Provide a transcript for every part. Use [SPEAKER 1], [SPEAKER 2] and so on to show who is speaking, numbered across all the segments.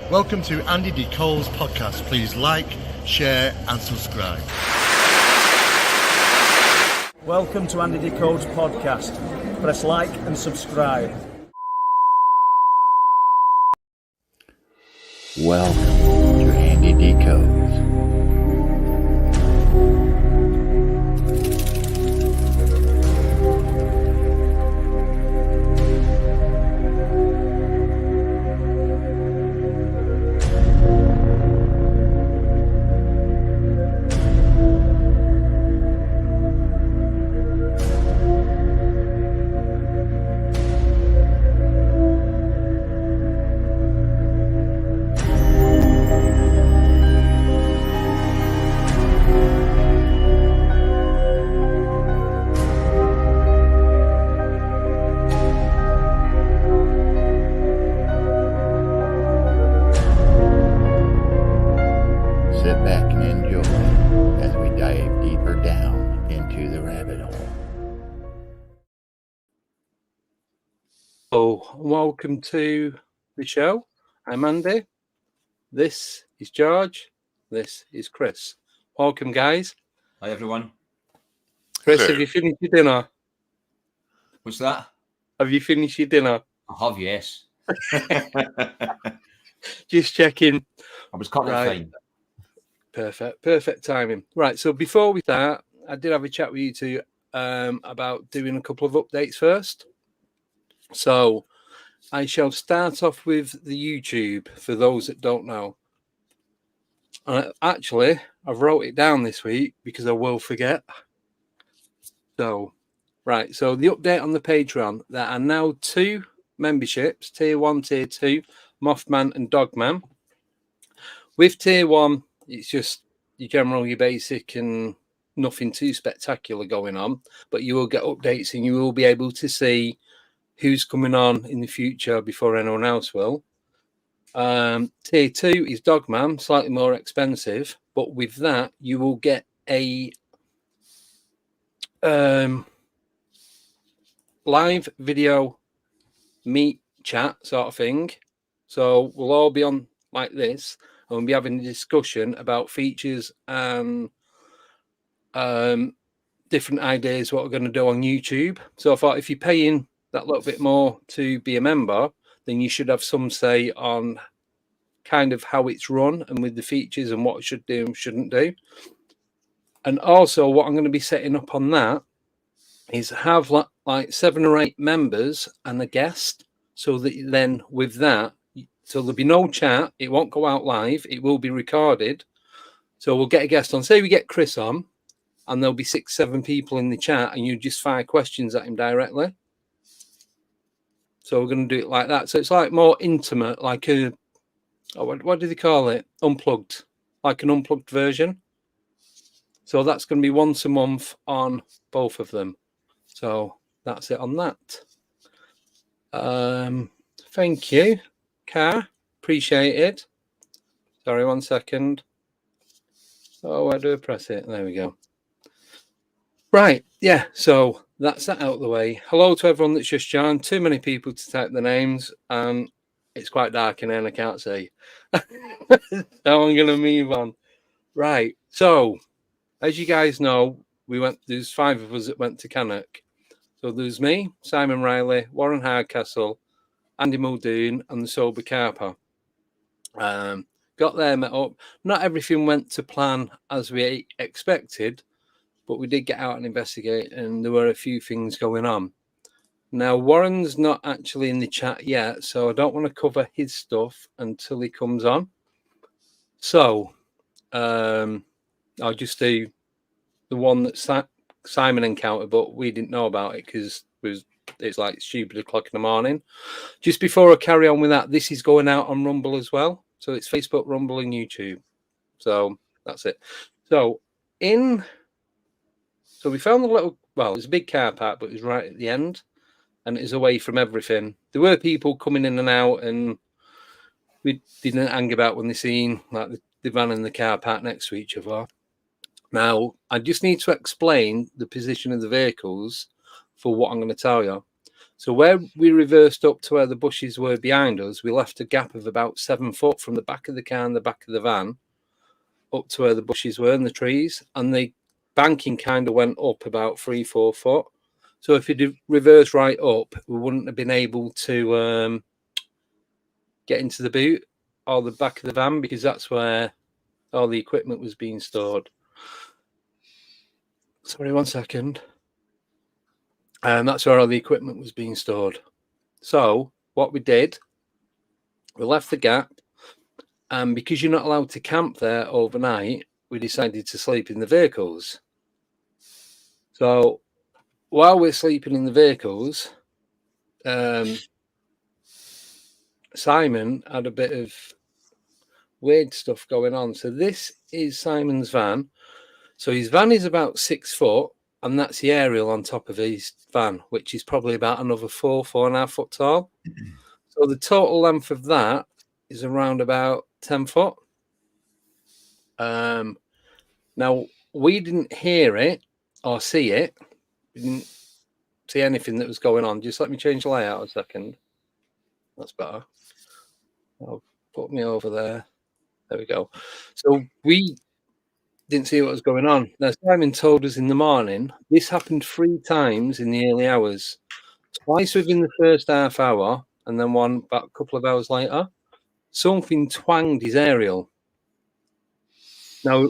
[SPEAKER 1] Welcome to Andy D. Cole's podcast. Please like, share and subscribe.
[SPEAKER 2] Welcome to Andy D. Cole's podcast. Press like and subscribe.
[SPEAKER 3] Welcome to Andy D. Cole's. Sit back and enjoy as we dive deeper down into the rabbit hole.
[SPEAKER 4] Hello, welcome to the show. I'm Andy. This is George. This is Chris. Welcome, guys.
[SPEAKER 5] Hi, everyone.
[SPEAKER 4] Chris,
[SPEAKER 1] Hello.
[SPEAKER 4] have you finished your dinner?
[SPEAKER 5] What's that?
[SPEAKER 4] Have you finished your dinner?
[SPEAKER 5] I have, yes.
[SPEAKER 4] Just checking.
[SPEAKER 5] I was cutting
[SPEAKER 4] Right.
[SPEAKER 5] fine.
[SPEAKER 4] Perfect timing. Right, so before we start, I did have a chat with you two about doing a couple of updates first. So I shall start off with the YouTube for those that don't know. Actually, I've wrote it down this week because I will forget. So, right, so the update on the Patreon, there are now 2 memberships, Tier 1, Tier 2, Mothman and Dogman. With Tier 1, it's just your general, your basic, and nothing too spectacular going on. But you will get updates and you will be able to see who's coming on in the future before anyone else will. Tier 2 is Dogman, slightly more expensive. But with that, you will get a live video meet chat sort of thing. So we'll all be on like this. And we'll be having a discussion about features and different ideas what we're going to do on YouTube. So I thought if you're paying that little bit more to be a member, then you should have some say on kind of how it's run and with the features and what it should do and shouldn't do. And also what I'm going to be setting up on that is have like 7 or 8 members and a guest, so that then with that, so there'll be no chat. It won't go out live. It will be recorded. So we'll get a guest on. Say we get Chris on, and there'll be 6, 7 people in the chat, and you just fire questions at him directly. So we're going to do it like that. So it's like more intimate, like a, what do they call it? Unplugged, like an unplugged version. So that's going to be once a month on both of them. So that's it on that. Thank you. Car, appreciate it. Sorry, 1 second. Oh, where do I press it? There we go. Right, yeah, so that's that out of the way. Hello to everyone that's just joined. Too many people to type the names, and it's quite dark in here and I can't see. So I'm going to move on. Right, so as you guys know, there's 5 of us that went to Cannock. So there's me, Simon Riley, Warren Hardcastle, Andy Muldoon and the Sober Carper. Got there, met up. Not everything went to plan as we expected, but we did get out and investigate, and there were a few things going on. Now, Warren's not actually in the chat yet, so I don't want to cover his stuff until he comes on. So I'll just do the one that Simon encountered, but we didn't know about it because it's like stupid o'clock in the morning. Just before I carry on with that, this is going out on Rumble as well. So it's Facebook, Rumble, and YouTube. So that's it. So we found the little, well, it was a big car park, but it was right at the end, and it was away from everything. There were people coming in and out, and we didn't hang about when they seen like the van and the car park next to each other. Now, I just need to explain the position of the vehicles for what I'm going to tell you. So where we reversed up to where the bushes were behind us, we left a gap of about 7 foot from the back of the car and the back of the van up to where the bushes were and the trees. And the banking kind of went up about 3-4 foot. So if you did reverse right up, we wouldn't have been able to get into the boot or the back of the van, because that's where all the equipment was being stored. Sorry, 1 second. And that's where all the equipment was being stored. So what we did, we left the gap, and because you're not allowed to camp there overnight, we decided to sleep in the vehicles. So while we're sleeping in the vehicles, Simon had a bit of weird stuff going on. So this is Simon's van. So his van is about 6 foot, and that's the aerial on top of his van, which is probably about another 4.5 foot tall. So the total length of that is around about 10 foot. Now, we didn't hear it or see it. We didn't see anything that was going on. Just let me change the layout a second. That's better. I'll put me over there. There we go. So we didn't see what was going on. Now, Simon told us in the morning, this happened 3 times in the early hours. Twice within the first half hour, and then one about a couple of hours later. Something twanged his aerial. Now,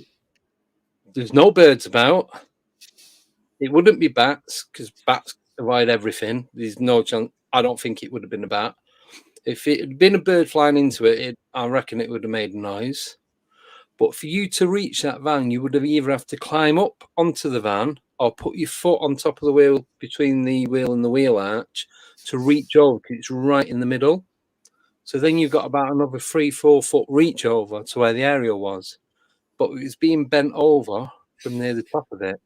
[SPEAKER 4] there's no birds about. It wouldn't be bats, because bats avoid everything. There's no chance. I don't think it would have been a bat. If it had been a bird flying into it, I reckon it would have made a noise. But for you to reach that van, you would have either have to climb up onto the van or put your foot on top of the wheel, between the wheel and the wheel arch, to reach over, because it's right in the middle. So then you've got about another 3-4 foot reach over to where the aerial was. But it was being bent over from near the top of it.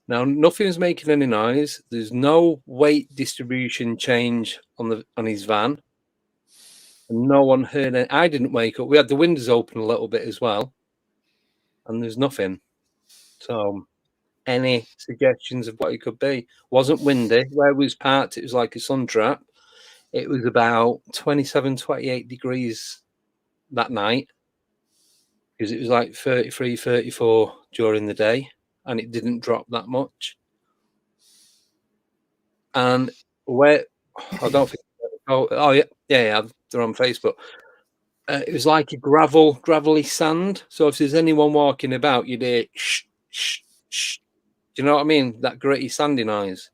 [SPEAKER 4] Now, nothing was making any noise. There's no weight distribution change on his van. And no one heard it. I didn't wake up. We had the windows open a little bit as well. And there's nothing. So, any suggestions of what it could be? Wasn't windy. Where it was parked, it was like a sun trap. It was about 27, 28 degrees that night, because it was like 33, 34 during the day, and it didn't drop that much. And where, I don't think, oh yeah, they're on Facebook. It was like a gravelly sand. So if there's anyone walking about, you'd hear shh, shh, shh. Do you know what I mean? That gritty, sandy noise.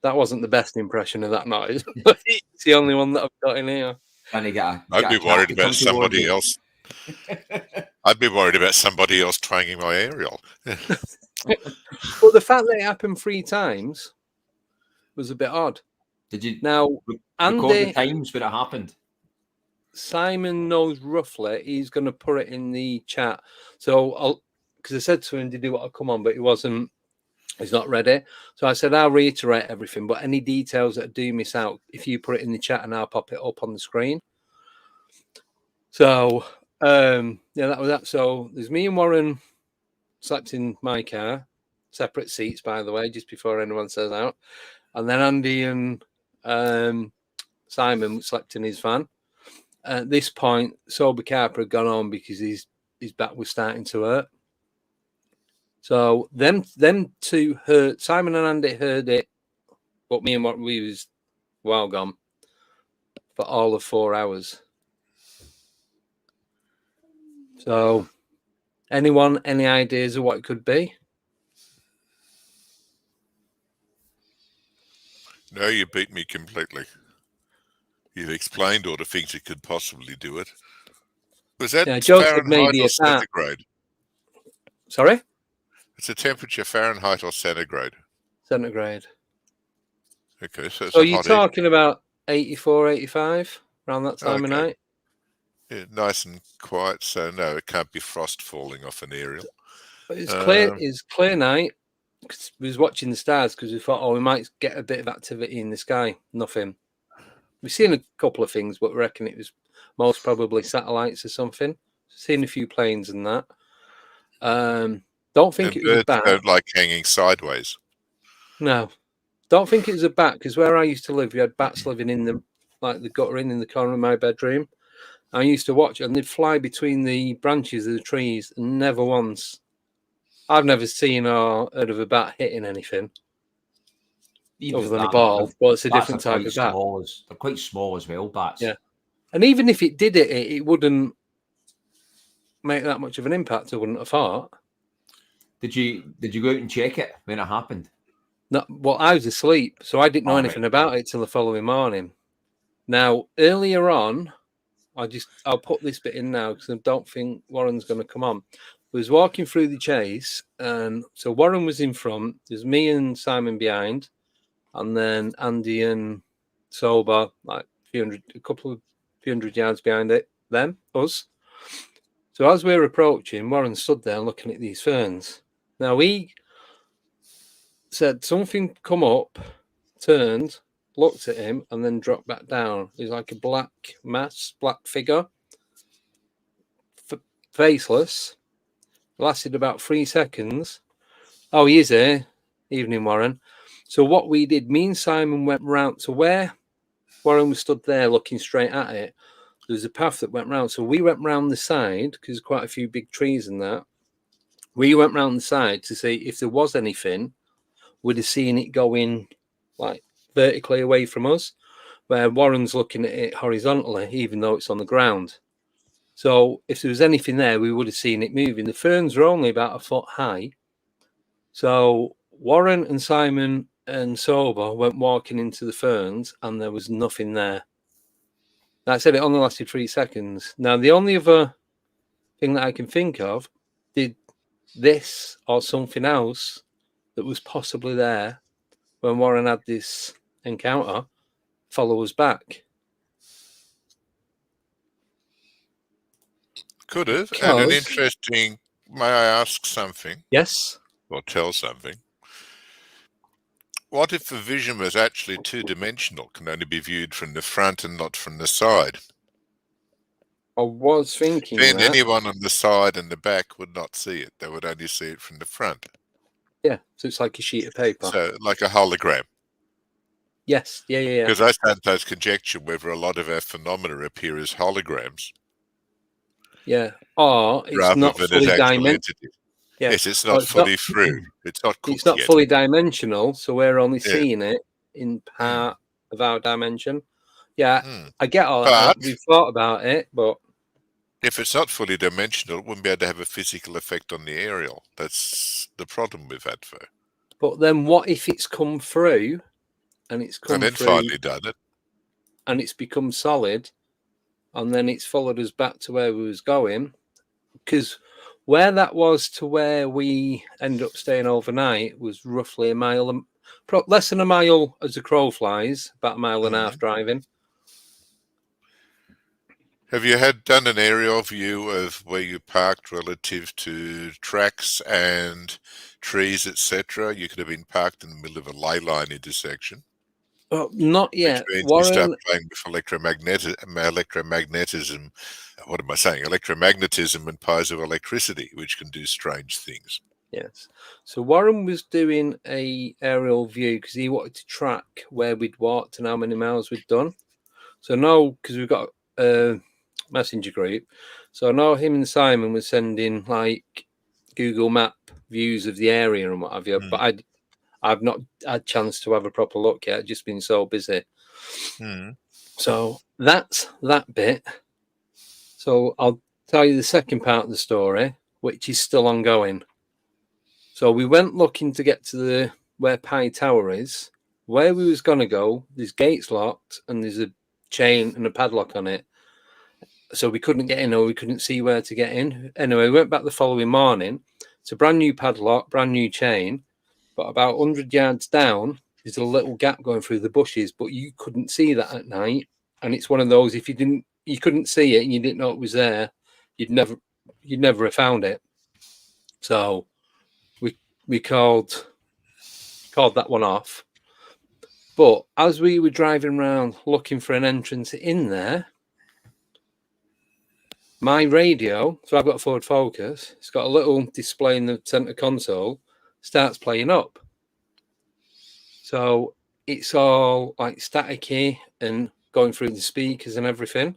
[SPEAKER 4] That wasn't the best impression of that noise, but it's the only one that I've got in here.
[SPEAKER 5] And
[SPEAKER 6] I'd be worried about somebody else. I'd be worried about somebody else twanging my aerial.
[SPEAKER 4] But the fact that it happened 3 times was a bit odd.
[SPEAKER 5] Did you
[SPEAKER 4] now
[SPEAKER 5] record the times when it happened?
[SPEAKER 4] Simon knows roughly. He's going to put it in the chat. So because I said to him, did he want to come on? But he wasn't. He's not ready. So I said, I'll reiterate everything, but any details that I do miss out, if you put it in the chat, and I'll pop it up on the screen. So, yeah, that was that. So there's me and Warren slept in my car, separate seats, by the way, just before anyone says out. And then Andy and Simon slept in his van. At this point, Sober Carper had gone on because his back was starting to hurt. So them two heard, Simon and Andy heard it, but me and what we was well gone for all of 4 hours. So anyone, any ideas of what it could be?
[SPEAKER 6] No, you beat me completely. You've explained all the things you could possibly do it. Was that Fahrenheit or centigrade?
[SPEAKER 4] Sorry?
[SPEAKER 6] It's a temperature Fahrenheit or centigrade?
[SPEAKER 4] Centigrade.
[SPEAKER 6] Okay, so it's
[SPEAKER 4] so you're talking about 84, 85 around that time of night?
[SPEAKER 6] Yeah, nice and quiet, so no, it can't be frost falling off an aerial.
[SPEAKER 4] But it's clear. It's clear night. Cause we was watching the stars because we thought, we might get a bit of activity in the sky. Nothing. We've seen a couple of things, but we reckon it was most probably satellites or something. Seen a few planes and that. Don't think it was bad.
[SPEAKER 6] Don't like hanging sideways.
[SPEAKER 4] No, don't think it was a bat, because where I used to live, we had bats living in the guttering in the corner of my bedroom. I used to watch it, and they'd fly between the branches of the trees, and never once. I've never seen or heard of a bat hitting anything.
[SPEAKER 5] Even
[SPEAKER 4] other than a ball, but it's a different type of bat.
[SPEAKER 5] They're quite small as well, bats.
[SPEAKER 4] Yeah, and even if it did it wouldn't make that much of an impact. I wouldn't have thought.
[SPEAKER 5] Did you go out and check it when it happened?
[SPEAKER 4] No, well, I was asleep, so I didn't know anything about it till the following morning. Now, earlier on, I'll put this bit in now because I don't think Warren's going to come on. I was walking through the chase, and so Warren was in front. There's me and Simon behind, and then Andy and Sober like a couple of few hundred yards behind us. So as we're approaching, Warren stood there looking at these ferns. Now he said something come up, turned, looked at him, and then dropped back down. It was like a black mass, black figure, faceless. Lasted about 3 seconds. Oh, he is here. Evening, Warren. So what we did, me and Simon went round to where Warren was stood there looking straight at it. There was a path that went round. So we went round the side because there's quite a few big trees and that. We went round the side to see if there was anything. We'd have seen it going like vertically away from us, where Warren's looking at it horizontally, even though it's on the ground. So if there was anything there, we would have seen it moving. The ferns are only about a foot high. So Warren and Simon and Sober went walking into the ferns, and there was nothing there. Like I said, it only lasted 3 seconds. Now, the only other thing that I can think of, did this or something else that was possibly there when Warren had this encounter follow us back?
[SPEAKER 6] Could have. And an interesting, may I ask something?
[SPEAKER 4] Yes.
[SPEAKER 6] Or tell something? What if the vision was actually two-dimensional, can only be viewed from the front and not from the side?
[SPEAKER 4] I was thinking
[SPEAKER 6] then
[SPEAKER 4] that.
[SPEAKER 6] Anyone on the side and the back would not see it. They would only see it from the front.
[SPEAKER 4] Yeah, so it's like a sheet of paper.
[SPEAKER 6] So, like a hologram.
[SPEAKER 4] Yes, yeah.
[SPEAKER 6] Because I sometimes conjecture whether a lot of our phenomena appear as holograms.
[SPEAKER 4] Yeah, or it's not fully dimensional.
[SPEAKER 6] Yeah. Yes, it's not fully through. It's not cooked
[SPEAKER 4] It's not
[SPEAKER 6] yet.
[SPEAKER 4] fully dimensional, so we're only seeing it in part of our dimension. Yeah, I get all that. We've thought about it, but
[SPEAKER 6] if it's not fully dimensional, it wouldn't be able to have a physical effect on the aerial. That's the problem with that, though.
[SPEAKER 4] But then what if it's come through, and it's come
[SPEAKER 6] and then
[SPEAKER 4] through,
[SPEAKER 6] finally done it,
[SPEAKER 4] and it's become solid, and then it's followed us back to where we was going? Because where that was to where we ended up staying overnight was roughly a mile, less than a mile as the crow flies, about a mile and a half driving.
[SPEAKER 6] Have you done an aerial view of where you parked relative to tracks and trees, etc.? You could have been parked in the middle of a ley line intersection.
[SPEAKER 4] Not yet.
[SPEAKER 6] Which means you start playing with electromagnetism. What am I saying? Electromagnetism and piezoelectricity, which can do strange things.
[SPEAKER 4] Yes. So Warren was doing a aerial view because he wanted to track where we'd walked and how many miles we'd done. So now, because we've got a messenger group, so I know him and Simon were sending like Google Map views of the area and what have you, but I've not had a chance to have a proper look yet. I've just been so busy. So that's that bit. So I'll tell you the second part of the story, which is still ongoing. So we went looking to get to where Pie Tower is. Where we was going to go, there's gates locked and there's a chain and a padlock on it. So we couldn't get in, or we couldn't see where to get in. Anyway, we went back the following morning. It's a brand new padlock, brand new chain. But about 100 yards down, there's a little gap going through the bushes, but you couldn't see that at night. And it's one of those, if you couldn't see it and you didn't know it was there, you'd never have found it. So we called that one off. But as we were driving around looking for an entrance in there, my radio, so I've got a Ford Focus, it's got a little display in the center console, starts playing up. So it's all like staticky and going through the speakers and everything.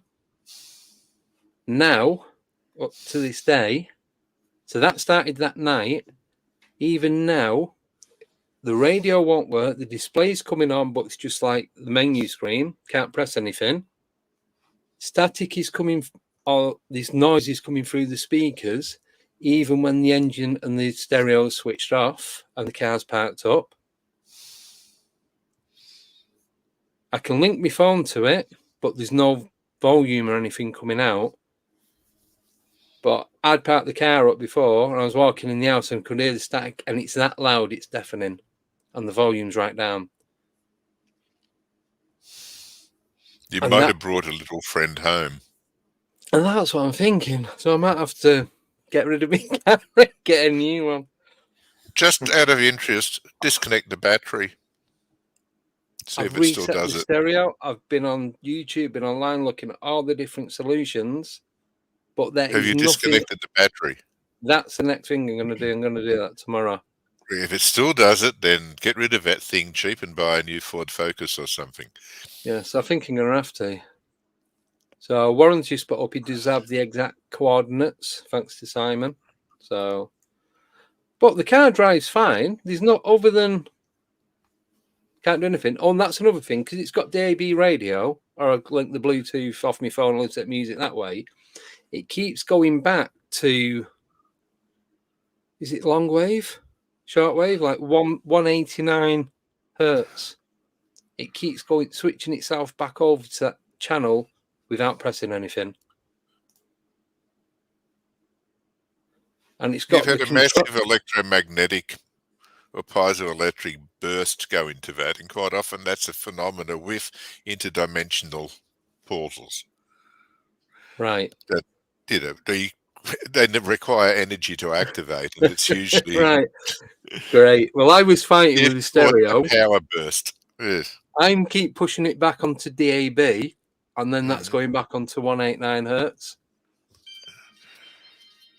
[SPEAKER 4] Now, up to this day, so that started that night. Even now, the radio won't work. The display's coming on, but it's just like the menu screen. Can't press anything. Static is coming, or this noise is coming through the speakers, even when the engine and the stereo is switched off and the car's parked up. I can link my phone to it, but there's no volume or anything coming out. But I'd parked the car up before and I was walking in the house and could hear the static, and it's that loud, it's deafening, and the volume's right down.
[SPEAKER 6] You might have brought a little friend home.
[SPEAKER 4] And that's what I'm thinking. So I might have to get rid of my camera, get a new one.
[SPEAKER 6] Just out of interest, disconnect the battery. See
[SPEAKER 4] I've
[SPEAKER 6] if it still
[SPEAKER 4] reset
[SPEAKER 6] does
[SPEAKER 4] the
[SPEAKER 6] it.
[SPEAKER 4] stereo. I've been on YouTube, been online looking at all the different solutions. But there
[SPEAKER 6] Have
[SPEAKER 4] is
[SPEAKER 6] you
[SPEAKER 4] nothing.
[SPEAKER 6] disconnected the battery?
[SPEAKER 4] That's the next thing I'm going to do. I'm going to do that tomorrow.
[SPEAKER 6] If it still does it, then get rid of that thing cheap and buy a new Ford Focus or something.
[SPEAKER 4] Yes, I think I'm going to have to. So Warren's just put up, he does have the exact coordinates, thanks to Simon. So, but the car drives fine. There's no other than can't do anything. Oh, and that's another thing, because it's got DAB radio, or I link the Bluetooth off my phone and listen to music that way. It keeps going back to, is it long wave? Short wave? Like 189 hertz. It keeps going, switching itself back over to that channel without pressing anything. And it's got
[SPEAKER 6] You've had a massive electromagnetic or piezoelectric burst go into that, and quite often that's a phenomena with interdimensional portals.
[SPEAKER 4] Right.
[SPEAKER 6] That, you know, they require energy to activate, and it's usually
[SPEAKER 4] right. Great. Well, I was fighting with the stereo.
[SPEAKER 6] A power burst. Yes.
[SPEAKER 4] I keep pushing it back onto DAB, and then that's going back onto 189 hertz.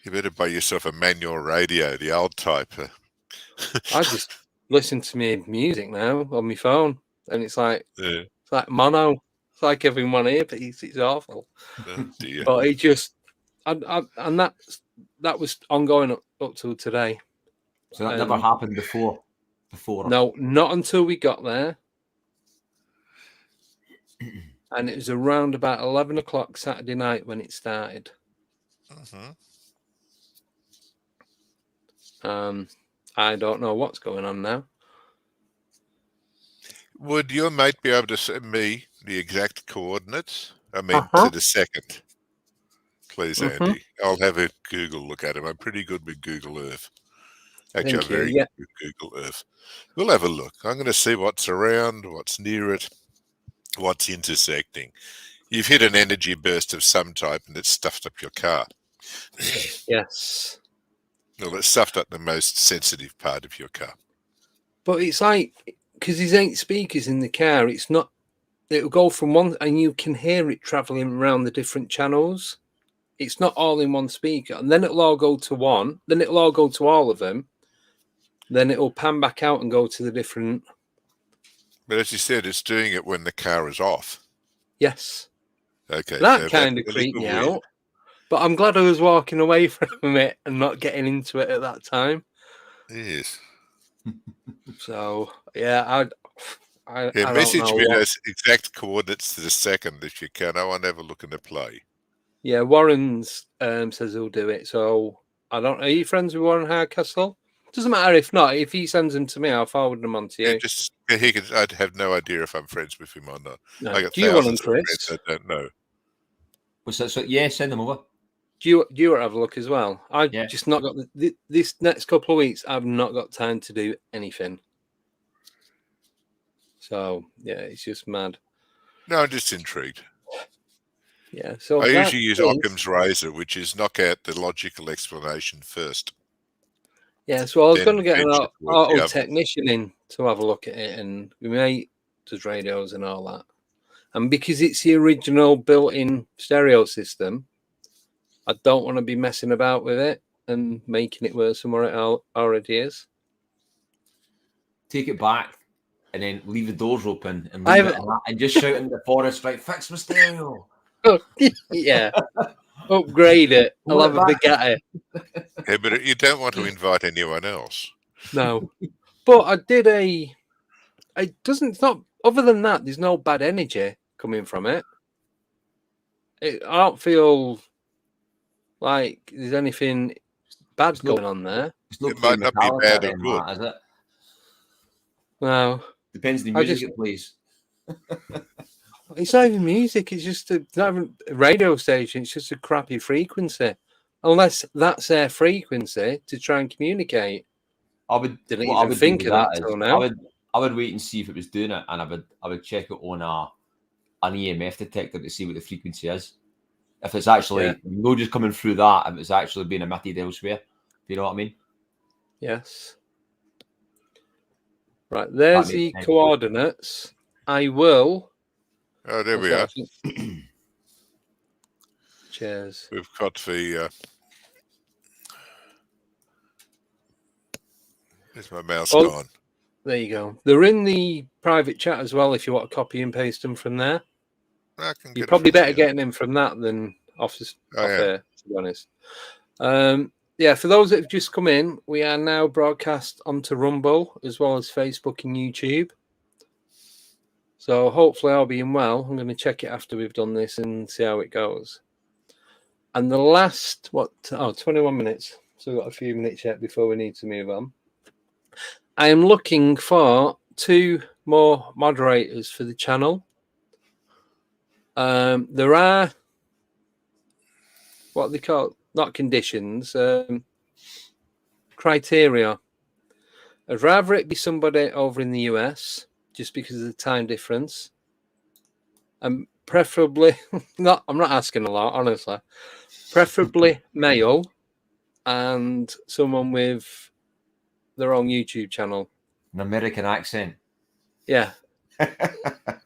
[SPEAKER 6] You better buy yourself a manual radio, the old type.
[SPEAKER 4] I just listen to me music now on my phone, and it's like mono. It's like having one earpiece. It's awful.
[SPEAKER 6] Oh, dear.
[SPEAKER 4] But it just, and that was ongoing up till today.
[SPEAKER 5] So that never happened before.
[SPEAKER 4] No, not until we got there. And it was around about 11 o'clock Saturday night when it started. I don't know what's going on now.
[SPEAKER 6] Would your mate be able to send me the exact coordinates? I mean, to the second. Please, Andy. I'll have a Google look at him. I'm pretty good with Google Earth. Actually, I'm very good with Google Earth. We'll have a look. I'm going to see what's around, what's near it, what's intersecting. You've hit an energy burst of some type and it's stuffed up your car.
[SPEAKER 4] Yes.
[SPEAKER 6] Well, it's stuffed up the most sensitive part of your car.
[SPEAKER 4] But it's like, because there's 8 speakers in the car, it's not, it'll go from one, and you can hear it traveling around the different channels. It's not all in one speaker. And then it'll all go to one, then it'll all go to all of them. Then it'll pan back out and go to the different.
[SPEAKER 6] But as you said, it's doing it when the car is off.
[SPEAKER 4] Yes.
[SPEAKER 6] Okay.
[SPEAKER 4] That kind of creeped me out. But I'm glad I was walking away from it and not getting into it at that time.
[SPEAKER 6] Yes.
[SPEAKER 4] So, yeah, I
[SPEAKER 6] message
[SPEAKER 4] don't know
[SPEAKER 6] me those exact coordinates to the second if you can. I want to have a look in the play.
[SPEAKER 4] Yeah, Warren's says he'll do it. So, I don't know. Are you friends with Warren Hardcastle? Doesn't matter if not. If he sends them to me, I'll forward them on to you.
[SPEAKER 6] I'd have no idea if I'm friends with him or not.
[SPEAKER 4] No.
[SPEAKER 6] I got
[SPEAKER 4] Do you want them,
[SPEAKER 6] thousands of
[SPEAKER 4] Chris?
[SPEAKER 6] friends I don't know.
[SPEAKER 5] What's that? So, yeah, send them over.
[SPEAKER 4] Do you have a look as well? I've just not got this next couple of weeks. I've not got time to do anything. So yeah, it's just mad.
[SPEAKER 6] No, I'm just intrigued.
[SPEAKER 4] Yeah. So
[SPEAKER 6] I usually use Occam's razor, which is knock out the logical explanation first.
[SPEAKER 4] Yeah. So I was going to get an auto technician in to have a look at it, and we mate does radios and all that. And because it's the original built-in stereo system, I don't want to be messing about with it and making it worse than what it already is.
[SPEAKER 5] Take it back. and then leave the doors open and
[SPEAKER 4] I
[SPEAKER 5] leave
[SPEAKER 4] have-
[SPEAKER 5] it in that, and just shout in the forest, right? Fix my stereo.
[SPEAKER 4] Yeah. Upgrade it. I'll have a big at it.
[SPEAKER 6] Yeah, but you don't want to invite anyone else.
[SPEAKER 4] No. But I did it doesn't, it's not, other than that, there's no bad energy coming from it. I don't feel like there's anything bad going on there.
[SPEAKER 5] It's not
[SPEAKER 6] It might not be
[SPEAKER 5] Metallica
[SPEAKER 6] bad
[SPEAKER 5] or
[SPEAKER 6] or
[SPEAKER 5] anything
[SPEAKER 6] good.
[SPEAKER 5] like that, is it?
[SPEAKER 4] No.
[SPEAKER 5] Depends on the
[SPEAKER 4] I
[SPEAKER 5] music
[SPEAKER 4] just-
[SPEAKER 5] it plays.
[SPEAKER 4] It's not even music. It's just it's not even a radio station. It's just a crappy frequency. Unless that's their frequency to try and communicate.
[SPEAKER 5] I would.
[SPEAKER 4] Didn't
[SPEAKER 5] What I
[SPEAKER 4] even
[SPEAKER 5] would
[SPEAKER 4] think
[SPEAKER 5] do
[SPEAKER 4] of
[SPEAKER 5] with
[SPEAKER 4] that
[SPEAKER 5] is
[SPEAKER 4] till now.
[SPEAKER 5] I would wait and see if it was doing it, and I would check it on an EMF detector to see what the frequency is. If it's actually no just coming through that, if it's actually being emitted elsewhere. Do you know what I mean?
[SPEAKER 4] Yes. Right, there's
[SPEAKER 5] That
[SPEAKER 4] the
[SPEAKER 5] makes sense.
[SPEAKER 4] coordinates. I will.
[SPEAKER 6] Oh, there we are.
[SPEAKER 4] Cheers.
[SPEAKER 6] We've got the. Where's my mouse
[SPEAKER 4] Oh.
[SPEAKER 6] gone?
[SPEAKER 4] There you go. They're in the private chat as well if you want to copy and paste them from there.
[SPEAKER 6] I can get
[SPEAKER 4] You're
[SPEAKER 6] it
[SPEAKER 4] probably
[SPEAKER 6] from
[SPEAKER 4] better
[SPEAKER 6] here.
[SPEAKER 4] getting them from that than off
[SPEAKER 6] I am.
[SPEAKER 4] air, to be honest. Yeah, for those that have just come in, we are now broadcast onto Rumble as well as Facebook and YouTube. So hopefully all being well, I'm going to check it after we've done this and see how it goes. And the last, 21 minutes. So we've got a few minutes yet before we need to move on. I am looking for 2 more moderators for the channel. There are, what they call, not conditions, criteria. I'd rather it be somebody over in the US, just because of the time difference. And preferably, I'm not asking a lot, honestly. Preferably male and someone with their own YouTube channel.
[SPEAKER 5] An American accent.
[SPEAKER 4] Yeah.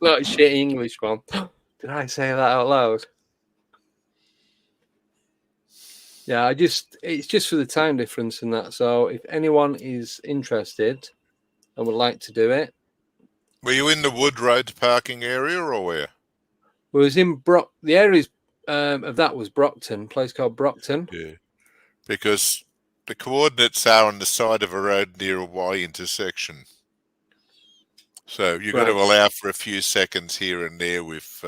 [SPEAKER 4] Not a shit English one. Did I say that out loud? Yeah, it's just for the time difference and that. So if anyone is interested and would like to do it.
[SPEAKER 6] Were you in the Wood Road parking area or where?
[SPEAKER 4] We was in the area of that was Brockton, a place called Brockton.
[SPEAKER 6] Yeah. Because the coordinates are on the side of a road near a Y intersection. So you've got to allow for a few seconds here and there with...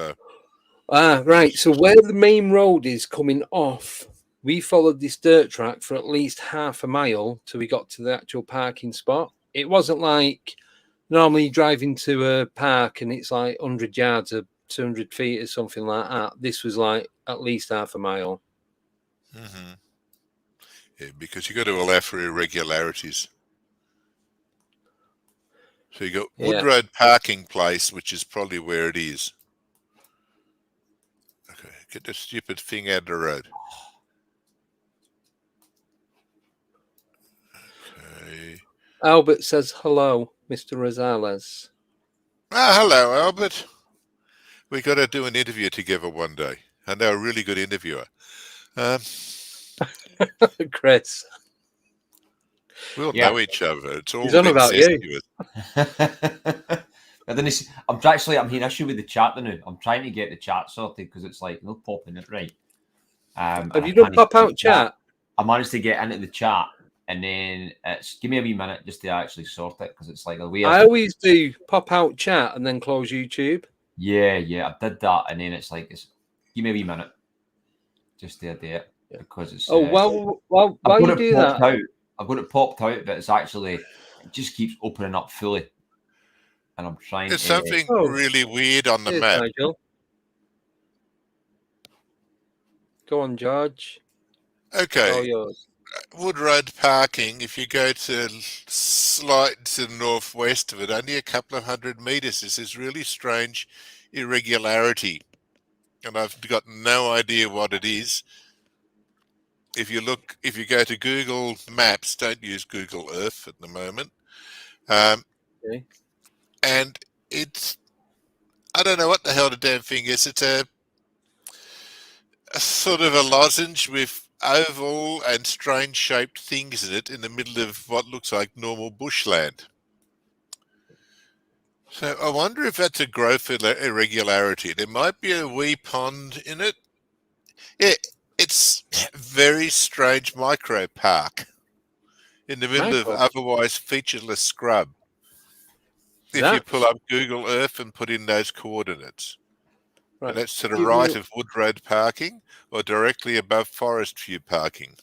[SPEAKER 4] right. So where the main road is coming off, we followed this dirt track for at least half a mile till we got to the actual parking spot. It wasn't like normally driving to a park and it's like 100 yards or 200 feet or something like that. This was like at least half a mile.
[SPEAKER 6] Mm-hmm. Yeah, because you've got to allow for irregularities. So you got Wood Road parking place, which is probably where it is. Okay, get the stupid thing out of the road. Okay.
[SPEAKER 4] Albert says hello, Mr. Rosales.
[SPEAKER 6] Hello, Albert. We got to do an interview together one day. I know a really good interviewer.
[SPEAKER 4] Chris.
[SPEAKER 6] We'll know each other. It's all
[SPEAKER 4] He's on about you.
[SPEAKER 5] I'm having an issue with the chat now. I'm trying to get the chat sorted because it's like not popping it right.
[SPEAKER 4] Have you done pop out chat?
[SPEAKER 5] I managed to get into the chat, and then give me a wee minute just to actually sort it because it's like a way.
[SPEAKER 4] I always do pop out chat and then close YouTube.
[SPEAKER 5] Yeah, I did that, and then it's like give me a wee minute just to do it because it's.
[SPEAKER 4] While you do that,
[SPEAKER 5] I've got it popped out, but it's actually it just keeps opening up fully, and I'm trying.
[SPEAKER 6] There's something really weird on the map.
[SPEAKER 4] Nigel. Go on, George.
[SPEAKER 6] Okay.
[SPEAKER 4] All yours.
[SPEAKER 6] Wood Road parking, if you go to slight to the northwest of it, only a couple of 100 meters, there's this really strange irregularity. And I've got no idea what it is. If you go to Google Maps, don't use Google Earth at the moment.
[SPEAKER 4] Okay.
[SPEAKER 6] And it's, I don't know what the hell the damn thing is. It's a sort of a lozenge with oval and strange shaped things in it in the middle of what looks like normal bushland. So I wonder if that's a growth irregularity. There might be a wee pond in it. Yeah, it's a very strange micro park in the middle of
[SPEAKER 4] Micro.
[SPEAKER 6] otherwise featureless scrub. If you pull
[SPEAKER 4] That's
[SPEAKER 6] up Google Earth and put in those coordinates.
[SPEAKER 4] right.
[SPEAKER 6] And that's to the
[SPEAKER 4] Give
[SPEAKER 6] right
[SPEAKER 4] me,
[SPEAKER 6] of Wood Road parking or directly above Forest View parking.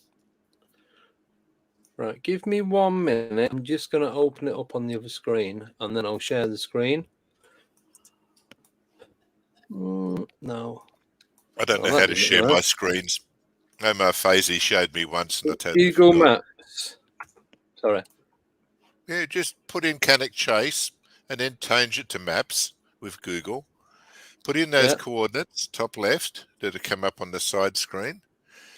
[SPEAKER 4] right. Give me 1 minute. I'm just going to open it up on the other screen, and then I'll share the screen. No.
[SPEAKER 6] I don't know
[SPEAKER 4] Oh,
[SPEAKER 6] how
[SPEAKER 4] that
[SPEAKER 6] to
[SPEAKER 4] didn't
[SPEAKER 6] share my
[SPEAKER 4] work.
[SPEAKER 6] screens. Omar Faizi showed me once and I totally
[SPEAKER 4] Google
[SPEAKER 6] forgot.
[SPEAKER 4] Maps. Sorry.
[SPEAKER 6] Yeah, just put in Cannock Chase and then change it to maps with Google. Put in those
[SPEAKER 4] Yeah.
[SPEAKER 6] coordinates, top left, that'll come up on the side screen.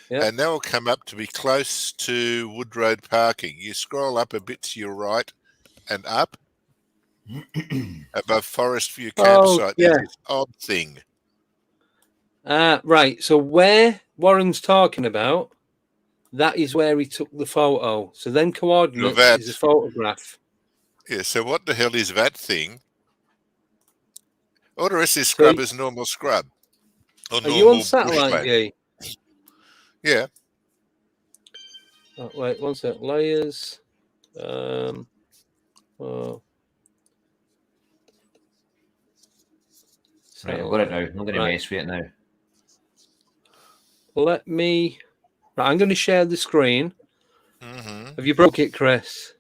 [SPEAKER 4] Yeah.
[SPEAKER 6] And they'll come up to be close to Wood Road parking. You scroll up a bit to your right and up above Forest View
[SPEAKER 4] Oh,
[SPEAKER 6] campsite.
[SPEAKER 4] yeah.
[SPEAKER 6] There's this odd thing.
[SPEAKER 4] Right. So where Warren's talking about, that is where he took the photo. So then coordinates
[SPEAKER 6] that.
[SPEAKER 4] is a photograph.
[SPEAKER 6] Yeah, so what the hell is that thing? All the rest of this
[SPEAKER 4] So
[SPEAKER 6] scrub is normal scrub. Or
[SPEAKER 4] are you on
[SPEAKER 6] normal
[SPEAKER 4] satellite
[SPEAKER 6] bushland.
[SPEAKER 4] view?
[SPEAKER 6] Yeah.
[SPEAKER 4] Oh, wait, 1 sec. Layers. Oh.
[SPEAKER 5] Right, I've got it now. I'm going to
[SPEAKER 4] Right.
[SPEAKER 5] mess with it now.
[SPEAKER 4] Let me. Right, I'm going to share the screen.
[SPEAKER 6] Mm-hmm.
[SPEAKER 4] Have you broke it, Chris?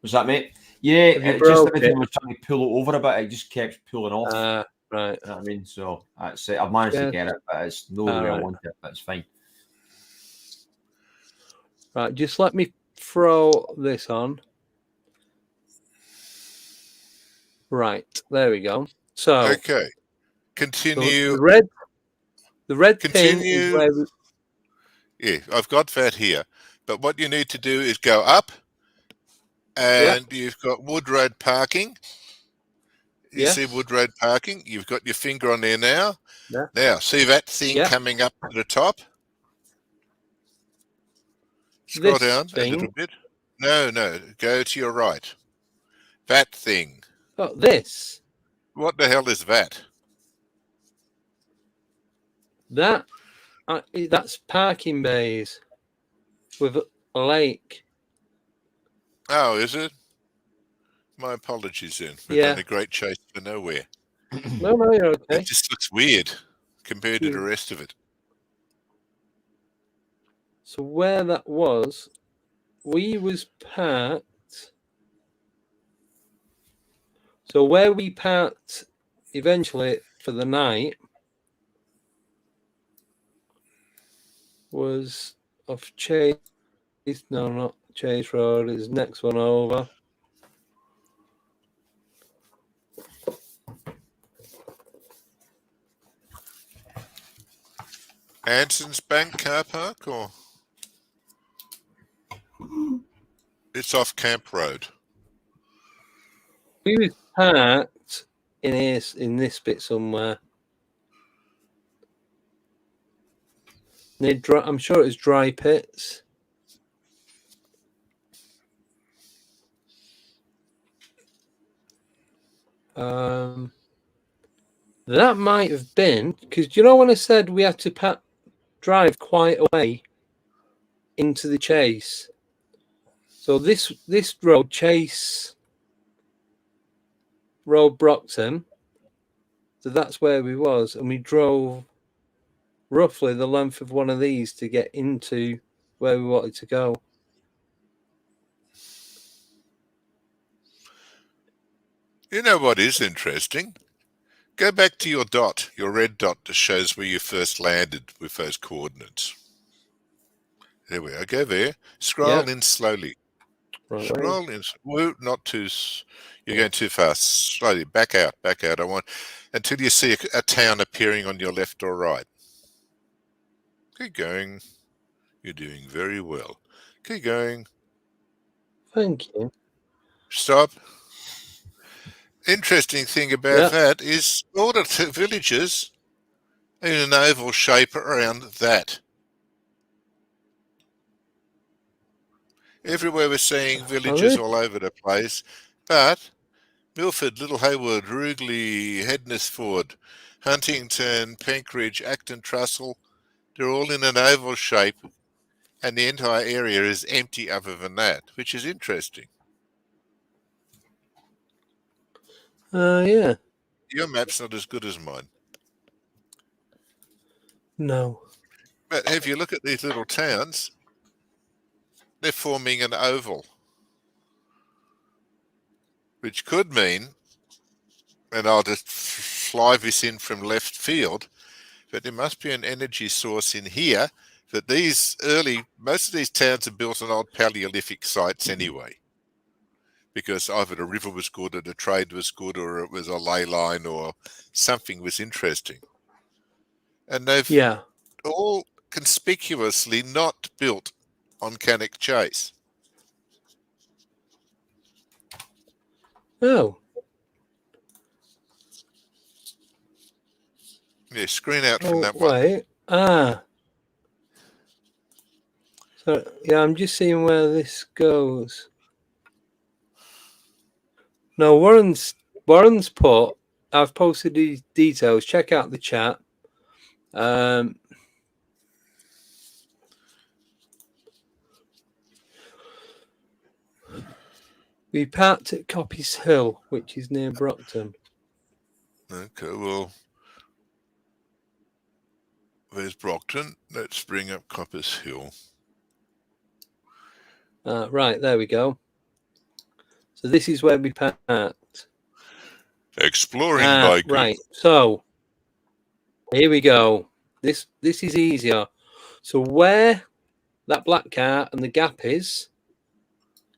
[SPEAKER 5] Was that, mate? Yeah,
[SPEAKER 4] Have you
[SPEAKER 5] it just
[SPEAKER 4] broke
[SPEAKER 5] every time
[SPEAKER 4] it?
[SPEAKER 5] I was trying to pull it over a bit, it just kept pulling off.
[SPEAKER 4] Right.
[SPEAKER 5] You know what I mean? So that's it. I've managed to
[SPEAKER 4] Yeah.
[SPEAKER 5] get it, but it's no the way I want it. But it's fine.
[SPEAKER 4] Right, just let me throw this on. Right, there we go. So
[SPEAKER 6] Okay. Continue.
[SPEAKER 4] So the red pin
[SPEAKER 6] Continue.
[SPEAKER 4] is where we,
[SPEAKER 6] Yeah, I've got that here. But what you need to do is go up and you've got Wood Road parking. You see Wood Road parking? You've got your finger on there now.
[SPEAKER 4] Yeah.
[SPEAKER 6] Now, see that thing coming up to the top? Scroll down a little bit. No, go to your right. That thing.
[SPEAKER 4] Oh, this.
[SPEAKER 6] What the hell is that?
[SPEAKER 4] That's parking bays with a lake.
[SPEAKER 6] Oh, is it? My apologies then. We've done a great chase for nowhere.
[SPEAKER 4] No, you're okay.
[SPEAKER 6] It just looks weird compared to the rest of it.
[SPEAKER 4] So where that was, we was parked. So where we parked eventually for the night was off Chase. No, not Chase Road. Is next one over.
[SPEAKER 6] Anson's Bank car park, or it's off Camp Road.
[SPEAKER 4] We was parked in this bit somewhere. I'm sure it was Dry Pits. That might have been because you know when I said we had to drive quite a way into the Chase. So this road, Chase Road, Brockton. So that's where we was, and we drove roughly the length of one of these to get into where we wanted to go.
[SPEAKER 6] You know what is interesting? Go back to your dot, your red dot that shows where you first landed with those coordinates. There we are. Go there. Scroll in slowly.
[SPEAKER 4] Right.
[SPEAKER 6] Scroll in. Not too. You're going too fast. Slowly. Back out. I want until you see a town appearing on your left or right. Keep going. You're doing very well. Keep going.
[SPEAKER 4] Thank you.
[SPEAKER 6] Stop. Interesting thing about that is all the villages in an oval shape around that. Everywhere we're seeing villages all over the place, but Milford, Little Haywood, Rugeley, Hednesford, Huntington, Penkridge, Acton, Trussell. They're all in an oval shape, and the entire area is empty other than that, which is interesting.
[SPEAKER 4] Yeah.
[SPEAKER 6] Your map's not as good as mine.
[SPEAKER 4] No.
[SPEAKER 6] But if you look at these little towns, they're forming an oval, which could mean, and I'll just fly this in from left field, but there must be an energy source in here that most of these towns are built on old Paleolithic sites anyway, because either the river was good or the trade was good or it was a ley line or something was interesting. And they've all conspicuously not built on Cannock Chase.
[SPEAKER 4] Oh.
[SPEAKER 6] Yeah, screen out from that one.
[SPEAKER 4] Wait. So, yeah, I'm just seeing where this goes. No, Warren's put, I've posted these details. Check out the chat. We parked at Coppy's Hill, which is near Brockton.
[SPEAKER 6] Okay, well, there's Brockton. Let's bring up Coppers Hill.
[SPEAKER 4] Right, there we go. So this is where we parked.
[SPEAKER 6] Exploring by Google.
[SPEAKER 4] Right, so here we go. This is easier. So where that black car and the gap is,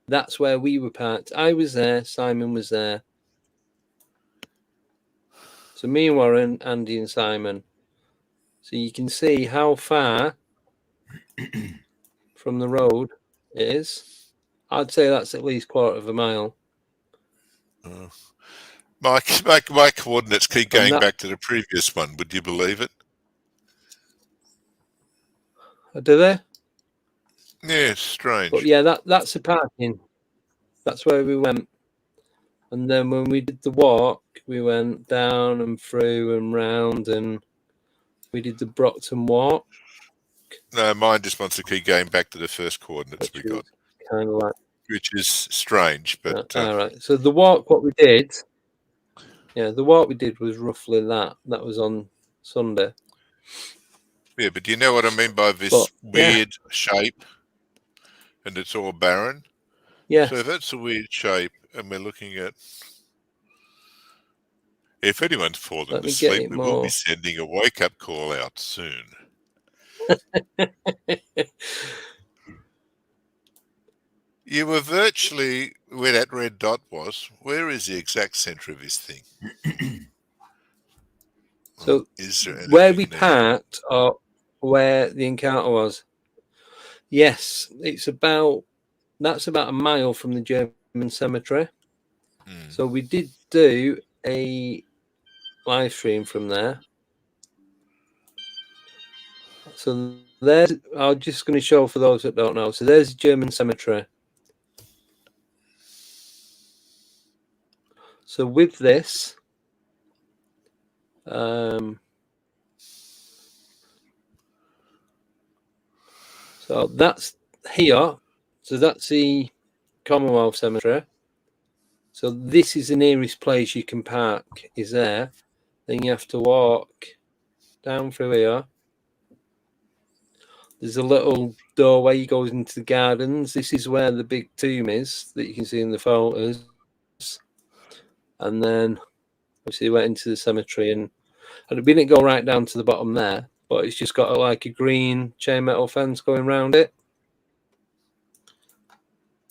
[SPEAKER 4] that's where we were parked. I was there, Simon was there. So me and Warren, Andy and Simon. So you can see how far from the road it is. I'd say that's at least 1/4 mile.
[SPEAKER 6] My coordinates keep going back to the previous one. Would you believe it?
[SPEAKER 4] Do they?
[SPEAKER 6] Yeah, it's strange.
[SPEAKER 4] But yeah, that's the parking. That's where we went. And then when we did the walk, we went down and through and round, and we did the Brockton walk.
[SPEAKER 6] No, mine just wants to keep going back to the first coordinates we got.
[SPEAKER 4] Kind of like,
[SPEAKER 6] which is strange, but
[SPEAKER 4] all right. So the walk, what we did, the walk we did was roughly that. That was on Sunday.
[SPEAKER 6] Yeah, but do you know what I mean by this weird shape? And it's all barren.
[SPEAKER 4] Yeah.
[SPEAKER 6] So that's a weird shape, and we're looking at. If anyone's fallen asleep, we will be sending a wake-up call out soon. You were virtually where that red dot was. Where is the exact centre of this thing?
[SPEAKER 4] So where we parked or where the encounter was? Yes, that's about 1 mile from the German cemetery. So we did do a live stream from there. So there's, I'm just going to show for those that don't know. So there's the German cemetery. So with this, so that's here. So that's the Commonwealth Cemetery. So this is the nearest place you can park, is there. Then you have to walk down through here. There's a little doorway that goes into the gardens. This is where the big tomb is that you can see in the photos. And then obviously went into the cemetery, and we didn't go right down to the bottom there, but it's just got like a green chain metal fence going around it.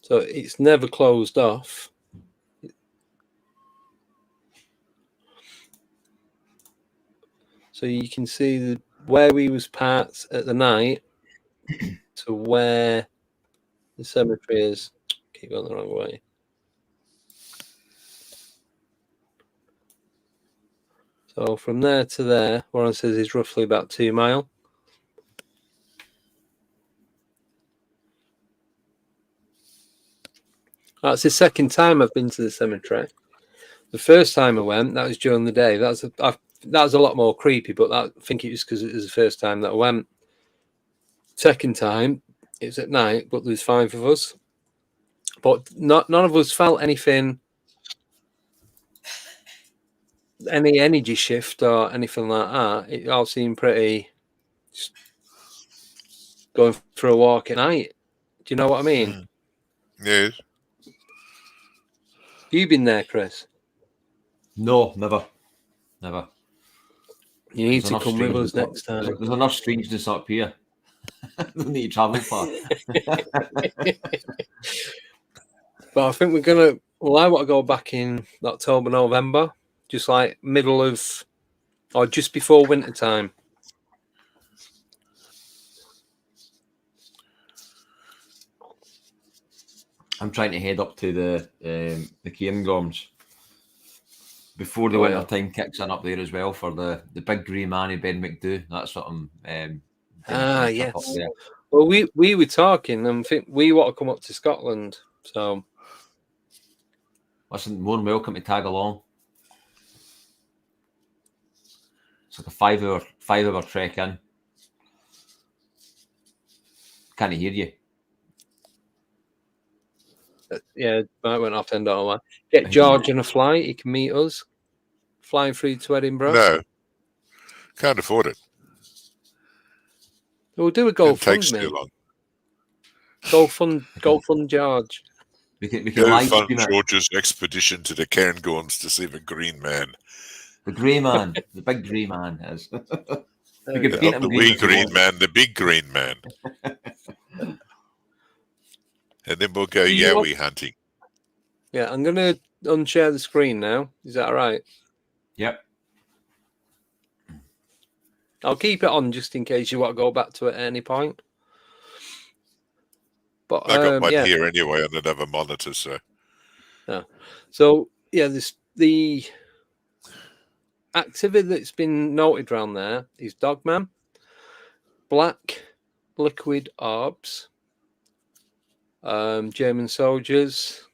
[SPEAKER 4] So it's never closed off. So you can see where we was parked at the night to where the cemetery is. Keep going the wrong way. So from there to there, Warren says is roughly about 2 miles. That's the second time I've been to the cemetery. The first time I went, that was during the day. That was a lot more creepy, but I think it was because it was the first time that I went. Second time, it was at night, but there was 5 of us. But none of us felt anything, any energy shift or anything like that. It all seemed pretty just going for a walk at night. Do you know what I mean?
[SPEAKER 6] Yes.
[SPEAKER 4] You been there, Chris?
[SPEAKER 5] No, never.
[SPEAKER 4] You need
[SPEAKER 5] There's
[SPEAKER 4] to
[SPEAKER 5] enough
[SPEAKER 4] come with us
[SPEAKER 5] strangeness
[SPEAKER 4] next time.
[SPEAKER 5] There's enough strangeness up here. Don't need to travel far.
[SPEAKER 4] But I think we're gonna. Well, I want to go back in October, November, just like middle of, or just before winter time.
[SPEAKER 5] I'm trying to head up to the Cairngorms before the
[SPEAKER 4] Oh,
[SPEAKER 5] winter
[SPEAKER 4] yeah.
[SPEAKER 5] time kicks in up there as well for the big grey man of Ben McDoo. That's what I'm.
[SPEAKER 4] Yes.
[SPEAKER 5] Up there.
[SPEAKER 4] Well, we were talking, and think we want to come up to Scotland. So
[SPEAKER 5] Listen, more than welcome to tag along. It's like a 5-hour trek in. Can't hear you.
[SPEAKER 4] yeah, I went off end all that. Get George on a flight. He can meet us. Flying through to Edinburgh.
[SPEAKER 6] No. Can't afford it.
[SPEAKER 4] We'll do a
[SPEAKER 6] It takes
[SPEAKER 4] GoFundMe.
[SPEAKER 6] too long.
[SPEAKER 4] GoFund George.
[SPEAKER 5] We can
[SPEAKER 6] Go
[SPEAKER 5] live
[SPEAKER 6] fund
[SPEAKER 5] stream it.
[SPEAKER 6] George's expedition to the Cairngorms to see the Green Man.
[SPEAKER 5] The grey man, the big grey man is. We
[SPEAKER 4] There
[SPEAKER 5] can
[SPEAKER 4] we
[SPEAKER 5] paint
[SPEAKER 6] Not
[SPEAKER 5] him
[SPEAKER 6] the
[SPEAKER 5] green
[SPEAKER 6] wee
[SPEAKER 5] if you
[SPEAKER 6] Green
[SPEAKER 5] want.
[SPEAKER 6] Man, the big Green Man. And then we'll go
[SPEAKER 4] Do you want-
[SPEAKER 6] yowie hunting.
[SPEAKER 4] Yeah, I'm going to unshare the screen now. Is that all right?
[SPEAKER 5] Yep.
[SPEAKER 4] I'll keep it on just in case you want to go back to it at any point. But
[SPEAKER 6] I got one
[SPEAKER 4] yeah.
[SPEAKER 6] here anyway on another monitor, so.
[SPEAKER 4] So yeah, the activity that's been noted around there is Dogman, black liquid orbs, German soldiers,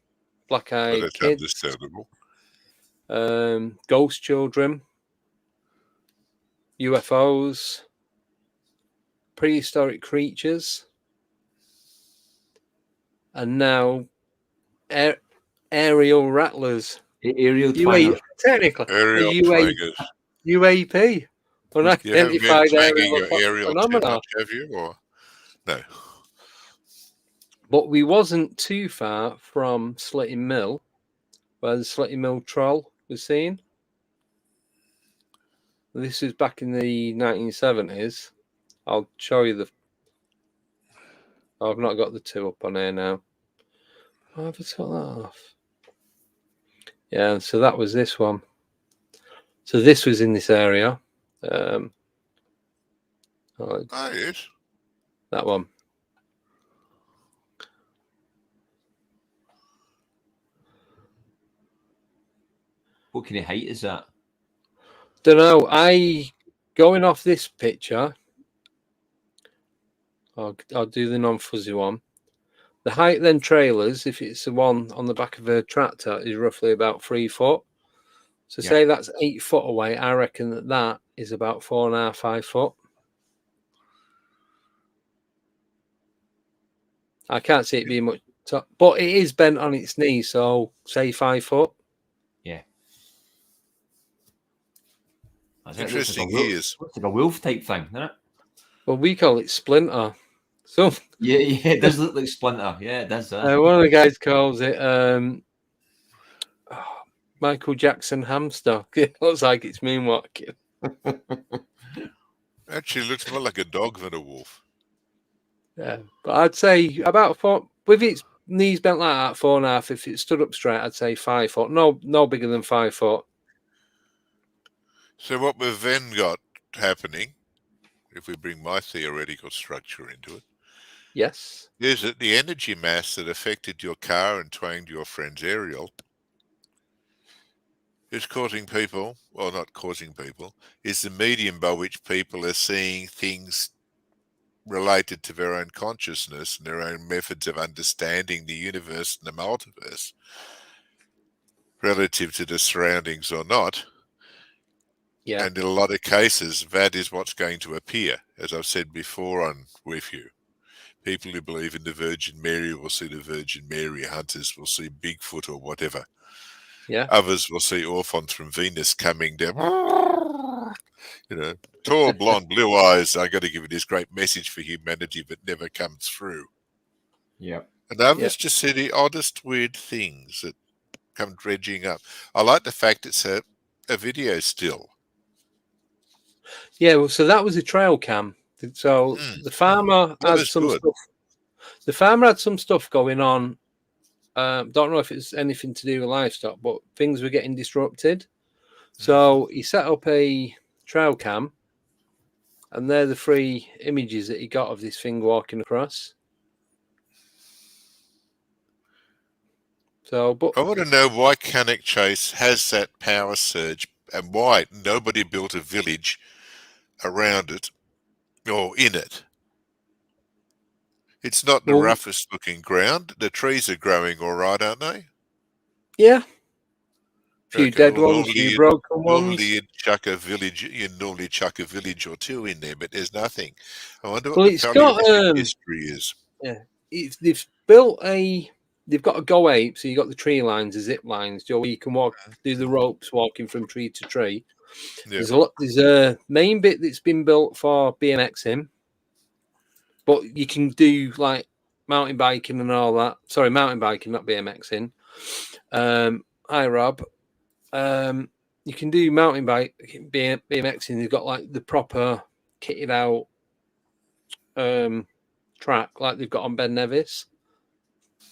[SPEAKER 4] black-eyed
[SPEAKER 6] That's
[SPEAKER 4] kids,
[SPEAKER 6] understandable.
[SPEAKER 4] ghost children, UFOs, prehistoric creatures, and now aerial rattlers.
[SPEAKER 5] Aerial twanger.
[SPEAKER 4] Technically,
[SPEAKER 6] Aerial
[SPEAKER 4] a
[SPEAKER 6] twangers.
[SPEAKER 4] UAP,
[SPEAKER 6] You haven't been
[SPEAKER 4] unidentified
[SPEAKER 6] twanging your
[SPEAKER 4] aerial
[SPEAKER 6] aerial too
[SPEAKER 4] phenomena.
[SPEAKER 6] much, have you? Or no?
[SPEAKER 4] But we wasn't too far from Slitting Mill, where the Slitting Mill troll was seen. This is back in the 1970s. I'll show you the. I've not got the 2 up on here now. Oh, I've got that off. Yeah, so that was this one. So this was in this area.
[SPEAKER 6] Oh, yes.
[SPEAKER 4] That one.
[SPEAKER 5] What kind of height is that?
[SPEAKER 4] Don't know. Going off this picture, I'll do the non-fuzzy one. The height then trailers, if it's the one on the back of a tractor, is roughly about 3 foot. So say that's 8 foot away. I reckon that is about 4.5, 5 foot. I can't see it being much, but it is bent on its knees. So say 5 foot.
[SPEAKER 5] Yeah.
[SPEAKER 6] Interesting ears.
[SPEAKER 5] It's like a wolf type thing, isn't it?
[SPEAKER 4] Well, we call it Splinter. So
[SPEAKER 5] Yeah, it does look like Splinter. Yeah, it does.
[SPEAKER 4] one of the guys calls it Michael Jackson hamster. It looks like it's moonwalking.
[SPEAKER 6] Actually looks more like a dog than a wolf.
[SPEAKER 4] Yeah, but I'd say about 4 with its knees bent like that, 4.5. If it stood up straight, I'd say 5 foot. No bigger than 5 foot.
[SPEAKER 6] So what we've then got happening, if we bring my theoretical structure into it,
[SPEAKER 4] Yes.
[SPEAKER 6] is that the energy mass that affected your car and twanged your friend's aerial is causing people, well, not causing people, is the medium by which people are seeing things related to their own consciousness and their own methods of understanding the universe and the multiverse relative to the surroundings or not.
[SPEAKER 4] Yeah.
[SPEAKER 6] And in a lot of cases, that is what's going to appear. As I've said before on With You, people who believe in the Virgin Mary will see the Virgin Mary. Hunters will see Bigfoot or whatever.
[SPEAKER 4] Yeah.
[SPEAKER 6] Others will see Orphans from Venus coming down. Tall, blonde, blue eyes. I got to give you this great message for humanity that never comes through.
[SPEAKER 5] Yeah.
[SPEAKER 6] And others just see the oddest, weird things that come dredging up. I like the fact it's a video still.
[SPEAKER 4] Yeah, well, so that was a trail cam. So the farmer
[SPEAKER 6] That
[SPEAKER 4] had
[SPEAKER 6] was
[SPEAKER 4] some
[SPEAKER 6] good.
[SPEAKER 4] stuff. The farmer had some stuff going on. Don't know if it's anything to do with livestock, but things were getting disrupted. So he set up a trail cam, and they're the 3 images that he got of this thing walking across. So, but
[SPEAKER 6] I want to know why Cannock Chase has that power surge and why nobody built a village around it or in it. It's not the roughest looking ground. The trees are growing all right, aren't they?
[SPEAKER 4] yeah, a few
[SPEAKER 6] Okay,
[SPEAKER 4] dead
[SPEAKER 6] well,
[SPEAKER 4] ones, a few broken
[SPEAKER 6] normally
[SPEAKER 4] ones.
[SPEAKER 6] you'd normally chuck a village or 2 in there, but there's nothing. I wonder what
[SPEAKER 4] Well,
[SPEAKER 6] the
[SPEAKER 4] it's got
[SPEAKER 6] paleolithic history is.
[SPEAKER 4] yeah, they've built they've got a go ape, so you got the tree lines, the zip lines, where you can do the ropes walking from tree to tree.
[SPEAKER 6] Yeah.
[SPEAKER 4] There's a main bit that's been built for BMXing, but you can do like mountain biking and all that. Sorry, mountain biking, not BMXing. Hi Rob. You can do mountain bike BMXing. They've got like the proper kitted out track like they've got on Ben Nevis,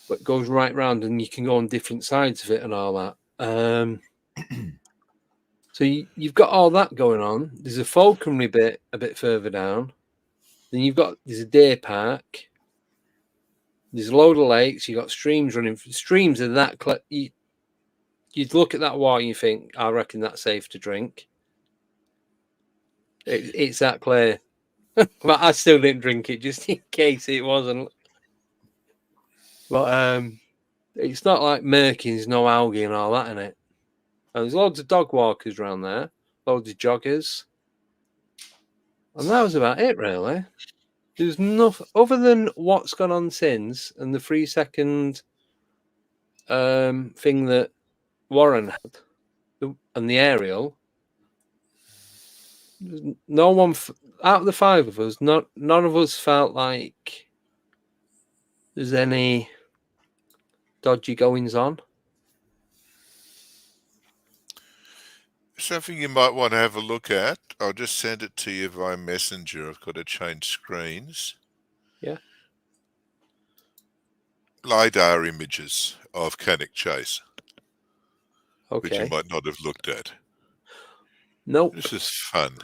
[SPEAKER 4] but it goes right round and you can go on different sides of it and all that. So you've got all that going on. There's a falconry bit a bit further down. Then there's a deer park. There's a load of lakes. You've got streams running. Streams are that you'd look at that water and you think, I reckon that's safe to drink. It's that clear. But I still didn't drink it just in case it wasn't. But it's not like murky. There's no algae and all that in it. And there's loads of dog walkers around there, loads of joggers. And that was about it, really. There's nothing other than what's gone on since and the 3-second thing that Warren had and the aerial. No one out of the 5 of us, none of us felt like there's any dodgy goings on.
[SPEAKER 6] Something you might want to have a look at. I'll just send it to you via Messenger. I've got to change screens.
[SPEAKER 4] Yeah.
[SPEAKER 6] LiDAR images of Cannock Chase.
[SPEAKER 4] Okay.
[SPEAKER 6] Which you might not have looked at.
[SPEAKER 4] Nope.
[SPEAKER 6] This is fun.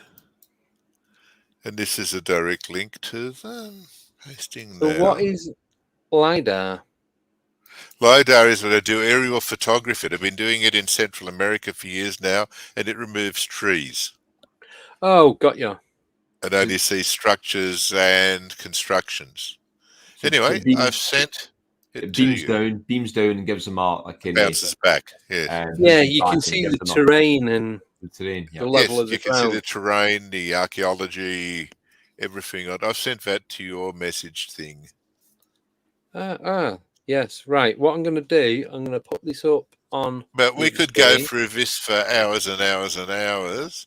[SPEAKER 6] And this is a direct link to them. Pasting
[SPEAKER 4] so
[SPEAKER 6] now.
[SPEAKER 4] What is LiDAR?
[SPEAKER 6] LiDAR is what I do aerial photography. I've been doing it in Central America for years now, and it removes trees.
[SPEAKER 4] Oh, got you.
[SPEAKER 6] And only see structures and constructions.
[SPEAKER 5] So
[SPEAKER 6] Anyway, I've sent it to you.
[SPEAKER 5] Beams down and gives them a
[SPEAKER 6] bounces back. Yeah.
[SPEAKER 4] Yeah, you can see the terrain and
[SPEAKER 5] the terrain. Yeah.
[SPEAKER 4] the level
[SPEAKER 6] Yes,
[SPEAKER 4] of the
[SPEAKER 6] you can see
[SPEAKER 4] ground.
[SPEAKER 6] the terrain, the archaeology, everything. I've sent that to your message thing.
[SPEAKER 4] Yes, right. What I'm going to do, I'm going to put this up on.
[SPEAKER 6] But we could go through this for hours and hours and hours.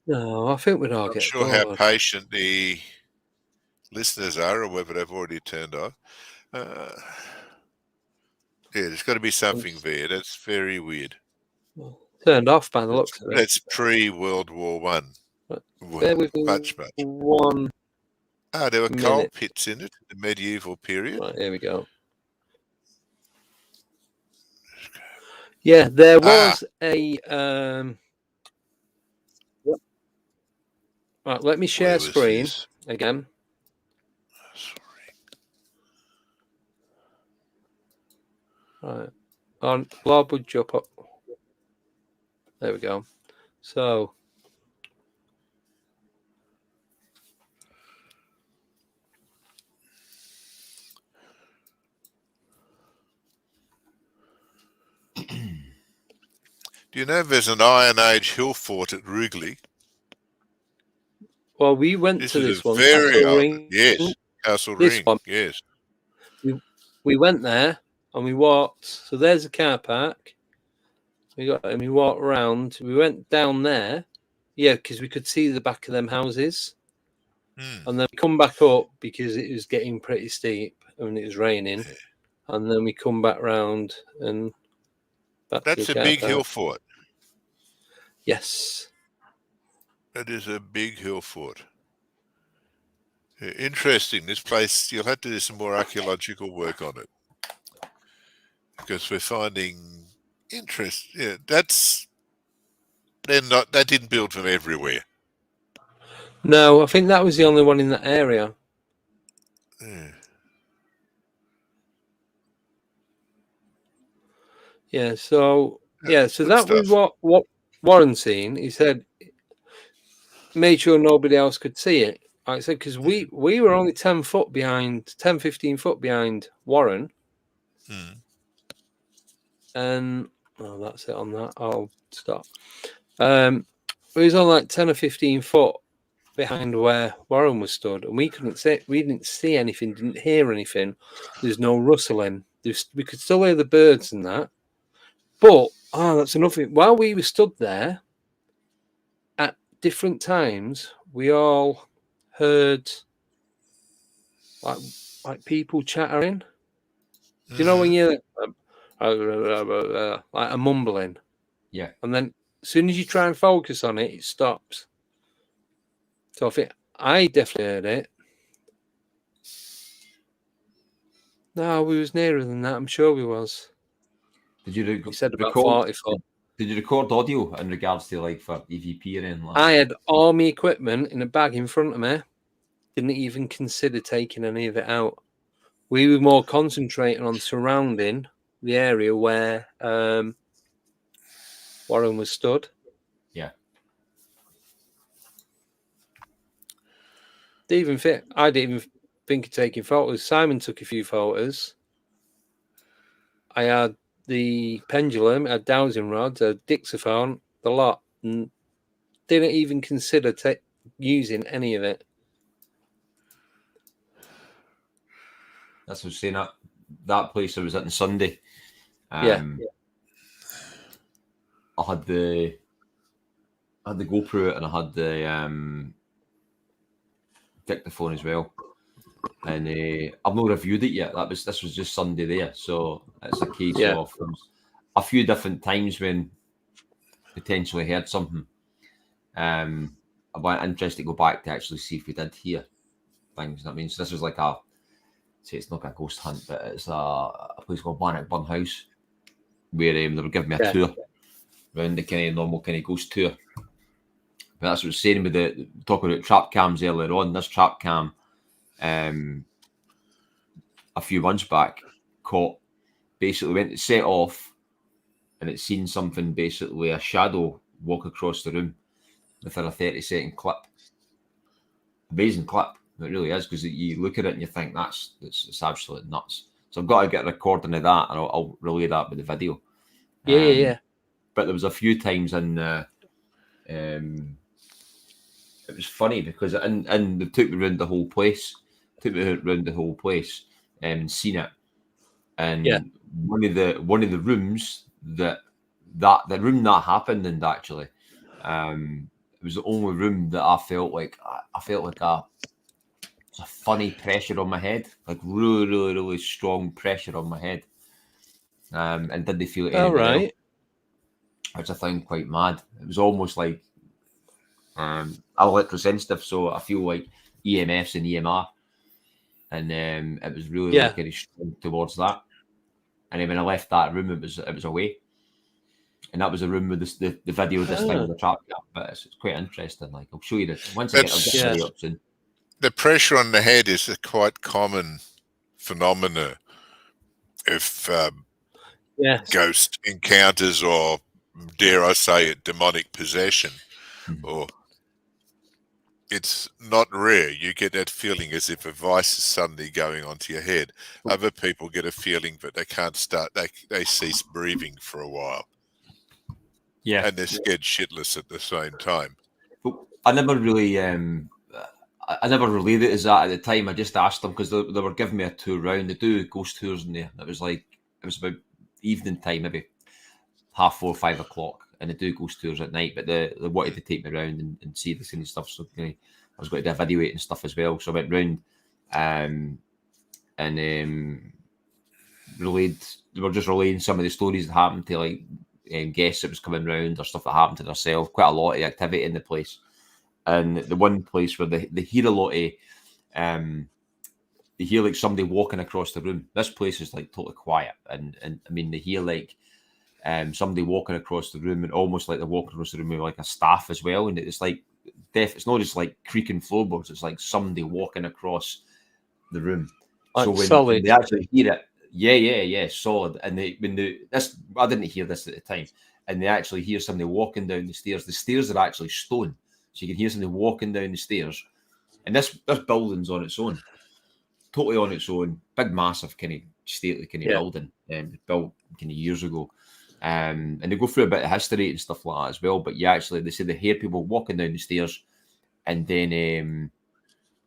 [SPEAKER 4] No, I think we'd all
[SPEAKER 6] I'm
[SPEAKER 4] get
[SPEAKER 6] sure
[SPEAKER 4] bored.
[SPEAKER 6] how patient the listeners are, or whether they've already turned off. Yeah, there's got to be something there. That's very weird.
[SPEAKER 4] Turned off by the looks of it.
[SPEAKER 6] That's pre-World War One.
[SPEAKER 4] Bear with me
[SPEAKER 6] Much.
[SPEAKER 4] one.
[SPEAKER 6] There were coal
[SPEAKER 4] minute.
[SPEAKER 6] pits in it, the medieval period.
[SPEAKER 4] Right, here we go. Yeah, there was a. Right, let me share screen again. Right, on Blob would jump up. There we go. So.
[SPEAKER 6] Do you know there's an Iron Age hill fort at Wrigley?
[SPEAKER 4] Well, we went
[SPEAKER 6] This
[SPEAKER 4] to
[SPEAKER 6] is
[SPEAKER 4] this
[SPEAKER 6] a
[SPEAKER 4] one,
[SPEAKER 6] very
[SPEAKER 4] Castle
[SPEAKER 6] old,
[SPEAKER 4] Ring.
[SPEAKER 6] yes, Castle
[SPEAKER 4] This
[SPEAKER 6] Ring,
[SPEAKER 4] one.
[SPEAKER 6] yes.
[SPEAKER 4] We went there and we walked. So there's a car park. We walked around. We went down there, yeah, because we could see the back of them houses. And then we come back up because it was getting pretty steep and it was raining. And then we come back round and back
[SPEAKER 6] That's
[SPEAKER 4] to
[SPEAKER 6] a
[SPEAKER 4] the car
[SPEAKER 6] big
[SPEAKER 4] park.
[SPEAKER 6] hill fort.
[SPEAKER 4] Yes.
[SPEAKER 6] That is a big hill fort. Interesting. This place, you'll have to do some more archaeological work on it. Because we're finding interest. Yeah, that didn't build from everywhere.
[SPEAKER 4] No, I think that was the only one in that area.
[SPEAKER 6] Yeah.
[SPEAKER 4] Yeah, so
[SPEAKER 6] Good
[SPEAKER 4] that was
[SPEAKER 6] stuff.
[SPEAKER 4] what Warren seen. He said made sure nobody else could see it. Like I said, because we were only 10, 15 foot behind Warren. And that's it on that. I'll stop. It was on like 10 or 15 foot behind where Warren was stood, and we couldn't see. We didn't see anything, didn't hear anything. There's no rustling. We could still hear the birds and that. But that's enough. While we were stood there, at different times, we all heard like people chattering. Do you know when you're like a mumbling?
[SPEAKER 5] Yeah.
[SPEAKER 4] And then as soon as you try and focus on it, it stops. So I definitely heard it. No, we was nearer than that. I'm sure we was.
[SPEAKER 5] Did you
[SPEAKER 4] He said about
[SPEAKER 5] record?
[SPEAKER 4] 40 foot.
[SPEAKER 5] Did you record audio in regards to like for EVP or anything like that?
[SPEAKER 4] I had all my equipment in a bag in front of me. Didn't even consider taking any of it out. We were more concentrating on surrounding the area where Warren was stood.
[SPEAKER 5] Yeah.
[SPEAKER 4] I didn't even think of taking photos. Simon took a few photos. I had the pendulum, I had dowsing rods, a dixophone, the lot, and didn't even consider using any of it.
[SPEAKER 5] That's what I was saying. That place I was at on Sunday. I had the GoPro and I had the dictaphone as well, and I've not reviewed it yet. This was just Sunday there, so it's a case of a few different times when potentially heard something. I'm interested to go back to actually see if we did hear things. I mean, so this was like it's not a ghost hunt, but it's a place called Bannockburn House, where they were giving me a tour around the kind of normal kind of ghost tour. But that's what I was saying with talking about trap cams earlier on. This trap cam, a few months back, went to set off, and it seen something, basically a shadow walk across the room within a 30-second clip. Amazing clip. It really is, because you look at it and you think it's absolutely nuts. So I've got to get a recording of that, and I'll relay that with the video.
[SPEAKER 4] Yeah.
[SPEAKER 5] But there was a few times in it was funny because and they took me around the whole place. And seen it. And one of the rooms the room that happened in, actually, it was the only room that I felt like a funny pressure on my head, like really, really, really strong pressure on my head. And did they feel it anywhere else? Which I found quite mad. It was almost like I'm electrosensitive, so I feel like EMFs and EMR, and it was really really strong towards that. And then when I left that room, it was away, and that was a room with the video of this thing with the trap cam. But it's quite interesting. Like, I'll show you this once I get the video up soon.
[SPEAKER 6] The pressure on the head is a quite common phenomena if ghost encounters, or dare I say it, demonic possession, or it's not rare. You get that feeling as if a vice is suddenly going onto your head. Other people get a feeling that they can't start, they cease breathing for a while.
[SPEAKER 5] Yeah.
[SPEAKER 6] and they're scared shitless at the same time.
[SPEAKER 5] But I never really, I never relayed it as that at the time. I just asked them because they were giving me a tour round. They do ghost tours in there. It was about evening time, maybe 4:30, 5 o'clock, and they do ghost tours at night. But they wanted to take me around and see this kind of stuff. So I was going to do a video and stuff as well. So I went round and relayed. They were just relaying some of the stories that happened to like guests that was coming round or stuff that happened to themselves. Quite a lot of activity in the place. And the one place where they hear a lot of, they hear like somebody walking across the room. This place is like totally quiet, and I mean they hear like somebody walking across the room, and almost like they're walking across the room with like a staff as well. And it's like it's not just like creaking floorboards; it's like somebody walking across the room.
[SPEAKER 4] Like
[SPEAKER 5] so when
[SPEAKER 4] solid.
[SPEAKER 5] they actually hear it, yeah, solid. And I didn't hear this at the time, and they actually hear somebody walking down the stairs. The stairs are actually stone. So you can hear somebody walking down the stairs, and this building's on its own, totally on its own, big, massive kind of stately kind of building, built kind of years ago, and they go through a bit of history and stuff like that as well. But they say they hear people walking down the stairs, and then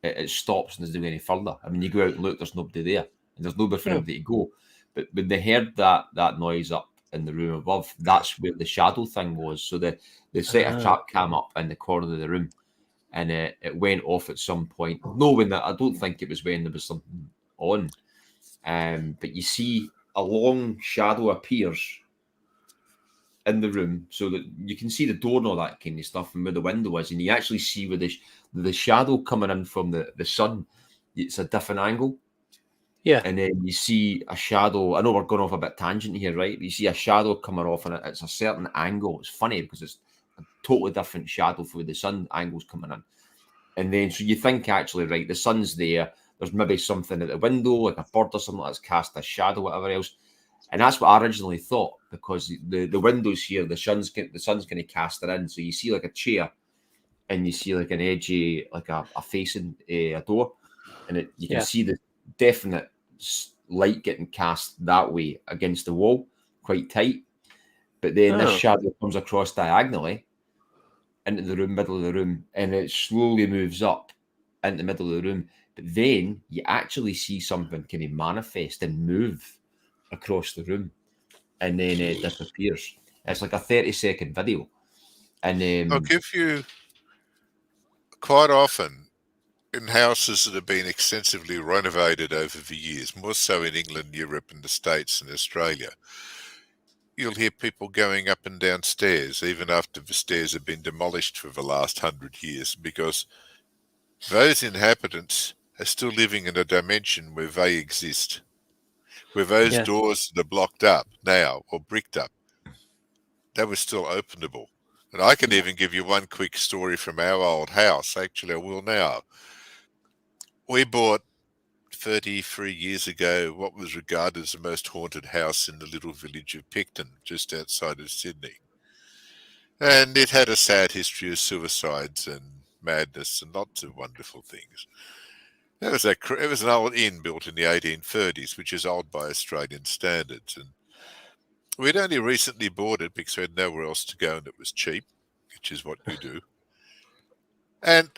[SPEAKER 5] it stops and doesn't go any further. I mean, you go out and look, there's nobody there, and there's nobody for anybody to go. But when they heard that noise up in the room above, that's where the shadow thing was. So they set a trap cam up in the corner of the room, and it went off at some point. I don't think it was when there was something on, but you see a long shadow appears in the room, so that you can see the door and all that kind of stuff, and where the window is, and you actually see where the shadow coming in from the sun. It's a different angle.
[SPEAKER 4] Yeah.
[SPEAKER 5] And then you see a shadow. I know we're going off a bit tangent here, right? But you see a shadow coming off, and it's a certain angle. It's funny because it's a totally different shadow for the sun angles coming in. And then, so you think actually, right, the sun's there. There's maybe something at the window, like a bird or something that's cast a shadow, whatever else. And that's what I originally thought, because the windows here, the sun's kind of cast it in. So you see like a chair, and you see like an edgy, like a facing a door, and you can see the definite light getting cast that way against the wall, quite tight. But then this shadow comes across diagonally into the room, middle of the room, and it slowly moves up into the middle of the room. But then you actually see something kind of manifest and move across the room, and then it disappears. It's like a 30-second video. And
[SPEAKER 6] I'll give you, quite often in houses that have been extensively renovated over the years, more so in England, Europe, and the States and Australia, you'll hear people going up and down stairs, even after the stairs have been demolished for the last 100 years, because those inhabitants are still living in a dimension where they exist, where those doors that are blocked up now or bricked up, they were still openable. And I can even give you one quick story from our old house. Actually, I will now. We bought 33 years ago what was regarded as the most haunted house in the little village of Picton, just outside of Sydney. And it had a sad history of suicides and madness and lots of wonderful things. It was an old inn built in the 1830s, which is old by Australian standards. And we'd only recently bought it because we had nowhere else to go and it was cheap, which is what you do. And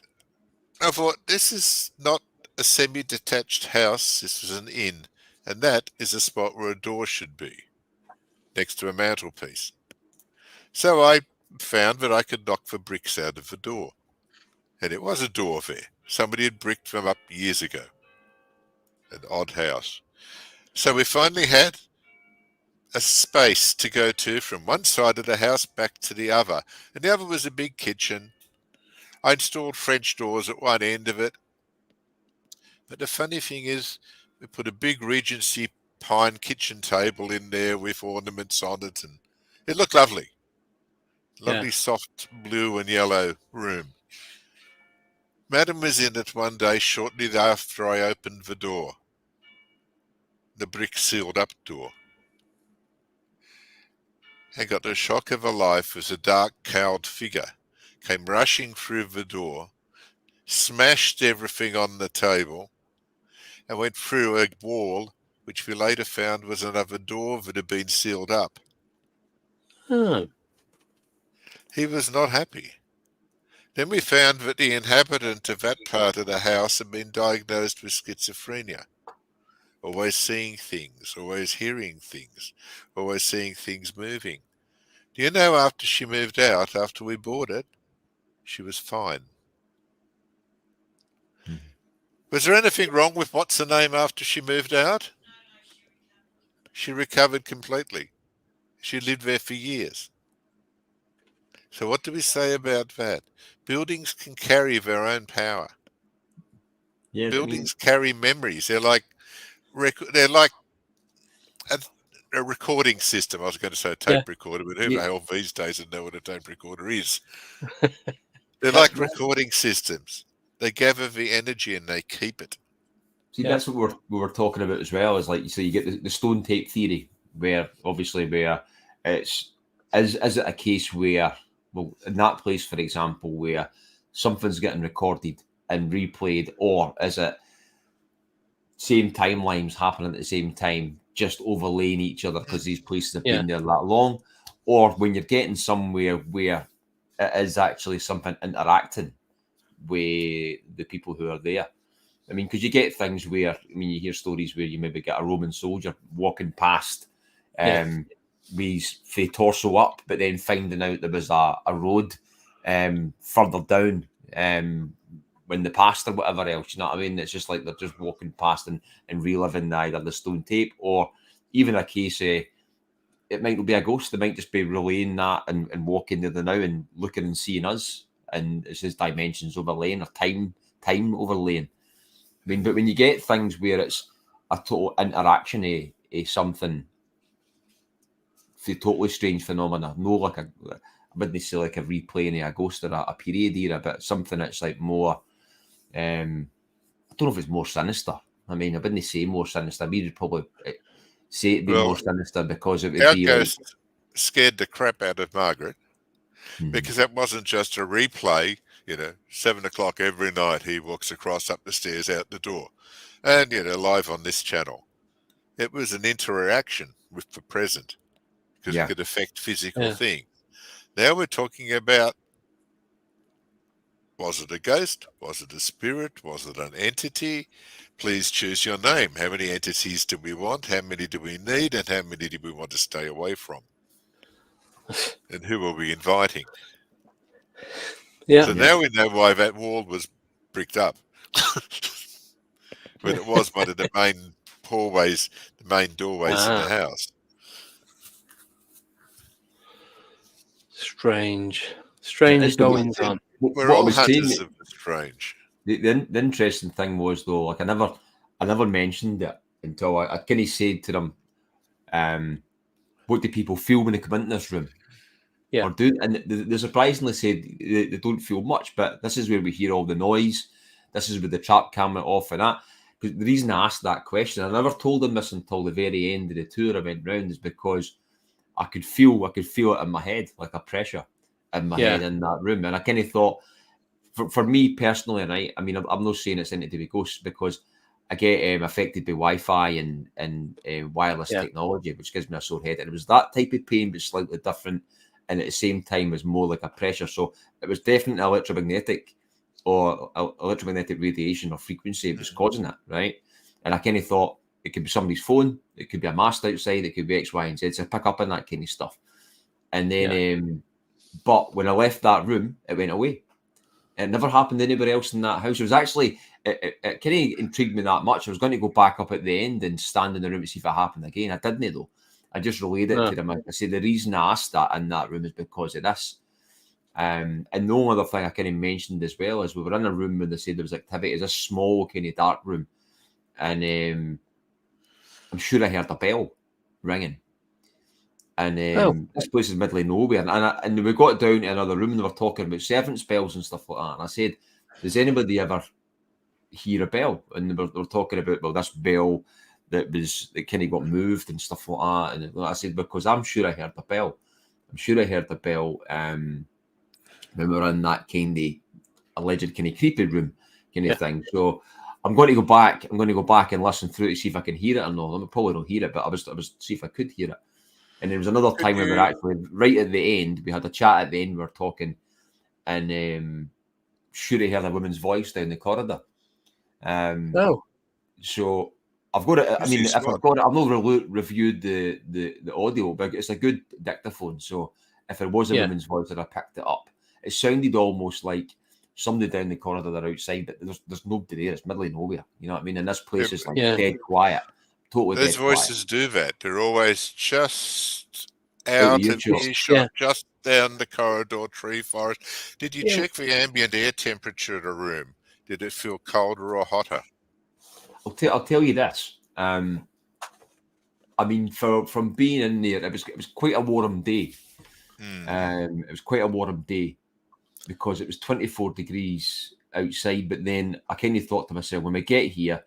[SPEAKER 6] I thought, this is not a semi-detached house, this was an inn, and that is a spot where a door should be, next to a mantelpiece. So I found that I could knock the bricks out of the door, and it was a door there. Somebody had bricked them up years ago. An odd house. So we finally had a space to go to from one side of the house back to the other, and the other was a big kitchen. I installed French doors at one end of it. But the funny thing is, we put a big Regency pine kitchen table in there with ornaments on it, and it looked lovely. Lovely soft blue and yellow room. Madam was in it one day shortly after I opened the door. The brick sealed up door. I got the shock of her life as a dark cowled figure came rushing through the door, smashed everything on the table, and went through a wall, which we later found was another door that had been sealed up.
[SPEAKER 4] Oh.
[SPEAKER 6] He was not happy. Then we found that the inhabitant of that part of the house had been diagnosed with schizophrenia. Always seeing things, always hearing things, always seeing things moving. Do you know, after she moved out, after we bought it, she was fine. Was there anything wrong with what's the name after she moved out? She recovered completely. She lived there for years. So what do we say about that? Buildings can carry their own power.
[SPEAKER 5] Yeah,
[SPEAKER 6] Buildings carry memories. They're like a recording system. I was going to say a tape recorder, but who the hell these days would know what a tape recorder is? They're like recording systems. They gather the energy and they keep it.
[SPEAKER 5] See, that's what we were talking about as well. Is like, so you get the stone tape theory, where it's is it a case where, well, in that place, for example, where something's getting recorded and replayed, or is it same timelines happening at the same time, just overlaying each other because these places have been there that long? Or when you're getting somewhere where it is actually something interacting with the people who are there. I mean, because you get things where, I mean, you hear stories where you maybe get a Roman soldier walking past with the torso up, but then finding out there was a road further down when they passed or whatever else, you know what I mean? It's just like they're just walking past and reliving either the stone tape, or even a case it might not be a ghost. They might just be relaying that and walking there now and looking and seeing us, and it's just dimensions overlaying or time overlaying. I mean, but when you get things where it's a total interaction of something, the totally strange phenomena, no like I wouldn't say like a replaying of a ghost or a period era, but something that's like more, I don't know if it's more sinister. I mean, I wouldn't say more sinister. We would probably say it'd be more sinister because it would
[SPEAKER 6] our
[SPEAKER 5] be
[SPEAKER 6] ghost scared the crap out of Margaret because that wasn't just a replay. 7 o'clock every night he walks across up the stairs out the door, and live on this channel. It was an interaction with the present because it could affect physical things. Now we're talking about, was it a ghost? Was it a spirit? Was it an entity? Please choose your name. How many entities do we want? How many do we need? And how many do we want to stay away from? And who are we inviting? So now we know why that wall was bricked up. When it was one of the main hallways, the main doorways in the house.
[SPEAKER 4] Strange goings on.
[SPEAKER 6] We're all hunters of the strange.
[SPEAKER 5] The interesting thing was, though, like I never mentioned it until I kind of said to them, what do people feel when they come into this room? Or do, and they surprisingly said they don't feel much, but this is where we hear all the noise. This is with the trap camera off and that. Because the reason I asked that question, I never told them this until the very end of the tour I went round, is because I could feel it in my head, like a pressure in my head in that room. And I kind of thought, for me personally, right, I mean, I'm not saying it's anything to be ghosts, because I get affected by Wi-Fi and wireless technology, which gives me a sore head. And it was that type of pain, but slightly different. And at the same time was more like a pressure. So it was definitely electromagnetic radiation or frequency that was causing it, right? And I kind of thought it could be somebody's phone, it could be a mast outside, it could be X, Y, and Z. So I pick up on that kind of stuff. And then, but when I left that room, it went away. It never happened to anybody else in that house. It was actually, it kind of intrigued me that much. I was going to go back up at the end and stand in the room to see if it happened again. I didn't, though. I just relayed it to them. I said the reason I asked that in that room is because of this. And the only other thing I kind of mentioned as well is we were in a room when they said there was activity. It's a small kind of dark room, and I'm sure I heard a bell ringing. And this place is middle of nowhere. And we got down to another room and they were talking about servants' bells and stuff like that. And I said, does anybody ever hear a bell? And they were talking about, well, this bell that kind of got moved and stuff like that. And I said, because I'm sure I heard the bell. I'm sure I heard the bell when we were in that kind of alleged kind of creepy room kind of thing. So I'm going to go back. I'm going to go back and listen through to see if I can hear it or not. I probably don't hear it, but I was see if I could hear it. And there was another time when we were actually right at the end. We had a chat at the end. We were talking, and sure he heard a woman's voice down the corridor. So I've got it. I mean, if I've got it, I've not reviewed the audio, but it's a good dictaphone. So if there was a woman's voice, that I picked it up. It sounded almost like somebody down the corridor that are outside, but there's nobody there. It's middle of nowhere. You know what I mean? And this place is like dead quiet. Totally
[SPEAKER 6] Those
[SPEAKER 5] dead
[SPEAKER 6] voices
[SPEAKER 5] quiet.
[SPEAKER 6] do that. They're always just out of earshot, just down the corridor, tree forest. Did you check the ambient air temperature of the room? Did it feel colder or hotter?
[SPEAKER 5] I'll tell you this. I mean, from being in there, it was quite a warm day. It was quite a warm day because it was 24 degrees outside. But then I kind of thought to myself, when we get here,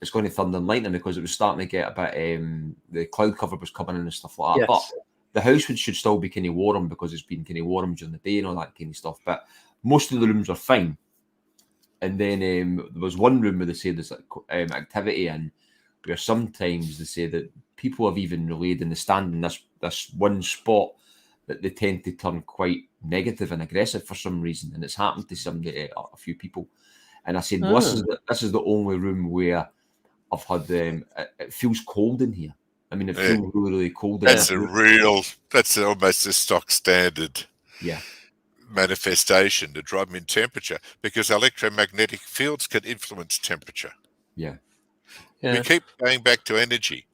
[SPEAKER 5] it's going to thunder and lightning because it was starting to get a bit. The cloud cover was coming in and stuff like that. But the house should still be kind of warm because it's been kind of warm during the day and all that kind of stuff. But most of the rooms are fine. And then there was one room where they say there's activity in, where sometimes they say that people have even relayed in the stand in this one spot that they tend to turn quite negative and aggressive for some reason, and it's happened to somebody, a few people. And I said, well, this is the only room where I've had it feels cold in here. I mean, it feels really, really cold.
[SPEAKER 6] That's that's almost a stock standard. Manifestation, the drop in temperature, because electromagnetic fields can influence temperature. We keep going back to energy,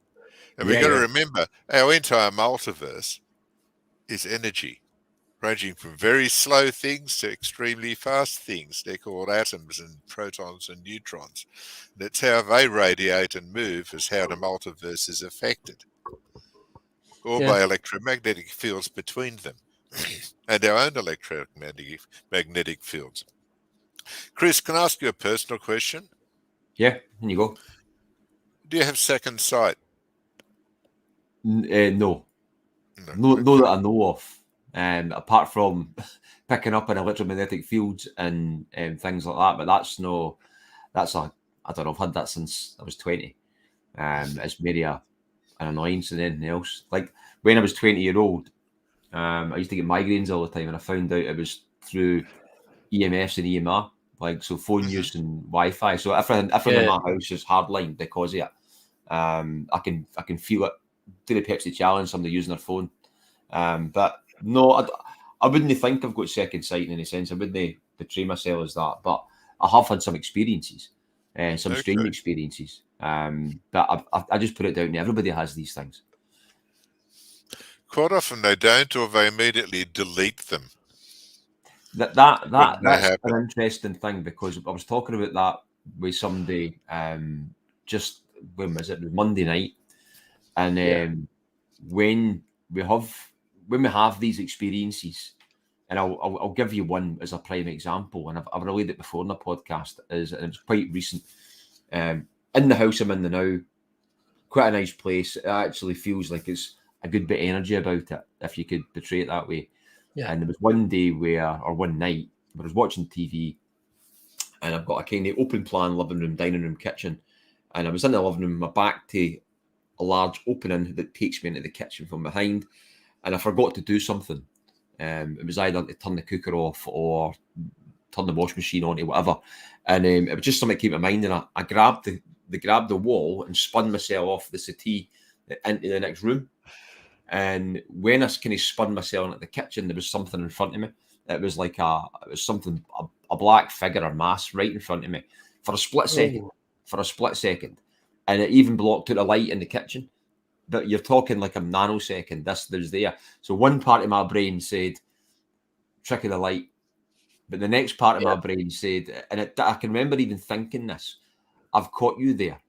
[SPEAKER 6] and we've got to remember our entire multiverse is energy, ranging from very slow things to extremely fast things. They're called atoms and protons and neutrons, and it's how they radiate and move is how the multiverse is affected, or by electromagnetic fields between them and our own electromagnetic fields. Chris, can I ask you a personal question?
[SPEAKER 5] Yeah, here you go.
[SPEAKER 6] Do you have second sight?
[SPEAKER 5] No, that I know of. Apart from picking up in electromagnetic fields and things like that, but I don't know, I've had that since I was 20. It's maybe an annoyance than anything else. Like when I was 20-year-old, I used to get migraines all the time, and I found out it was through EMFs and EMR, like so phone use and Wi-Fi. So everything in my house is hardline because of it. I can feel it. Do the Pepsi challenge, somebody using their phone. But no, I wouldn't think I've got second sight in any sense. I wouldn't betray myself as that. But I have had some experiences, some strange experiences. But I just put it down to everybody has these things.
[SPEAKER 6] Quite often they don't, or they immediately delete them.
[SPEAKER 5] That's an interesting thing, because I was talking about that with somebody just when was it? Monday night, and when we have these experiences, and I'll give you one as a prime example, and I've relayed it before in the podcast, and it's quite recent. In the house I'm in now, quite a nice place. It actually feels like it's a good bit of energy about it, if you could portray it that way. And there was one night where I was watching TV, and I've got a kind of open plan living room, dining room, kitchen, and I was in the living room, my back to a large opening that takes me into the kitchen from behind, and I forgot to do something. It was either to turn the cooker off or turn the washing machine on or whatever, and it was just something that came to mind, and I grabbed the wall and spun myself off the settee into the next room. And when I kind of spun myself into the kitchen, there was something in front of me. It was like a black figure or mass right in front of me for a split second. And it even blocked out the light in the kitchen. But you're talking like a nanosecond, there's there. So one part of my brain said, trick of the light. But the next part of my brain said, and I can remember even thinking this, I've caught you there.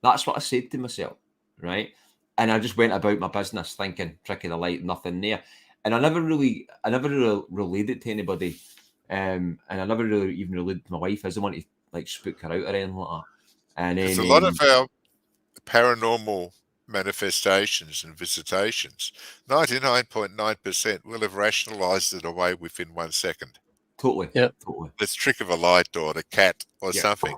[SPEAKER 5] That's what I said to myself, right? And I just went about my business thinking, trick of the light, nothing there. And I never really relayed it to anybody. And I never really even relayed to my wife. I didn't want to like spook her out or anything like that. And then,
[SPEAKER 6] a lot of our paranormal manifestations and visitations, 99.9% will have rationalized it away within 1 second.
[SPEAKER 5] Totally.
[SPEAKER 6] This trick of a light or the cat or something.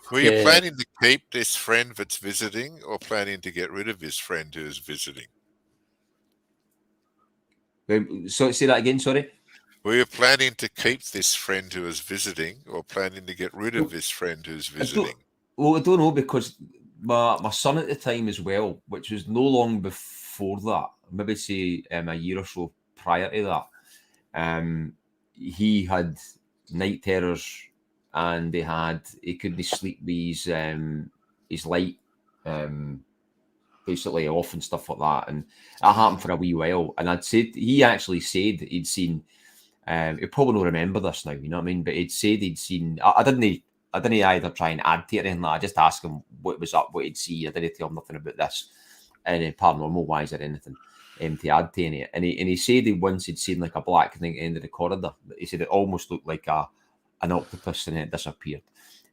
[SPEAKER 6] Were you planning to keep this friend that's visiting, or planning to get rid of this friend who is visiting?
[SPEAKER 5] So say that again, sorry.
[SPEAKER 6] Were you planning to keep this friend who is visiting, or planning to get rid of this friend who's visiting?
[SPEAKER 5] I don't know, because my son at the time as well, which was no long before that, maybe say a year or so prior to that, he had night terrors, and he couldn't sleep with his light basically off and stuff like that, and that happened for a wee while. And he actually said he'd seen. He'll probably not remember this now, you know what I mean? But he'd said he'd seen. I didn't either try and add to it or anything like that. I just asked him what was up, what he'd see. I didn't tell him nothing about this, and paranormal wise or anything to add to it. And he said he'd seen like a black thing at the end of the corridor. He said it almost looked like an octopus, and then it disappeared.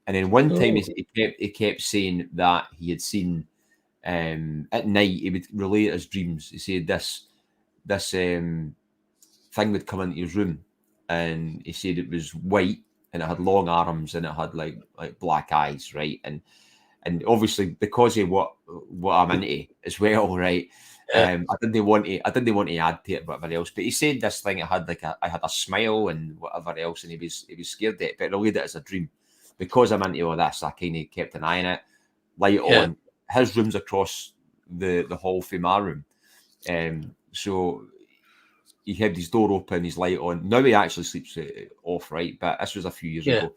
[SPEAKER 5] And then one time he kept saying that he had seen at night. He would relate his dreams. He said this thing would come into his room, and he said it was white, and it had long arms, and it had like black eyes, right? And obviously because of what I'm into as well, right? I didn't want to add to it whatever else, but he said this thing, it had I had a smile and whatever else, and he was scared of it, but relayed it as a dream. Because I'm into all this, I kind of kept an eye on it. Light on. His room's across the hall from my room, so he had his door open, his light on. Now he actually sleeps off, right? But this was a few years ago.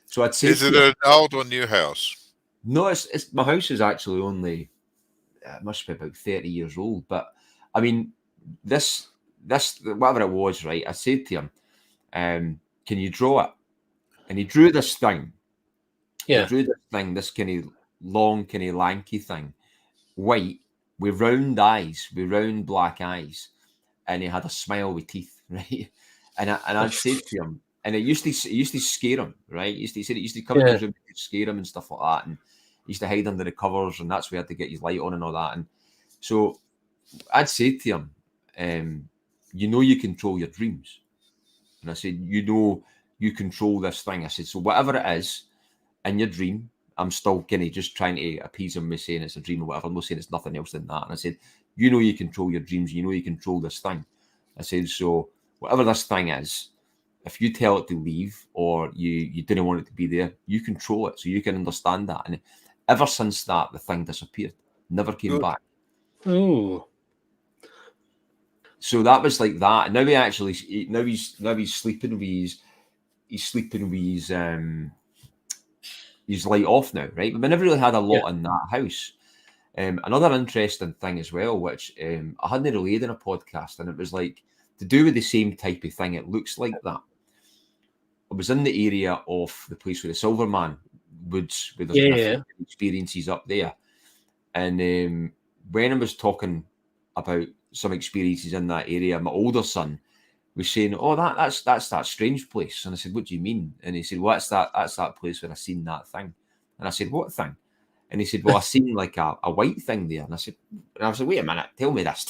[SPEAKER 5] So I'd say,
[SPEAKER 6] is it an old or new house?
[SPEAKER 5] No, it's my house is actually only it must be about 30 years old. But I mean, this whatever it was, right? I said to him, "Can you draw it?" And he drew this thing.
[SPEAKER 4] Yeah,
[SPEAKER 5] he drew this thing, this kind of long, kind of lanky thing, white with round eyes, with round black eyes. And he had a smile with teeth, right? And I'd say to him, and it used to scare him, right? He said it used to come in his room to scare him and stuff like that, and he used to hide under the covers, and that's where he had to get his light on and all that. And so I'd say to him, you know, you control your dreams, and I said, you know, you control this thing. I said, so whatever it is in your dream, I'm still kind of just trying to appease him with saying it's a dream or whatever. I'm not saying it's nothing else than that. And I said, you know, you control your dreams. You know, you control this thing. I said, so whatever this thing is, if you tell it to leave or you didn't want it to be there, you control it. So you can understand that. And ever since that, the thing disappeared, never came back.
[SPEAKER 4] Oh.
[SPEAKER 5] So that was like that. Now he's sleeping with his light off now, right? But we never really had a lot in that house. Another interesting thing as well, which I hadn't relayed in a podcast, and it was like to do with the same type of thing. It looks like that. I was in the area of the place where the Silverman Woods, where there's experiences up there, and when I was talking about some experiences in that area, my older son was saying, "Oh, that's that strange place," and I said, "What do you mean?" And he said, "Well, that's that place where I seen that thing," and I said, "What thing?" And he said, "Well, I seen like a white thing there." And I was like, "Wait a minute, tell me this."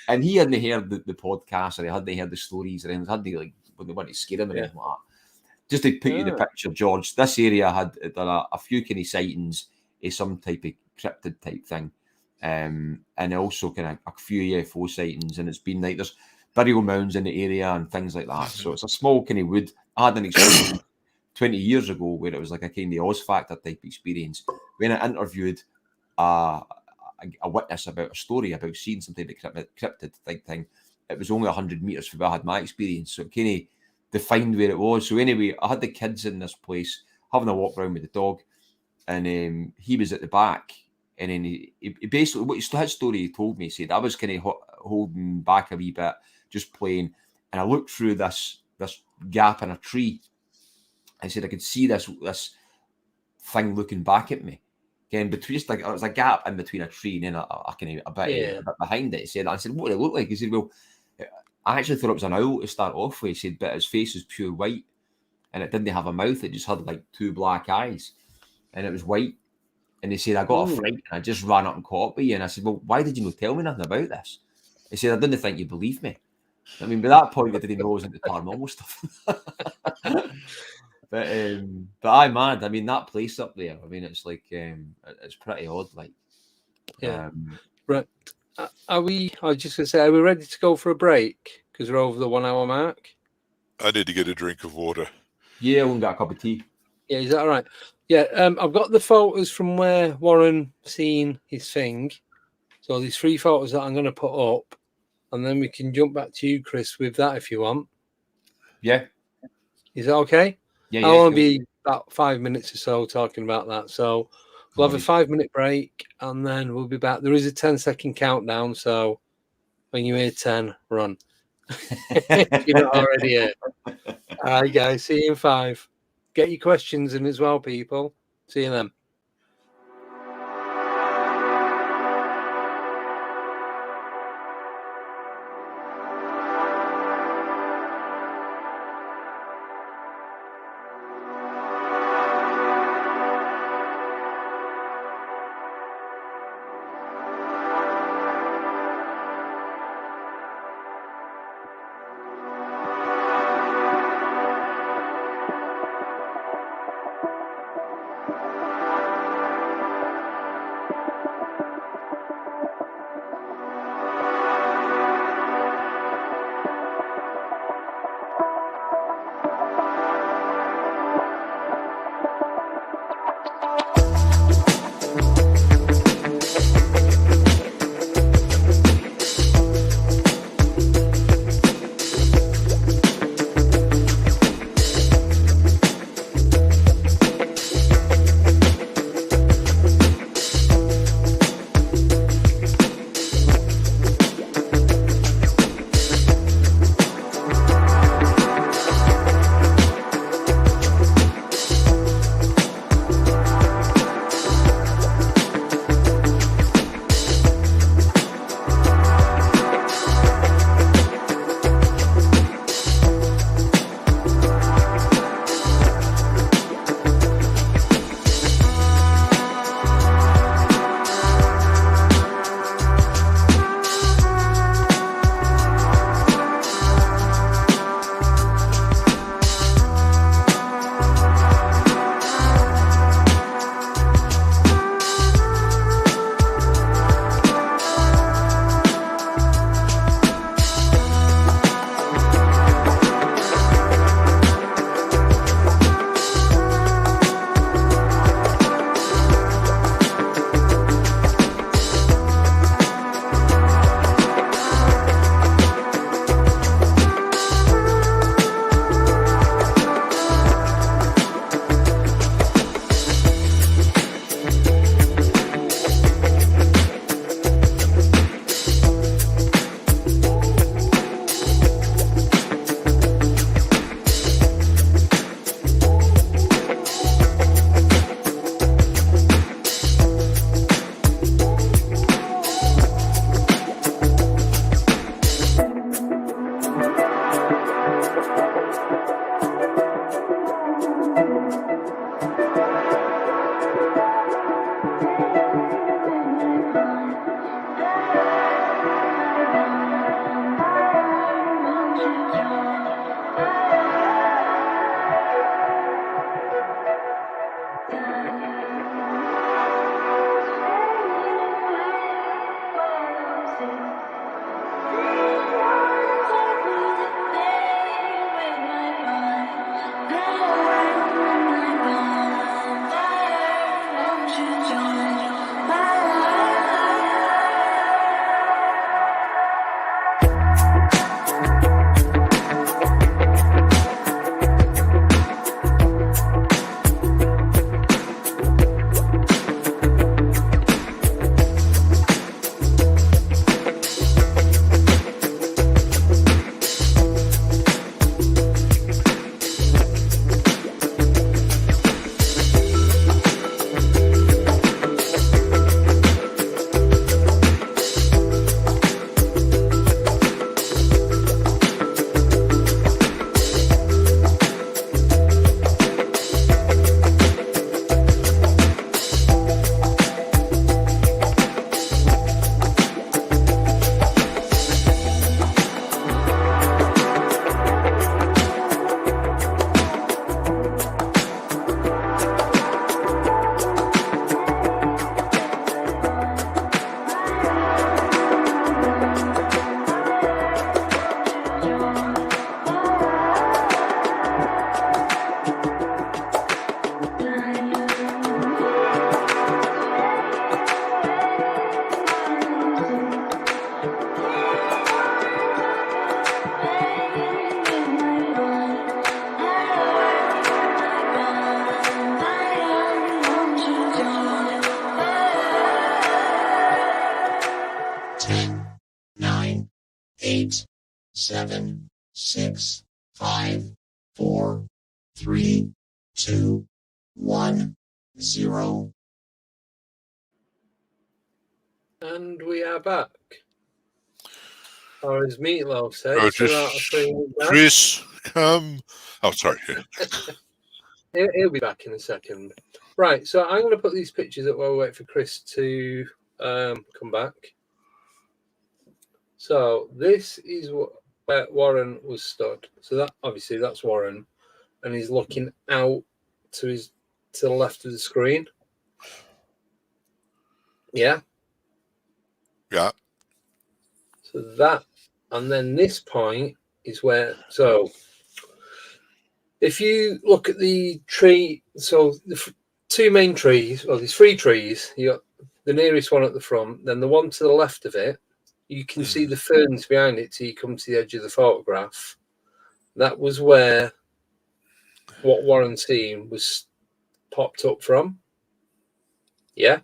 [SPEAKER 5] And he hadn't heard the podcast, or he hadn't heard the stories, or anything. Hadn't like when they wanted to scare him or anything like that. Just to put you in the picture, George, this area had a few kind of sightings of some type of cryptid type thing, and also kind of a few UFO sightings. And it's been like there's burial mounds in the area and things like that. So it's a small kind of wood. I had an experience 20 years ago where it was like a kind of Oz Factor type experience when I interviewed a witness about a story about seeing some type of cryptid type thing. It was only 100 meters from where I had my experience, so it kind of defined where it was. So anyway, I had the kids in this place having a walk around with the dog, and he was at the back, and then he basically, his story he told me, he said I was kind of holding back a wee bit, just playing, and I looked through this gap in a tree. I said I could see this thing looking back at me. Again, between just like it was a gap in between a tree and then a bit behind it. He said, I said, what did it look like? He said, well, I actually thought it was an owl to start off with. He said, but his face was pure white and it didn't have a mouth. It just had like two black eyes and it was white. And he said, I got a fright and I just ran up and caught up with you. And I said, well, why did you not tell me nothing about this? He said, I didn't think you believed me. I mean, by that point, I didn't know I was into paranormal stuff. But I'm mad. I mean, that place up there, I mean, it's like, it's pretty odd. Like,
[SPEAKER 4] Right. Are we? I was just going to say, are we ready to go for a break? Because we're over the 1 hour mark.
[SPEAKER 6] I need to get a drink of water.
[SPEAKER 5] Yeah, we'll get a cup of tea.
[SPEAKER 4] Yeah, is that all right? Yeah, I've got the photos from where Warren seen his thing. So there's 3 photos that I'm going to put up, and then we can jump back to you, Chris, with that if you want.
[SPEAKER 5] Yeah.
[SPEAKER 4] Is that okay?
[SPEAKER 5] Yeah,
[SPEAKER 4] I'll
[SPEAKER 5] yeah.
[SPEAKER 4] only be about 5 minutes or so talking about that. So we'll have a 5-minute break, and then we'll be back. There is a 10-second countdown, so when you hear 10, run. If you're not already here. All right, guys. See you in 5. Get your questions in as well, people. See you then.
[SPEAKER 7] 9, 8, 7, 6, 5, 4, 3, 2, 1, 0.
[SPEAKER 4] And we are back. Or as Meatloaf said,
[SPEAKER 6] Oh,
[SPEAKER 4] 2 out of
[SPEAKER 6] just
[SPEAKER 4] 3 weeks back.
[SPEAKER 6] Chris, come. Oh, sorry.
[SPEAKER 4] He'll be back in a second. Right, so I'm going to put these pictures up while we wait for Chris to come back. So this is where Warren was stood. So that obviously that's Warren, and he's looking out to the left of the screen. Yeah.
[SPEAKER 6] Yeah.
[SPEAKER 4] So that, and then this point is where. So if you look at the tree, so the 2 main trees, or there's 3 trees. You got the nearest one at the front, then the one to the left of it. You can see the ferns behind it till you come to the edge of the photograph. That was where what Warren seen was popped up from. Yeah.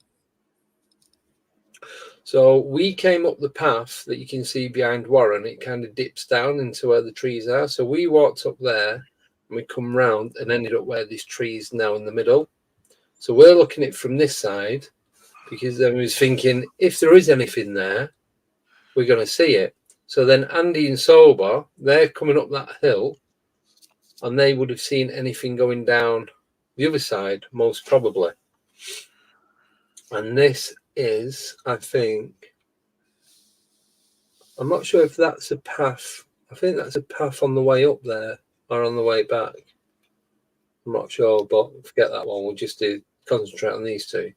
[SPEAKER 4] So we came up the path that you can see behind Warren. It kind of dips down into where the trees are. So we walked up there and we come round and ended up where this tree is now in the middle. So we're looking at it from this side because then we was thinking if there is anything there, we're going to see it. So then Andy and Sober, they're coming up that hill and they would have seen anything going down the other side, most probably. And this is, I think, I'm not sure if that's a path. I think that's a path on the way up there or on the way back. I'm not sure, but forget that one. We'll just concentrate on these 2.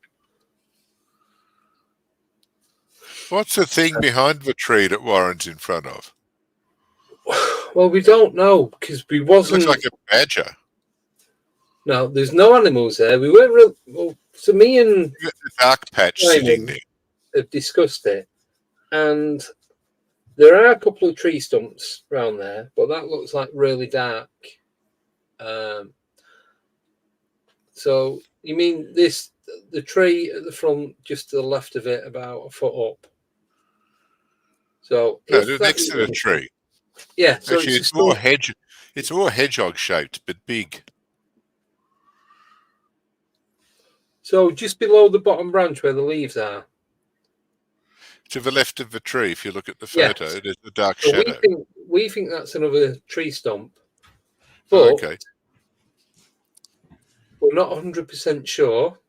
[SPEAKER 6] What's the thing behind the tree that Warren's in front of?
[SPEAKER 4] Well, we don't know because we
[SPEAKER 6] It
[SPEAKER 4] wasn't.
[SPEAKER 6] looks like a badger.
[SPEAKER 4] No, there's no animals there. We weren't real. Well, so me and
[SPEAKER 6] You got the dark patch sitting there.
[SPEAKER 4] have discussed it, and there are a couple of tree stumps around there, but that looks like really dark. So you mean the tree at the front, just to the left of it, about a foot up? So
[SPEAKER 6] No, next to the tree.
[SPEAKER 4] Yeah. So
[SPEAKER 6] actually, it's more It's more hedgehog shaped, but big.
[SPEAKER 4] So just below the bottom branch where the leaves are.
[SPEAKER 6] To the left of the tree, if you look at the photo,
[SPEAKER 4] Yes.
[SPEAKER 6] there's a dark
[SPEAKER 4] So
[SPEAKER 6] shadow.
[SPEAKER 4] we think that's another tree stump, but
[SPEAKER 6] Oh, okay.
[SPEAKER 4] we're not 100% sure.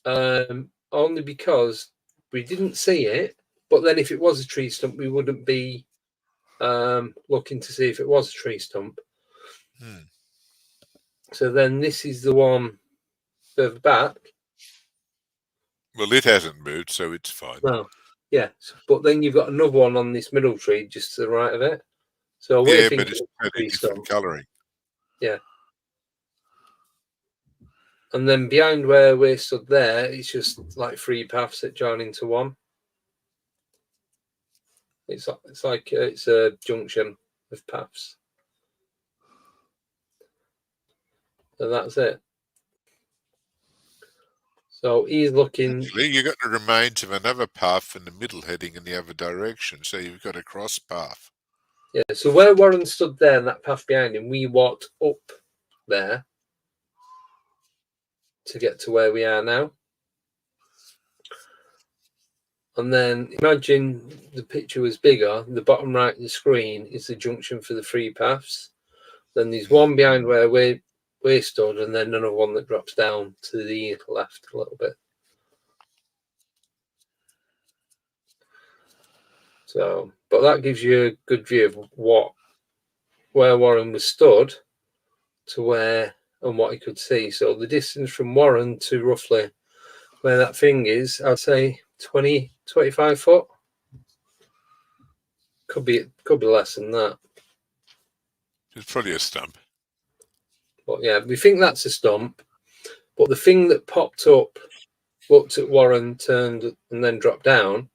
[SPEAKER 4] Only because we didn't see it. But then, if it was a tree stump, we wouldn't be looking to see if it was a tree stump. So then, this is the one further back.
[SPEAKER 6] Well, it hasn't moved, so it's fine.
[SPEAKER 4] No, yeah. But then you've got another one on this middle tree just to the right of it. So
[SPEAKER 6] yeah, but it's totally different colouring.
[SPEAKER 4] Yeah. And then behind where we're stood there, it's just like 3 paths that join into one. It's like it's a junction of paths. And that's it. So he's looking.
[SPEAKER 6] Actually, you've got the remains of another path in the middle heading in the other direction, so you've got a cross path.
[SPEAKER 4] Yeah, so where Warren stood there and that path behind him, we walked up there to get to where we are now. And then imagine the picture was bigger. The bottom right of the screen is the junction for the 3 paths. Then there's one behind where we're stood, and then another one that drops down to the left a little bit. So, but that gives you a good view of where Warren was stood to where and what he could see. So the distance from Warren to roughly where that thing is, I'd say 20, 25 foot. Could be less than that.
[SPEAKER 6] It's probably a stump.
[SPEAKER 4] But yeah, we think that's a stump. But the thing that popped up, looked at Warren, turned, and then dropped down,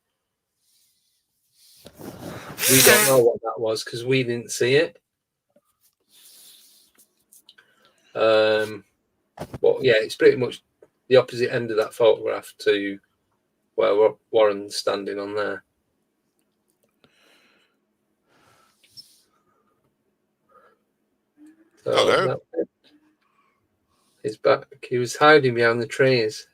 [SPEAKER 4] we don't know what that was because we didn't see it. But yeah, it's pretty much the opposite end of that photograph to where Warren's standing on there. So
[SPEAKER 6] Hello.
[SPEAKER 4] he's back. He was hiding behind the trees.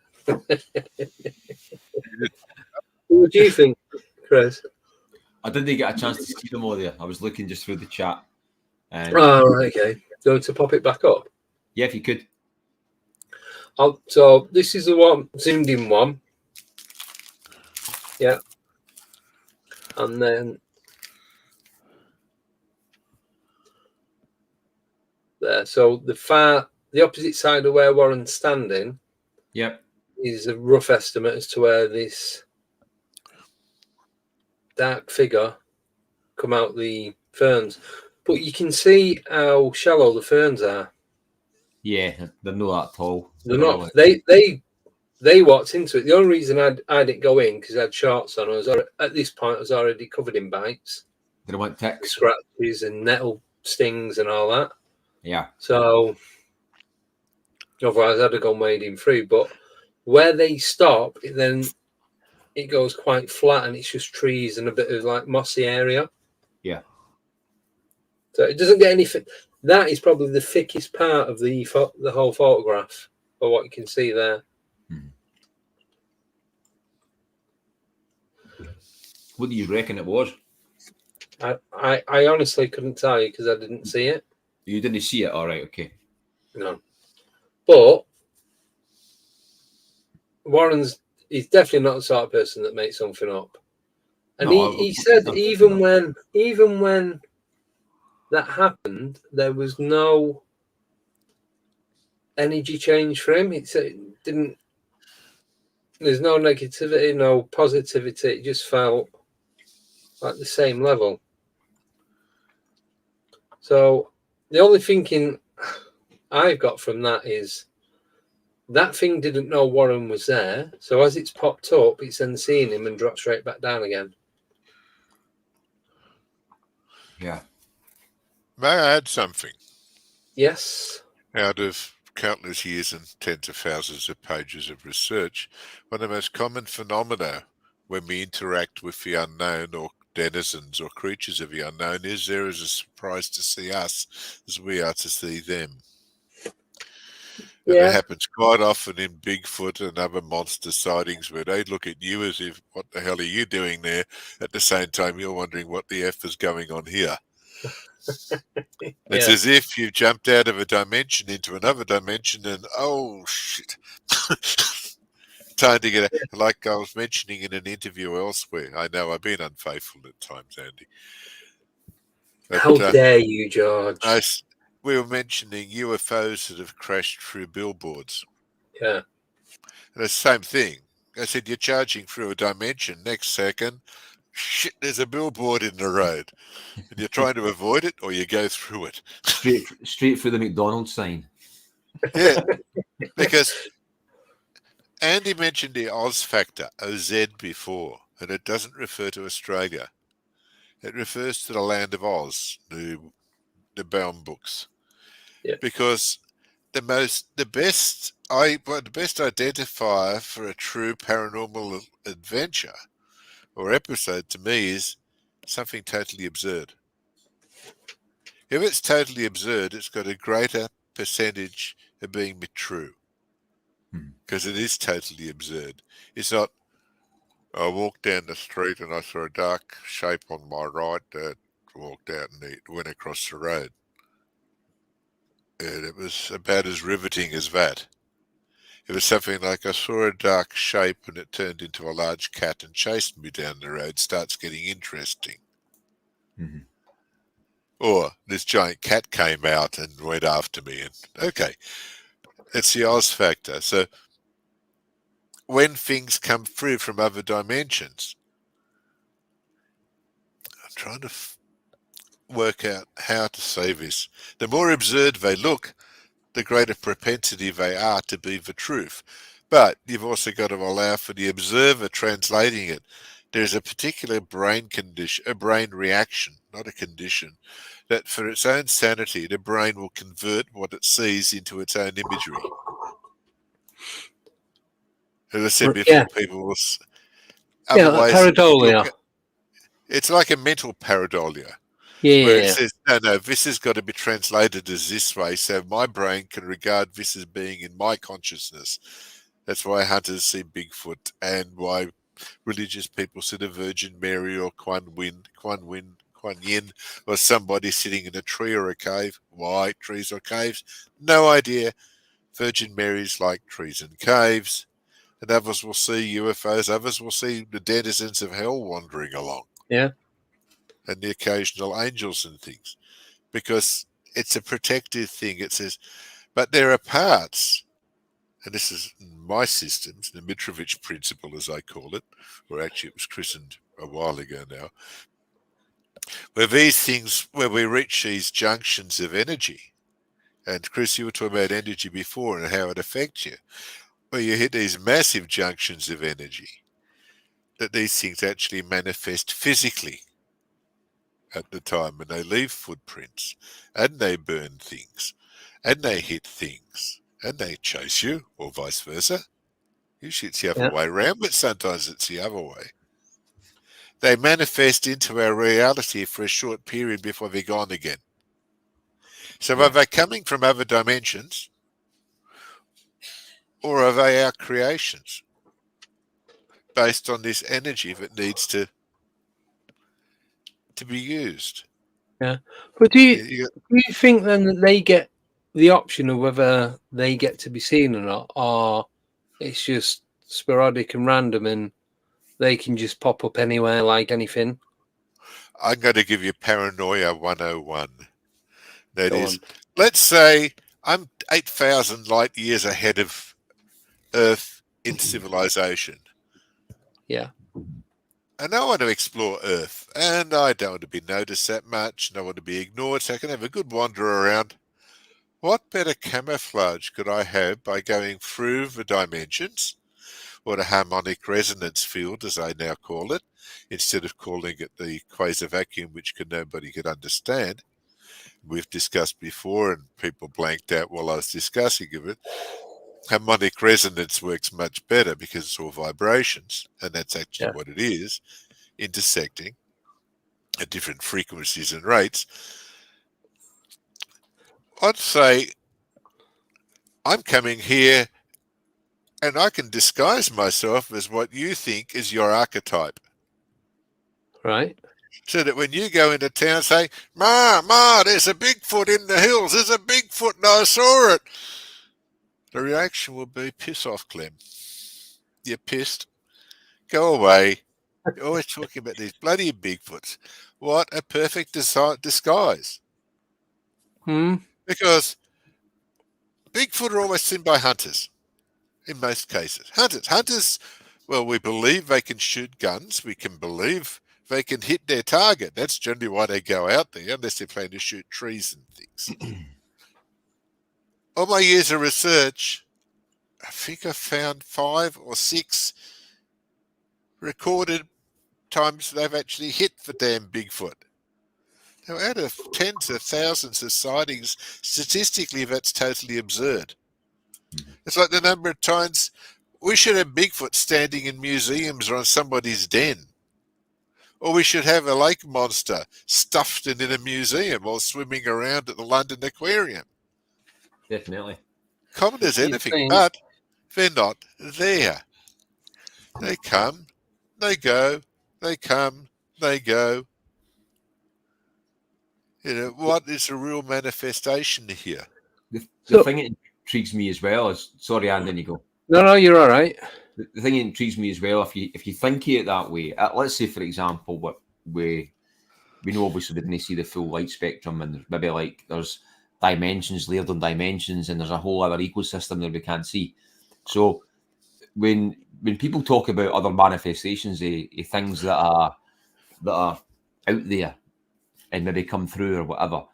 [SPEAKER 4] What do you think, Chris?
[SPEAKER 5] I didn't get a chance to see them all there. I was looking just through the chat. And
[SPEAKER 4] Oh, right, okay. Going to pop it back up.
[SPEAKER 5] yeah, if you could.
[SPEAKER 4] So this is the one zoomed in one. Yeah. And then there. So the opposite side of where Warren's standing.
[SPEAKER 5] Yep.
[SPEAKER 4] Is a rough estimate as to where this dark figure come out the ferns. But you can see how shallow the ferns are.
[SPEAKER 5] Yeah, they're not that tall.
[SPEAKER 4] They're not. They walked into it. The only reason I didn't go in because I had shorts on. At this point I was already covered in bites.
[SPEAKER 5] They want ticks,
[SPEAKER 4] scratches, and nettle stings and all that.
[SPEAKER 5] Yeah.
[SPEAKER 4] So otherwise I'd have gone wading through. But where they stop, then it goes quite flat and it's just trees and a bit of like mossy area.
[SPEAKER 5] Yeah.
[SPEAKER 4] So it doesn't get anything. That is probably the thickest part of the whole photograph, or what you can see there.
[SPEAKER 5] What do you reckon it was?
[SPEAKER 4] I honestly couldn't tell you because I didn't see it.
[SPEAKER 5] You didn't see it? All right, okay.
[SPEAKER 4] No. But Warren's he's definitely not the sort of person that makes something up. And
[SPEAKER 5] No,
[SPEAKER 4] he said even when that happened, there was no energy change for him. It didn't. There's no negativity, no positivity. It just felt like the same level. So the only thinking I've got from that is that thing didn't know Warren was there. So as it's popped up, it's then seeing him and dropped straight back down again.
[SPEAKER 5] Yeah.
[SPEAKER 6] May I add something?
[SPEAKER 4] Yes.
[SPEAKER 6] Out of countless years and tens of thousands of pages of research, one of the most common phenomena when we interact with the unknown or denizens or creatures of the unknown is there is a surprise to see us as we are to see them. And it happens quite often in Bigfoot and other monster sightings where they look at you as if, what the hell are you doing there? At the same time, you're wondering what the F is going on here. It's as if you jumped out of a dimension into another dimension and, oh, shit. Time to get it. Like I was mentioning in an interview elsewhere. I know I've been unfaithful at times, Andy. But,
[SPEAKER 4] how dare you, George?
[SPEAKER 6] We were mentioning UFOs that have crashed through billboards.
[SPEAKER 4] Yeah.
[SPEAKER 6] And it's the same thing. I said, you're charging through a dimension. Next second, shit, there's a billboard in the road. And you're trying to avoid it or you go through it.
[SPEAKER 5] Straight through the McDonald's sign.
[SPEAKER 6] Yeah. Because Andy mentioned the Oz factor, OZ, before, and it doesn't refer to Australia. It refers to the land of Oz, the bound books.
[SPEAKER 4] Yeah.
[SPEAKER 6] Because the best identifier for a true paranormal adventure or episode to me is something totally absurd. If it's totally absurd, it's got a greater percentage of being true. Because it is totally absurd. It's not, I walked down the street and I saw a dark shape on my right that walked out and it went across the road. And it was about as riveting as that. It was something like I saw a dark shape and it turned into a large cat and chased me down the road. Starts getting interesting.
[SPEAKER 5] Mm-hmm.
[SPEAKER 6] Or this giant cat came out and went after me. And okay, it's the Oz factor. So when things come through from other dimensions, I'm trying to work out how to say this. The more absurd they look, the greater propensity they are to be the truth. But you've also got to allow for the observer translating it. There's a particular brain condition, a brain reaction, not a condition, that for its own sanity, the brain will convert what it sees into its own imagery. As I said before, people will...
[SPEAKER 4] pareidolia.
[SPEAKER 6] It's like a mental pareidolia. Where it
[SPEAKER 4] Yeah.
[SPEAKER 6] says, no, this has got to be translated as this way, so my brain can regard this as being in my consciousness. That's why hunters see Bigfoot, and why religious people see the Virgin Mary or Kuan Yin, or somebody sitting in a tree or a cave. Why trees or caves? No idea. Virgin Mary's like trees and caves, and others will see UFOs. Others will see the denizens of hell wandering along,
[SPEAKER 4] Yeah.
[SPEAKER 6] and the occasional angels and things, because it's a protective thing. It says, but there are parts, and this is my systems, the Mitrovic principle, as I call it, or actually it was christened a while ago now, where these things, where we reach these junctions of energy, and Chris, you were talking about energy before and how it affects you, where you hit these massive junctions of energy, that these things actually manifest physically at the time when they leave footprints, and they burn things, and they hit things, and they chase you, or vice versa. Usually it's the other
[SPEAKER 4] Yeah.
[SPEAKER 6] way around, but sometimes it's the other way. They manifest into our reality for a short period before they're gone again. So are they coming from other dimensions, or are they our creations based on this energy that needs to be used?
[SPEAKER 4] Yeah. But do
[SPEAKER 6] You-
[SPEAKER 4] you think then that they get the option of whether they get to be seen or not, or it's just sporadic and random and they can just pop up anywhere like anything?
[SPEAKER 6] I'm going to give you Paranoia 101. That
[SPEAKER 4] Go
[SPEAKER 6] is,
[SPEAKER 4] on.
[SPEAKER 6] let's say I'm 8,000 light years ahead of Earth in civilization.
[SPEAKER 4] Yeah.
[SPEAKER 6] And I want to explore Earth, and I don't want to be noticed that much, and I want to be ignored, so I can have a good wander around. What better camouflage could I have by going through the dimensions, or the harmonic resonance field, as I now call it, instead of calling it the quasar vacuum, which nobody could understand? We've discussed before, and people blanked out while I was discussing it. Harmonic resonance works much better because it's all vibrations, and that's actually what it is, intersecting at different frequencies and rates. I'd say I'm coming here and I can disguise myself as what you think is your archetype.
[SPEAKER 4] Right.
[SPEAKER 6] So that when you go into town, say, Ma, there's a Bigfoot in the hills. There's a Bigfoot and I saw it. The reaction will be, piss off, Clem. You're pissed. Go away. You're always talking about these bloody Bigfoots. What a perfect disguise. Because Bigfoot are always seen by hunters, in most cases. Hunters, well, we believe they can shoot guns. We can believe they can hit their target. That's generally why they go out there, unless they're planning to shoot trees and things. All my years of research, I think I found 5 or 6 recorded times they've actually hit the damn Bigfoot. Now, out of tens of thousands of sightings, statistically, that's totally absurd. It's like the number of times we should have Bigfoot standing in museums or on somebody's den. Or we should have a lake monster stuffed in a museum or swimming around at the London Aquarium.
[SPEAKER 5] Definitely.
[SPEAKER 6] Common as anything, but they're not there. They come, they go, they come, they go. You know, what is the real manifestation here?
[SPEAKER 5] The thing that intrigues me as well is, sorry, Andy, then you go.
[SPEAKER 4] No, you're all right.
[SPEAKER 5] The thing that intrigues me as well, if you think of it that way, let's say, for example, what we know, obviously, we didn't see the full light spectrum, and maybe like there's dimensions, layered on dimensions, and there's a whole other ecosystem that we can't see. So when people talk about other manifestations, things that are out there and maybe come through or whatever,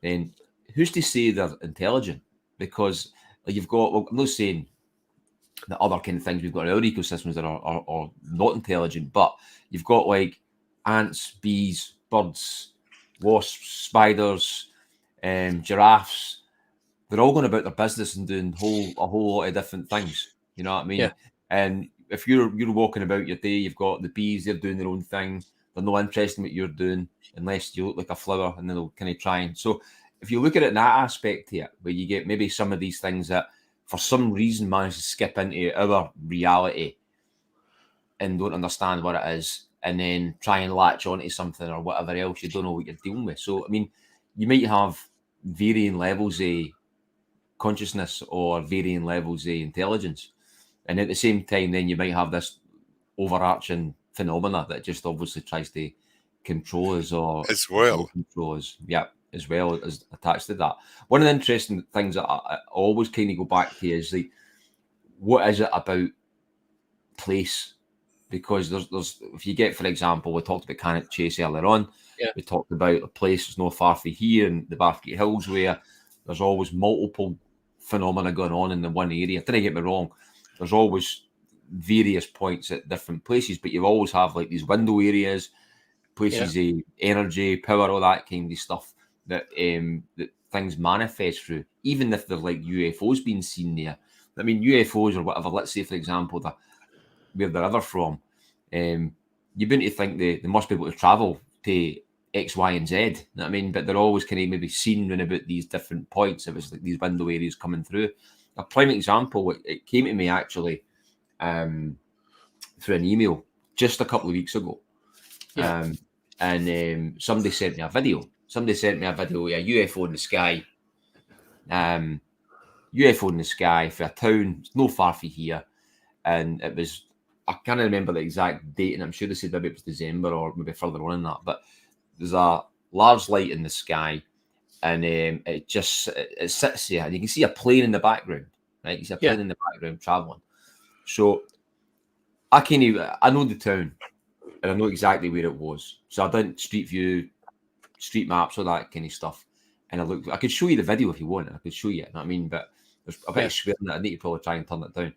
[SPEAKER 5] then who's to say they're intelligent? Because you've got, well, I'm not saying the other kind of things we've got in our ecosystems that are not intelligent, but you've got like ants, bees, birds, wasps, spiders, giraffes. They're all going about their business and doing a whole lot of different things. You know what I mean?
[SPEAKER 4] Yeah.
[SPEAKER 5] And if you're walking about your day, you've got the bees, they're doing their own thing. They're not interested in what you're doing unless you look like a flower, and then they'll kind of try and. So if you look at it in that aspect here, where you get maybe some of these things that for some reason manage to skip into our reality and don't understand what it is, and then try and latch onto something or whatever else, you don't know what you're dealing with. So, I mean, you might have varying levels of consciousness or varying levels of intelligence. And at the same time, then you might have this overarching phenomena that just obviously tries to control us or
[SPEAKER 6] as well.
[SPEAKER 5] Control us. Yeah, as well as attached to that. One of the interesting things that I always kind of go back to is like, what is it about place? Because there's if you get, for example, we talked about Cannock Chase earlier on.
[SPEAKER 4] Yeah.
[SPEAKER 5] We talked about a place that's not far from here in the Bathgate Hills where there's always multiple phenomena going on in the one area. Don't get me wrong, there's always various points at different places, but you always have like these window areas, places of energy, power, all that kind of stuff that that things manifest through, even if they're like UFOs being seen there. I mean, UFOs or whatever, let's say, for example, where they're ever from, you wouldn't think they must be able to travel to X, Y, and Z. You know what I mean? But they're always kind of maybe seen round about these different points. It was like these window areas coming through. A prime example, it came to me actually through an email just a couple of weeks ago. And somebody sent me a video. Somebody sent me a video of a UFO in the sky. UFO in the sky for a town, it's no far from here. And it was, I can't remember the exact date, and I'm sure they said maybe it was December or maybe further on in that, but there's a large light in the sky, and it sits there, and you can see a plane in the background, right? You see a plane in the background traveling. So I know the town, and I know exactly where it was. So I did Street View, street maps, all that kind of stuff, and I could show you the video if you want. I could show you, you know what I mean? But there's a bit of swearing that I need to probably try and turn it down.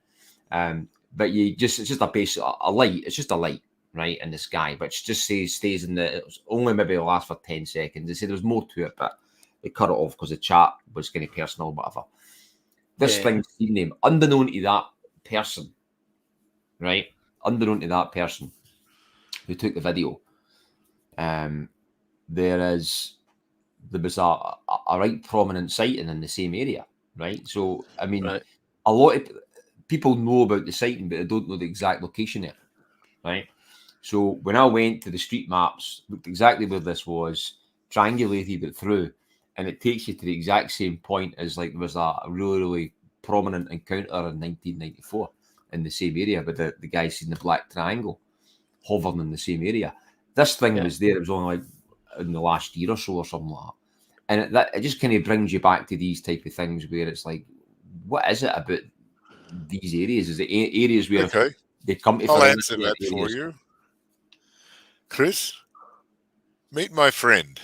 [SPEAKER 5] But it's just a base, a light. It's just a light, right, in the sky, but it just stays in the. It was only maybe last for 10 seconds. They said there was more to it, but they cut it off because the chat was kind of personal, whatever. This thing's seen him, unbeknown to that person, right? Unbeknown to that person who took the video. There was a right prominent sighting in the same area, right? So I mean, a lot of people know about the sighting, but they don't know the exact location there, right? So when I went to the street maps, looked exactly where this was, triangulated it through, and it takes you to the exact same point as like there was a really, really prominent encounter in 1994 in the same area, but the guy seen the black triangle hovering in the same area. This thing was there. It was only like in the last year or so or something like that. And it just kind of brings you back to these type of things where it's like, what is it about these areas? Is it areas where they come to?
[SPEAKER 6] I'll answer that for you. Chris, meet my friend.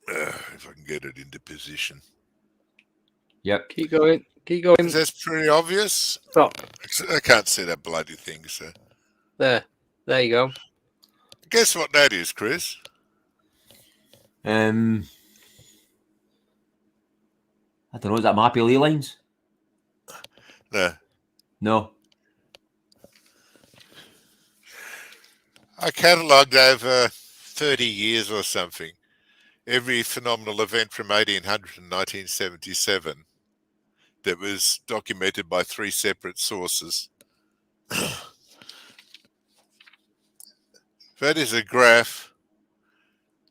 [SPEAKER 6] If I can get it into position.
[SPEAKER 4] Yep. Keep going. Keep going.
[SPEAKER 6] That's pretty obvious.
[SPEAKER 4] Stop.
[SPEAKER 6] I can't see that bloody thing, so.
[SPEAKER 4] There you go.
[SPEAKER 6] Guess what that is, Chris?
[SPEAKER 5] I don't know. Is that Mappy Ley lines? No.
[SPEAKER 6] I catalogued over 30 years or something every phenomenal event from 1800 to 1977 that was documented by 3 separate sources. That is a graph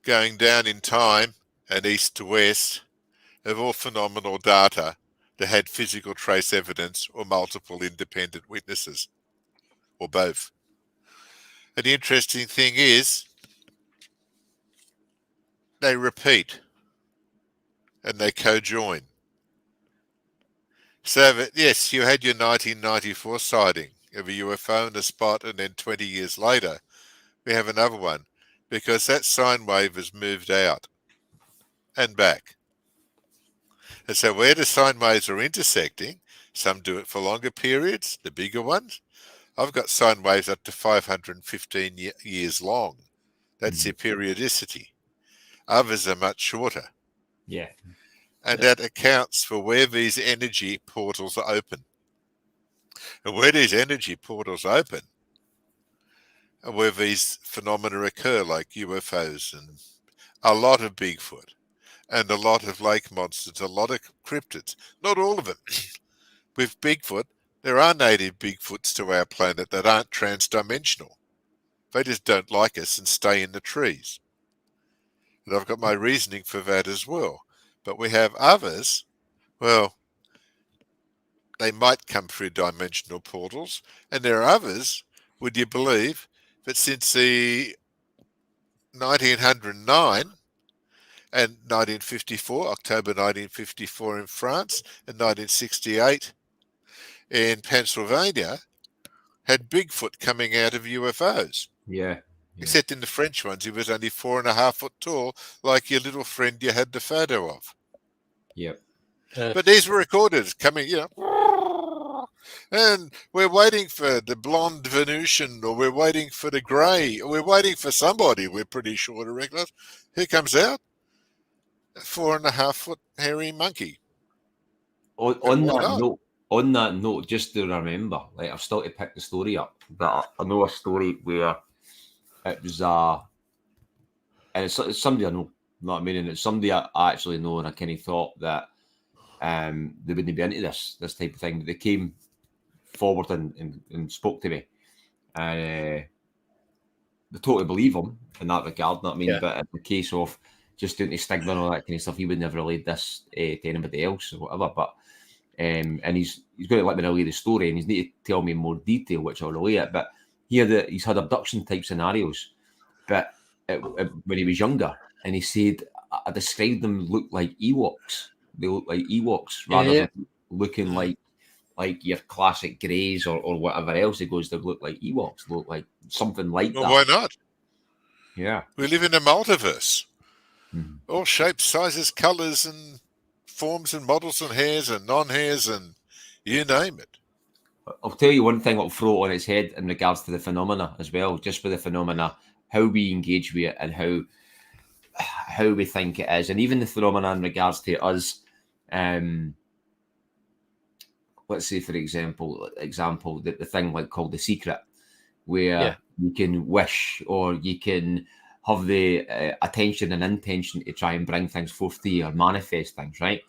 [SPEAKER 6] going down in time and east to west of all phenomenal data that had physical trace evidence or multiple independent witnesses, or both. And the interesting thing is, they repeat and they co-join. So that, yes, you had your 1994 sighting of a UFO in a spot, and then 20 years later, we have another one, because that sine wave has moved out and back. And so where the sine waves are intersecting, some do it for longer periods, the bigger ones. I've got sine waves up to 515 years long. That's their periodicity. Others are much shorter.
[SPEAKER 5] Yeah.
[SPEAKER 6] And that accounts for where these energy portals are open. And where these energy portals open, where these phenomena occur, like UFOs and a lot of Bigfoot and a lot of lake monsters, a lot of cryptids. Not all of them. With Bigfoot, there are native Bigfoots to our planet that aren't transdimensional. They just don't like us and stay in the trees. And I've got my reasoning for that as well. But we have others, well, they might come through dimensional portals. And there are others, would you believe, that since the 1909 and 1954, October 1954 in France, and 1968 in Pennsylvania, had Bigfoot coming out of UFOs.
[SPEAKER 5] Yeah.
[SPEAKER 6] Except in the French ones, he was only 4.5 foot tall, like your little friend you had the photo of.
[SPEAKER 5] Yep.
[SPEAKER 6] But these were recorded coming, and we're waiting for the blonde Venusian, or we're waiting for the grey, or we're waiting for somebody we're pretty sure to recognize. Who comes out? A 4.5 foot hairy monkey.
[SPEAKER 5] On that note, just to remember, like I've still to pick the story up, but I know a story where it was and it's somebody I know, you know what I mean, and it's somebody I actually know, and I kind of thought that they wouldn't be into this type of thing, but they came forward and spoke to me, and they totally believe him in that regard, you know what I mean, but in the case of just doing the stigma and all that kind of stuff, he would never relayed this to anybody else or whatever, but and he's going to let me relay the story, and he's need to tell me in more detail, which I'll relay it. But he's had abduction type scenarios, but when he was younger, and he said I described them look like Ewoks. They look like Ewoks rather than looking like your classic greys or whatever else. He goes, they look like Ewoks, look like something like that.
[SPEAKER 6] Why not?
[SPEAKER 5] Yeah,
[SPEAKER 6] we live in a multiverse. All shapes, sizes, colours, and forms and models and hairs and non-hairs and you name it.
[SPEAKER 5] I'll tell you one thing I'll throw on its head in regards to the phenomena as well, just with the phenomena, how we engage with it and how we think it is, and even the phenomena in regards to us. Let's say, for example, the thing like called The Secret, where you can wish or you can have the attention and intention to try and bring things forth to you or manifest things, right?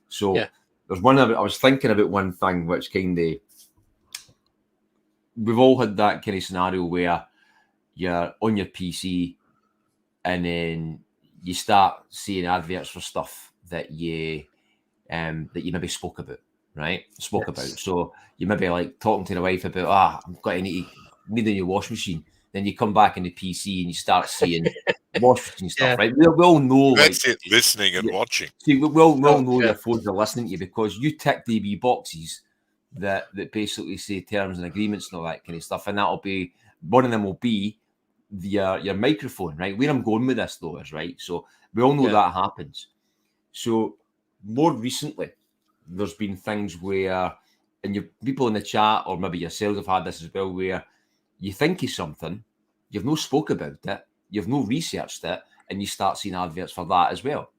[SPEAKER 5] So there's one I was thinking about one thing which kind of, we've all had that kind of scenario where you're on your PC and then you start seeing adverts for stuff that you maybe spoke about, right? About. So you maybe like talking to your wife about, I'm going to need a new washing machine. Then you come back in the PC and you start seeing washing machine stuff, right? We all know.
[SPEAKER 6] That's it, listening and watching.
[SPEAKER 5] See, we all know your phones are listening to you because you tick the wee boxes that basically say terms and agreements and all that kind of stuff. And that'll be, one of them will be your microphone, right? Where I'm going with this though is, right? So we all know that happens. So more recently, there's been things where, and you people in the chat or maybe yourselves have had this as well, where you think of something, you've no spoke about it, you've no researched it, and you start seeing adverts for that as well,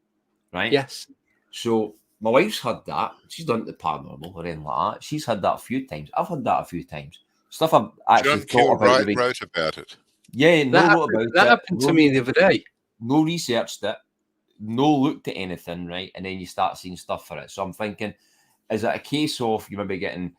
[SPEAKER 5] right?
[SPEAKER 4] Yes.
[SPEAKER 5] So my wife's had that. She's done it with paranormal or anything like that. She's had that a few times. I've had that a few times. Stuff I've actually thought about.
[SPEAKER 6] John wrote about it.
[SPEAKER 5] Yeah,
[SPEAKER 4] that happened to me the other day.
[SPEAKER 5] No researched it, no looked at anything, right? And then you start seeing stuff for it. So I'm thinking, is it a case of you maybe getting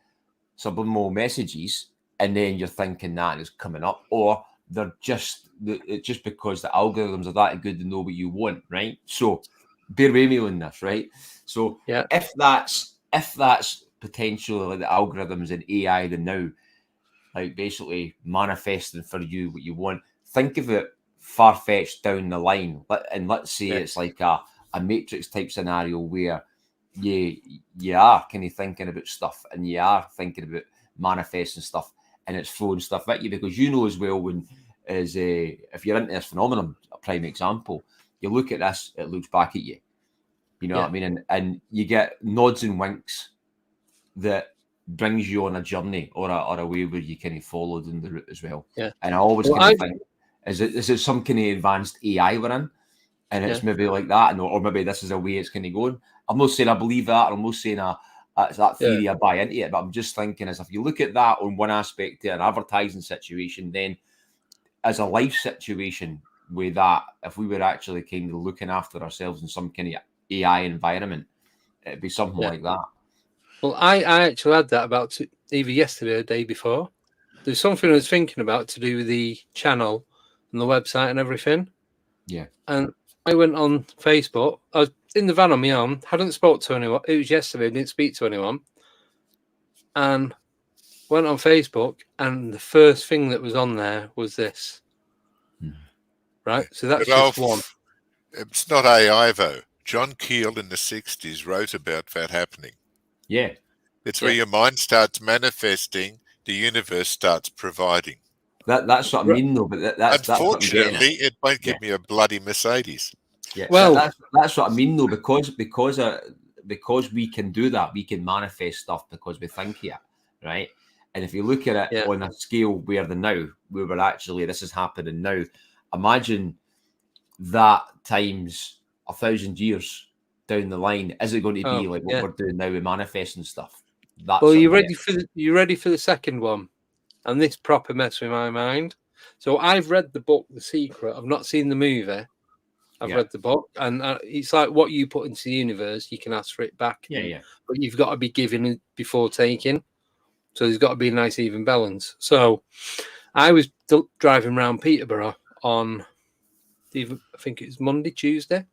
[SPEAKER 5] subliminal messages and then you're thinking that is coming up, or they're just because the algorithms are that good to know what you want, right? So bear with me on this, right? So if that's potentially like the algorithms and AI the now, like basically manifesting for you what you want, think of it far-fetched down the line, and let's say it's like a Matrix type scenario where you are kind of thinking about stuff and you are thinking about manifesting stuff, and it's throwing stuff at you, because you know as well if you're into this phenomenon, a prime example, you look at this, it looks back at you. You know what I mean? And you get nods and winks that brings you on a journey or a way where you kind of followed in the route as well. Yeah. And I always kind of think, is it some kind of advanced AI we're in? And it's maybe like that, or maybe this is a way it's kind of going. I'm not saying I believe that, or I'm not saying it's that theory I buy into it, but I'm just thinking, as if you look at that on one aspect to an advertising situation, then as a life situation with that, if we were actually kind of looking after ourselves in some kind of AI environment, it'd be something like that.
[SPEAKER 4] Well, I actually had that about either yesterday or the day before. There's something I was thinking about to do with the channel and the website and everything.
[SPEAKER 5] Yeah.
[SPEAKER 4] And I went on Facebook. I was in the van on my own. Hadn't spoke to anyone. It was yesterday. I didn't speak to anyone. And went on Facebook, and the first thing that was on there was this. Right? So that's just one.
[SPEAKER 6] It's not AI, though. John Keel in the 60s wrote about that happening.
[SPEAKER 5] Yeah.
[SPEAKER 6] It's where your mind starts manifesting, the universe starts providing.
[SPEAKER 5] That's what I mean, though. But that's
[SPEAKER 6] unfortunately, it won't give me a bloody Mercedes.
[SPEAKER 5] Yeah.
[SPEAKER 4] Well,
[SPEAKER 5] that's what I mean, though, because we can do that, we can manifest stuff because we think it, right? And if you look at it on a scale where we're actually, this is happening now. Imagine that times 1,000 years down the line. Is it going to be like what we're doing now with manifesting stuff?
[SPEAKER 4] Well, you ready for the second one? And this proper mess with my mind. So I've read the book, The Secret. I've not seen the movie. I've read the book, and it's like what you put into the universe, you can ask for it back. But you've got to be giving it before taking. So there's got to be a nice even balance. So I was driving around Peterborough on, I think it was Monday, Tuesday,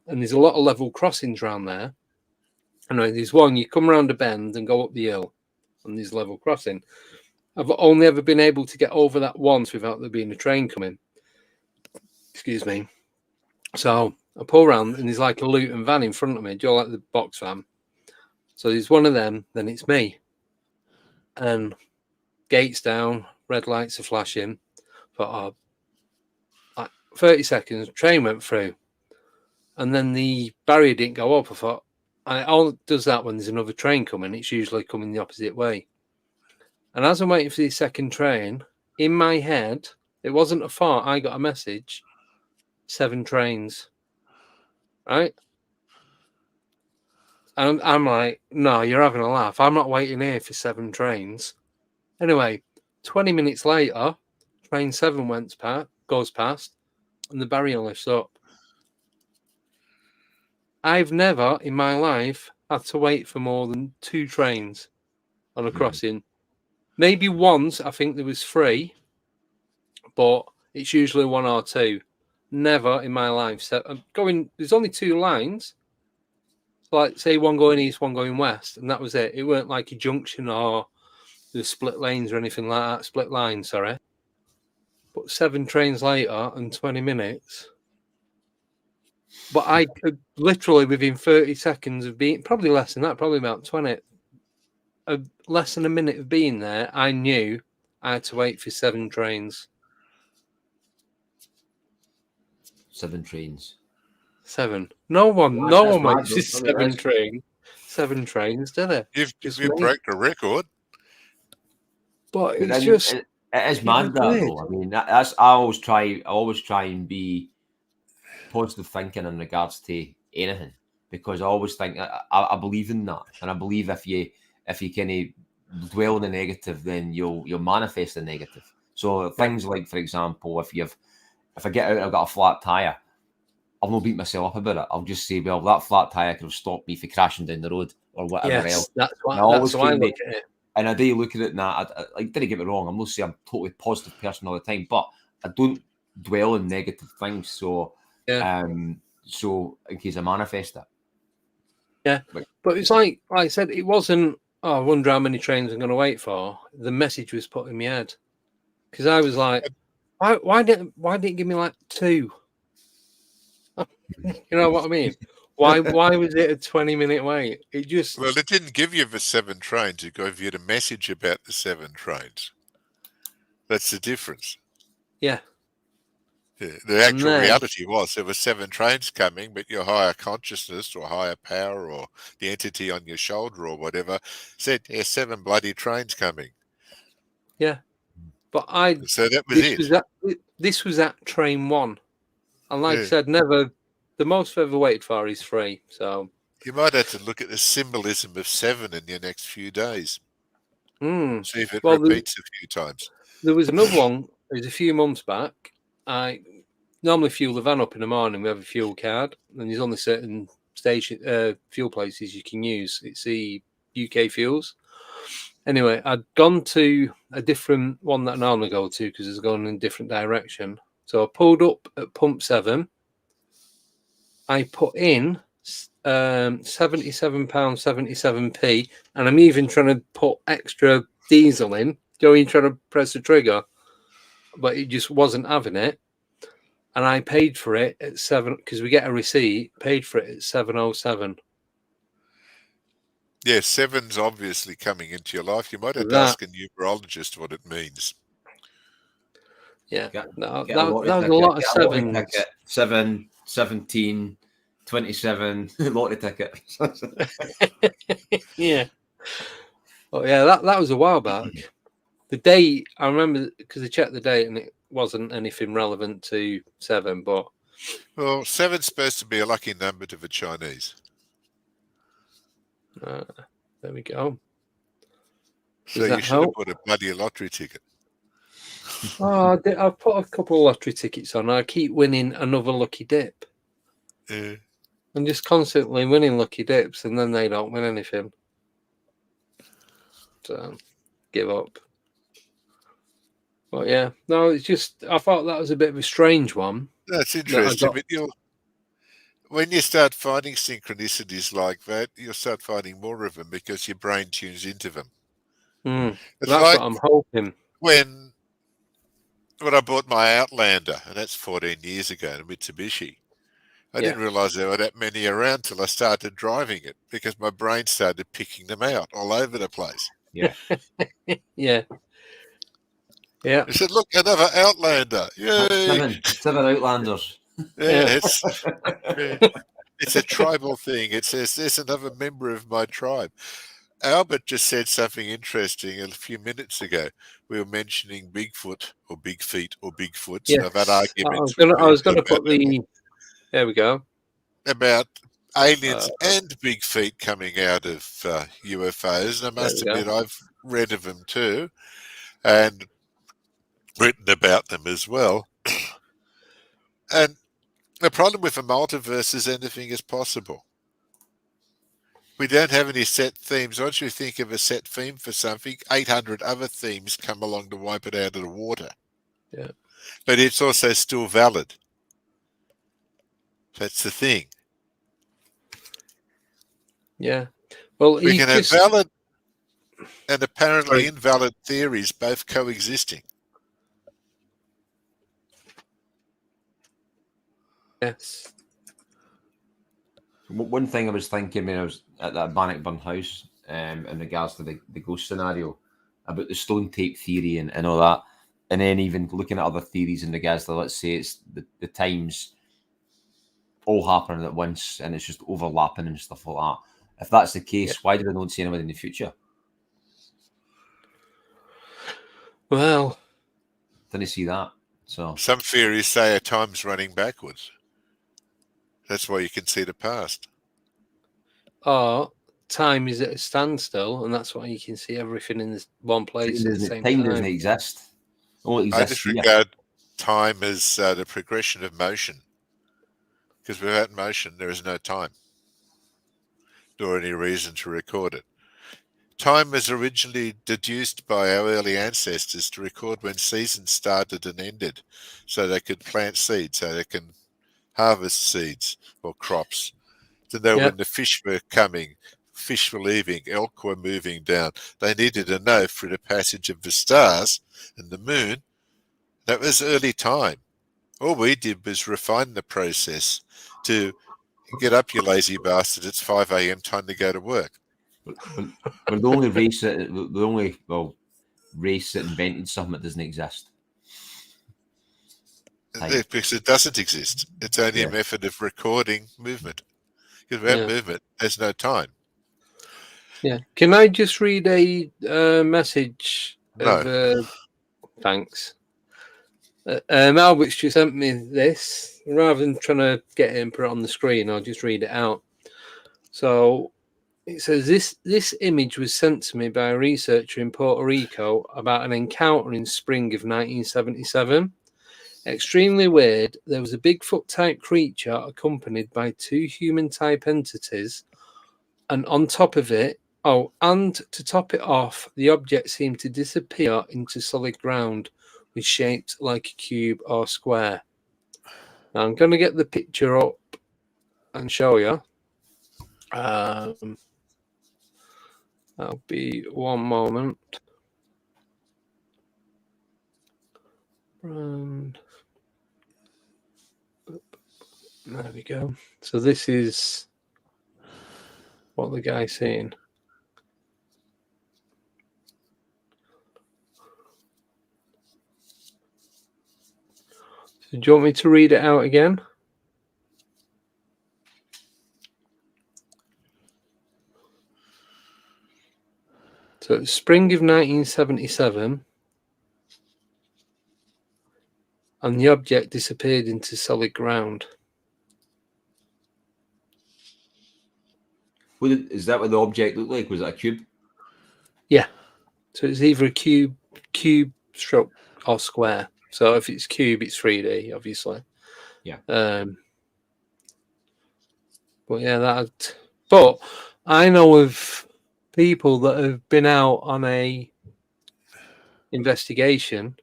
[SPEAKER 4] and there's a lot of level crossings around there. And there's one, you come around a bend and go up the hill, and there's level crossing. I've only ever been able to get over that once without there being a train coming. Excuse me. So I pull around, and there's like a Luton van in front of me. Do you like the box van? So there's one of them, then it's me. And gates down, red lights are flashing. But 30 seconds, train went through. And then the barrier didn't go up. I thought, and it all does that when there's another train coming. It's usually coming the opposite way. And as I'm waiting for the second train, in my head, it wasn't a fart. I got a message, 7 trains. Right? And I'm like, no, you're having a laugh. I'm not waiting here for 7 trains. Anyway, 20 minutes later, train 7 goes past, and the barrier lifts up. I've never in my life had to wait for more than 2 trains on a crossing. Maybe once, I think there was 3, but it's usually 1 or 2. Never in my life. So there's only 2 lines. Like, say, one going east, one going west, and that was it. It weren't like a junction or the split lanes or anything like that. Split lines, sorry. But 7 trains later and 20 minutes. But I could literally, within 30 seconds of being, probably less than that, probably about 20, less than a minute of being there, I knew I had to wait for 7 trains.
[SPEAKER 5] 7 trains.
[SPEAKER 4] 7. No one waits for 7 trains. 7 trains, do they?
[SPEAKER 6] You've broke the record.
[SPEAKER 4] But it's just
[SPEAKER 5] it is mad that though. I mean, that's I always try and be positive thinking in regards to anything, because I always think I believe in that, and I believe if you kind of dwell on the negative, then you'll manifest the negative. So things like, for example, if I get out and I've got a flat tire, I'll not beat myself up about it. I'll just say, well, that flat tire could have stopped me from crashing down the road or whatever else.
[SPEAKER 4] That's why I look at it.
[SPEAKER 5] And I do look at it now. I didn't get me wrong. I'm not saying I'm a totally positive person all the time, but I don't dwell on negative things. So, so in case I manifest it.
[SPEAKER 4] Yeah, but it's like I said, it wasn't, I wonder how many trains I'm going to wait for. The message was put in my head. Because I was like, why didn't it give me like 2? You know what I mean? Why was it a 20-minute wait? It
[SPEAKER 6] didn't give you the 7 trains. It gave you the message about the 7 trains. That's the difference.
[SPEAKER 4] Yeah.
[SPEAKER 6] The actual reality was there were 7 trains coming, but your higher consciousness or higher power or the entity on your shoulder or whatever said, "There's 7 bloody trains coming."
[SPEAKER 4] Yeah, but
[SPEAKER 6] so that was it.
[SPEAKER 4] This was at train 1, and like I said, never. The most I've ever waited for is 3. So
[SPEAKER 6] you might have to look at the symbolism of 7 in your next few days. See if it repeats a few times.
[SPEAKER 4] There was another one it was a few months back. I normally fuel the van up in the morning. We have a fuel card, and there's only certain fuel places you can use. It's the UK fuels. Anyway, I'd gone to a different one that I normally go to because it's going in a different direction. So I pulled up at pump 7. I put in £77.77p, and I'm even trying to put extra diesel in. Going trying to press the trigger, but it just wasn't having it. And I paid for it at 7 because we get a receipt. Paid for it at 7.07.
[SPEAKER 6] Yeah, 7's obviously coming into your life. You might have to
[SPEAKER 4] That-
[SPEAKER 6] ask a numerologist what it means.
[SPEAKER 4] Yeah,
[SPEAKER 5] Get
[SPEAKER 4] that
[SPEAKER 5] a
[SPEAKER 4] was
[SPEAKER 5] lottery
[SPEAKER 4] a lot of
[SPEAKER 5] ticket, get a lottery
[SPEAKER 4] sevens.
[SPEAKER 5] ticket. 7, 17, 27, lottery ticket.
[SPEAKER 4] Yeah. Oh yeah, that was a while back. The date I remember because I checked the date and it wasn't anything relevant to 7, but
[SPEAKER 6] Well, 7's supposed to be a lucky number to the Chinese.
[SPEAKER 4] there we go.
[SPEAKER 6] So
[SPEAKER 4] Does
[SPEAKER 6] you
[SPEAKER 4] that
[SPEAKER 6] should have
[SPEAKER 4] help?
[SPEAKER 6] bought a bloody lottery ticket.
[SPEAKER 4] Oh, I've put a couple of lottery tickets on. I keep winning another lucky dip.
[SPEAKER 6] Yeah.
[SPEAKER 4] I'm just constantly winning lucky dips, and then they don't win anything. So, give up. But yeah, no, it's just I thought that was a bit of a strange one.
[SPEAKER 6] That's
[SPEAKER 4] I
[SPEAKER 6] interesting.
[SPEAKER 4] got-
[SPEAKER 6] But when you start finding synchronicities like that, you'll start finding more of them because your brain tunes into them. It's
[SPEAKER 4] That's
[SPEAKER 6] like
[SPEAKER 4] what I'm hoping.
[SPEAKER 6] when I bought my Outlander, and that's 14 years ago, in Mitsubishi. I didn't realise there were that many around till I started driving it because my brain started picking them out all over the place.
[SPEAKER 5] Yeah.
[SPEAKER 4] Yeah. Yeah.
[SPEAKER 6] I said, "Look, another Outlander! Yay!"
[SPEAKER 5] 7 Outlanders.
[SPEAKER 6] Yeah, it's a tribal thing. It says there's another member of my tribe. Albert just said something interesting a few minutes ago. We were mentioning Bigfoot or Big Feet or Bigfoots.
[SPEAKER 4] Yes.
[SPEAKER 6] And I've had arguments
[SPEAKER 4] I was going to put the. There we go.
[SPEAKER 6] about aliens and big feet coming out of UFOs. And I must admit, I've read of them too and written about them as well. And the problem with the multiverse is anything is possible. We don't have any set themes. Once you think of a set theme for something, 800 other themes come along to wipe it out of the water.
[SPEAKER 4] Yeah.
[SPEAKER 6] But it's also still valid. That's the thing.
[SPEAKER 4] Yeah. Well,
[SPEAKER 6] We can have valid and apparently invalid theories both coexisting.
[SPEAKER 4] Yes.
[SPEAKER 5] One thing I was thinking when I was at that Bannockburn house in regards to the ghost scenario about the stone tape theory and all that, and then even looking at other theories in regards to, let's say, it's the times all happening at once and it's just overlapping and stuff like that. If that's the case, why do we not see anyone in the future?
[SPEAKER 4] Well,
[SPEAKER 5] didn't see that. So
[SPEAKER 6] some theories say a time's running backwards. That's why you can see the past.
[SPEAKER 4] Or time is at a standstill, and that's why you can see everything in this one place at the same
[SPEAKER 5] time.
[SPEAKER 4] Time
[SPEAKER 5] Doesn't exist.
[SPEAKER 6] I just regard time as the progression of motion. Because without motion, there is no time, nor any reason to record it. Time was originally deduced by our early ancestors to record when seasons started and ended, so they could plant seeds, so they can harvest seeds or crops. To know when the fish were coming, fish were leaving, elk were moving down. They needed to know through the passage of the stars and the moon. That was early time. All we did was refine the process to get up, you lazy bastard. It's 5 a.m. time to go to work.
[SPEAKER 5] We're the only race that invented something that doesn't exist.
[SPEAKER 6] Because it doesn't exist. It's only a method of recording movement. Because without movement, there's no time.
[SPEAKER 4] Yeah. Can I just read a message?
[SPEAKER 6] No.
[SPEAKER 4] Thanks. Albert's just sent me this. Rather than trying to get it and put it on the screen, I'll just read it out. So it says this image was sent to me by a researcher in Puerto Rico about an encounter in spring of 1977. Extremely weird. There was a Bigfoot-type creature accompanied by 2 human-type entities, and on top of it, and to top it off, the object seemed to disappear into solid ground, with shaped like a cube or square. Now I'm going to get the picture up and show you. That'll be one moment. And there we go. So this is what the guy's saying. So do you want me to read it out again? So it's spring of 1977, and the object disappeared into solid ground.
[SPEAKER 5] Is that what the object looked like? Was it a cube?
[SPEAKER 4] Yeah. So it's either a cube stroke or square. So if it's cube, it's 3D, obviously.
[SPEAKER 5] Yeah.
[SPEAKER 4] But yeah, but I know of people that have been out on a investigation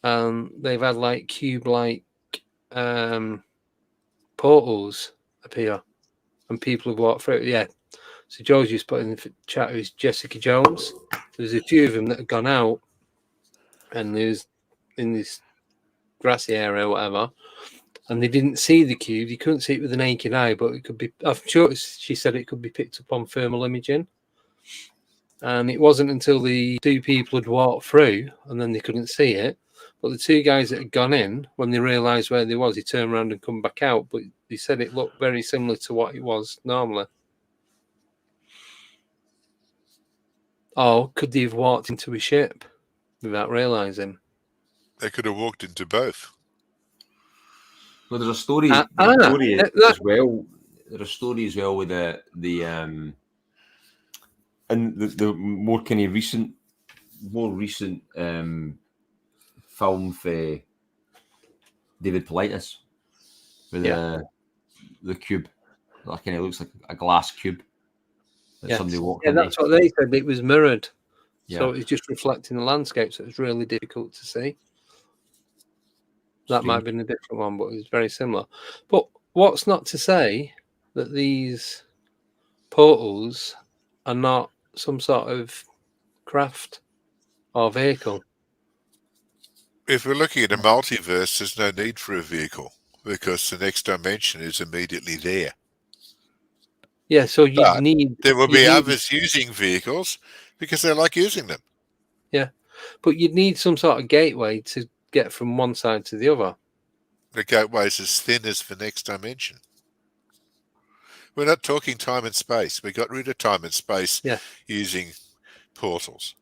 [SPEAKER 4] and they've had like cube-like portals appear and people have walked through it. Yeah. So George just put in the chat who's Jessica Jones. There's a few of them that have gone out and there's in this grassy area or whatever, and they didn't see the cube. You couldn't see it with the naked eye, but it could be, I'm sure she said it could be picked up on thermal imaging. And it wasn't until the 2 people had walked through and then they couldn't see it. But the 2 guys that had gone in, when they realised where they was, he turned around and come back out. But they said it looked very similar to what it was normally. Or could they have walked into a ship without realising?
[SPEAKER 6] They could have walked into both.
[SPEAKER 5] Well, there's a story. As well. There's a story as well with the and the more kind of recent film for David Politis with the cube. That kind of looks like a glass cube. Somebody walked in.
[SPEAKER 4] That's what they said. It was mirrored.
[SPEAKER 5] Yeah.
[SPEAKER 4] So it's just reflecting the landscape. So it's really difficult to see. That might have been a different one, but it was very similar. But what's not to say that these portals are not some sort of craft or vehicle?
[SPEAKER 6] If we're looking at a multiverse, there's no need for a vehicle because the next dimension is immediately there.
[SPEAKER 4] Yeah, so there
[SPEAKER 6] will be others using vehicles because they like using them.
[SPEAKER 4] Yeah, but you'd need some sort of gateway to get from one side to the other.
[SPEAKER 6] The gateway's as thin as the next dimension. We're not talking time and space. We got rid of time and space using portals.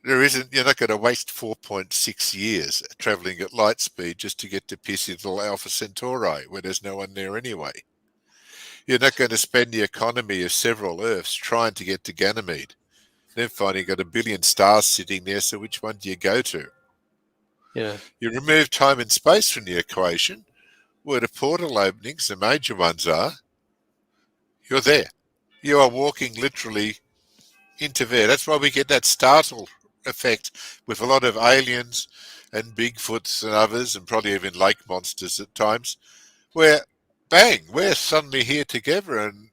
[SPEAKER 6] You're not going to waste 4.6 years travelling at light speed just to get to Piscital Alpha Centauri, where there's no one there anyway. You're not going to spend the economy of several Earths trying to get to Ganymede, then finding you've got a billion stars sitting there, so which one do you go to?
[SPEAKER 4] Yeah.
[SPEAKER 6] You remove time and space from the equation, where the portal openings, the major ones are, you're there. You are walking literally into there. That's why we get that startle effect with a lot of aliens and Bigfoots and others, and probably even lake monsters at times, where, bang, we're suddenly here together and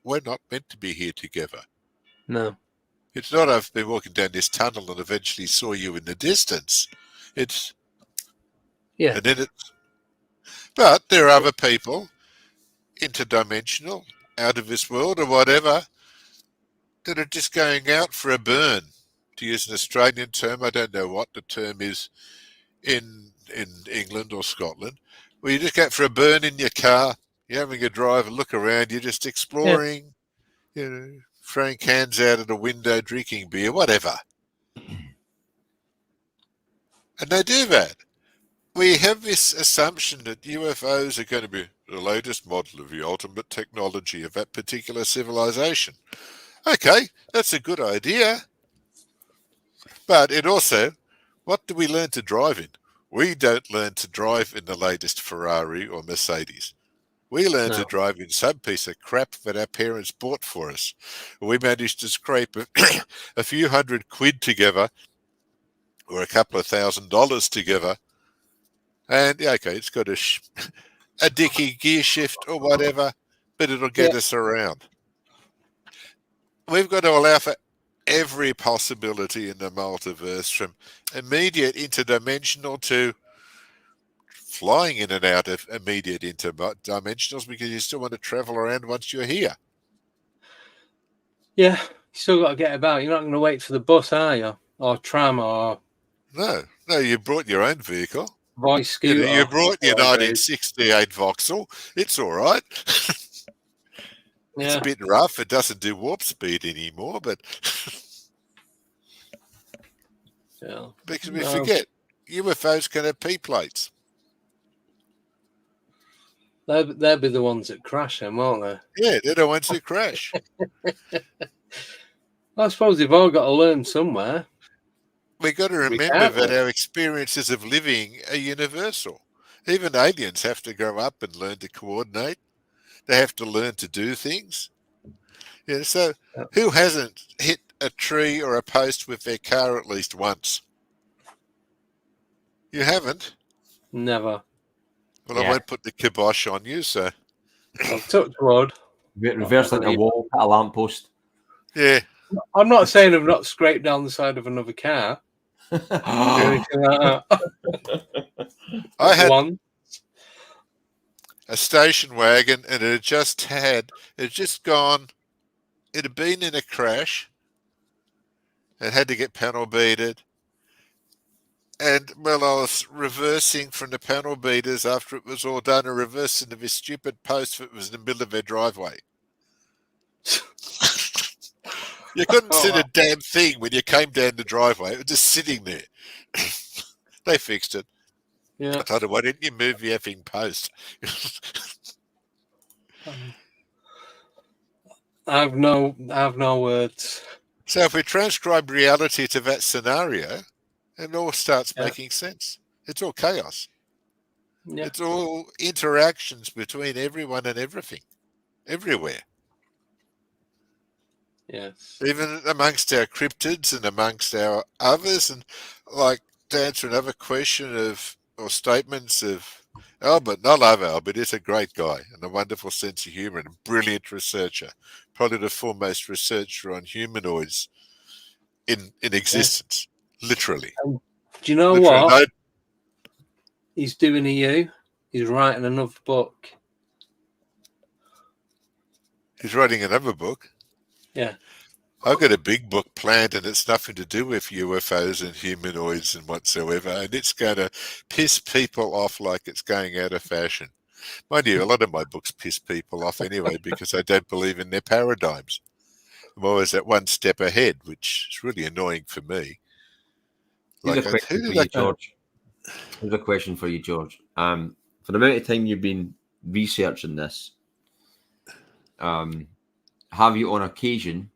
[SPEAKER 6] we're not meant to be here together.
[SPEAKER 4] No.
[SPEAKER 6] It's not I've been walking down this tunnel and eventually saw you in the distance. It's...
[SPEAKER 4] Yeah.
[SPEAKER 6] And then it's... But there are other people, interdimensional, out of this world or whatever, that are just going out for a burn. To use an Australian term, I don't know what the term is in England or Scotland, where you just go out for a burn in your car, you're having a drive, a look around, you're just exploring, you know, throwing cans out of the window, drinking beer, whatever. And they do that. We have this assumption that UFOs are going to be the latest model of the ultimate technology of that particular civilization. Okay, that's a good idea. But it also, what do we learn to drive in? We don't learn to drive in the latest Ferrari or Mercedes. We learn to
[SPEAKER 4] No.
[SPEAKER 6] drive in some piece of crap that our parents bought for us. We managed to scrape a few £100 together, or a couple of $1,000 together, and yeah, okay, it's got a dicky gear shift or whatever, but it'll get us around. We've got to allow for every possibility in the multiverse, from immediate interdimensional to flying in and out of immediate interdimensionals, because you still want to travel around once you're here.
[SPEAKER 4] Yeah, you still got to get about. You're not going to wait for the bus, are you? Or tram or
[SPEAKER 6] No, you brought your own vehicle.
[SPEAKER 4] voice scooter.
[SPEAKER 6] You brought your
[SPEAKER 4] whatever it is.
[SPEAKER 6] 1968 Vauxhall. It's all right. It's
[SPEAKER 4] Yeah.
[SPEAKER 6] a bit rough. It doesn't do warp speed anymore, but
[SPEAKER 4] Yeah.
[SPEAKER 6] because we
[SPEAKER 4] No.
[SPEAKER 6] forget, UFOs can have P plates.
[SPEAKER 4] They'll be the ones that crash them, won't they?
[SPEAKER 6] Yeah, they're the ones that crash.
[SPEAKER 4] I suppose they've all got to learn somewhere.
[SPEAKER 6] We've got to remember that our experiences of living are universal. Even aliens have to grow up and learn to coordinate. They have to learn to do things. Yeah, so who hasn't hit a tree or a post with their car at least once? You haven't?
[SPEAKER 4] Never.
[SPEAKER 6] Well, I won't put the kibosh on you, so.
[SPEAKER 4] I'll touch wood.
[SPEAKER 5] Reverse like a wall, hit a lamppost.
[SPEAKER 6] Yeah.
[SPEAKER 4] I'm not saying I've not scraped down the side of another car. Or anything like that.
[SPEAKER 6] I had
[SPEAKER 4] one.
[SPEAKER 6] a station wagon, and it had just gone, it had been in a crash. It had to get panel beaded. And, well, I was reversing from the panel beaters after it was all done, and reversed into this stupid post that was in the middle of their driveway. You couldn't see the damn thing when you came down the driveway. It was just sitting there. They fixed it.
[SPEAKER 4] Yeah.
[SPEAKER 6] I told them, why didn't you move the effing post?
[SPEAKER 4] I have no words.
[SPEAKER 6] So if we transcribe reality to that scenario, it all starts making sense. It's all chaos.
[SPEAKER 4] Yeah.
[SPEAKER 6] It's all interactions between everyone and everything, everywhere.
[SPEAKER 4] Yes.
[SPEAKER 6] Even amongst our cryptids and amongst our others. And like, to answer another question or statements of Albert, I love Albert, he's a great guy and a wonderful sense of humour and a brilliant researcher, probably the foremost researcher on humanoids in existence, literally.
[SPEAKER 4] Do you know
[SPEAKER 6] literally.
[SPEAKER 4] what? He's doing to you. He's writing another book.
[SPEAKER 6] He's writing another book.
[SPEAKER 4] Yeah.
[SPEAKER 6] I've got a big book planned, and it's nothing to do with UFOs and humanoids and whatsoever, and it's going to piss people off like it's going out of fashion. Mind you, a lot of my books piss people off anyway because I don't believe in their paradigms. I'm always at one step ahead, which is really annoying for me.
[SPEAKER 5] Here's a question for you, George. Here's a question for you, George. For the amount of time you've been researching this, have you on occasion,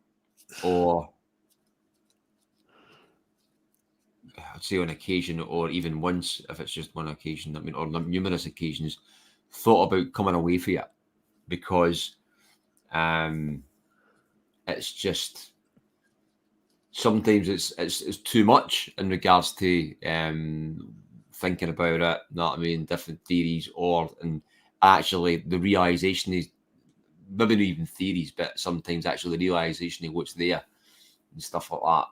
[SPEAKER 5] or I'd say on occasion, or even once, if it's just one occasion, I mean, or numerous occasions, thought about coming away from it because it's just sometimes it's too much in regards to thinking about it. Not, I mean, different theories, and actually the realization is maybe not even theories, but sometimes actually the realization of what's there and stuff like that.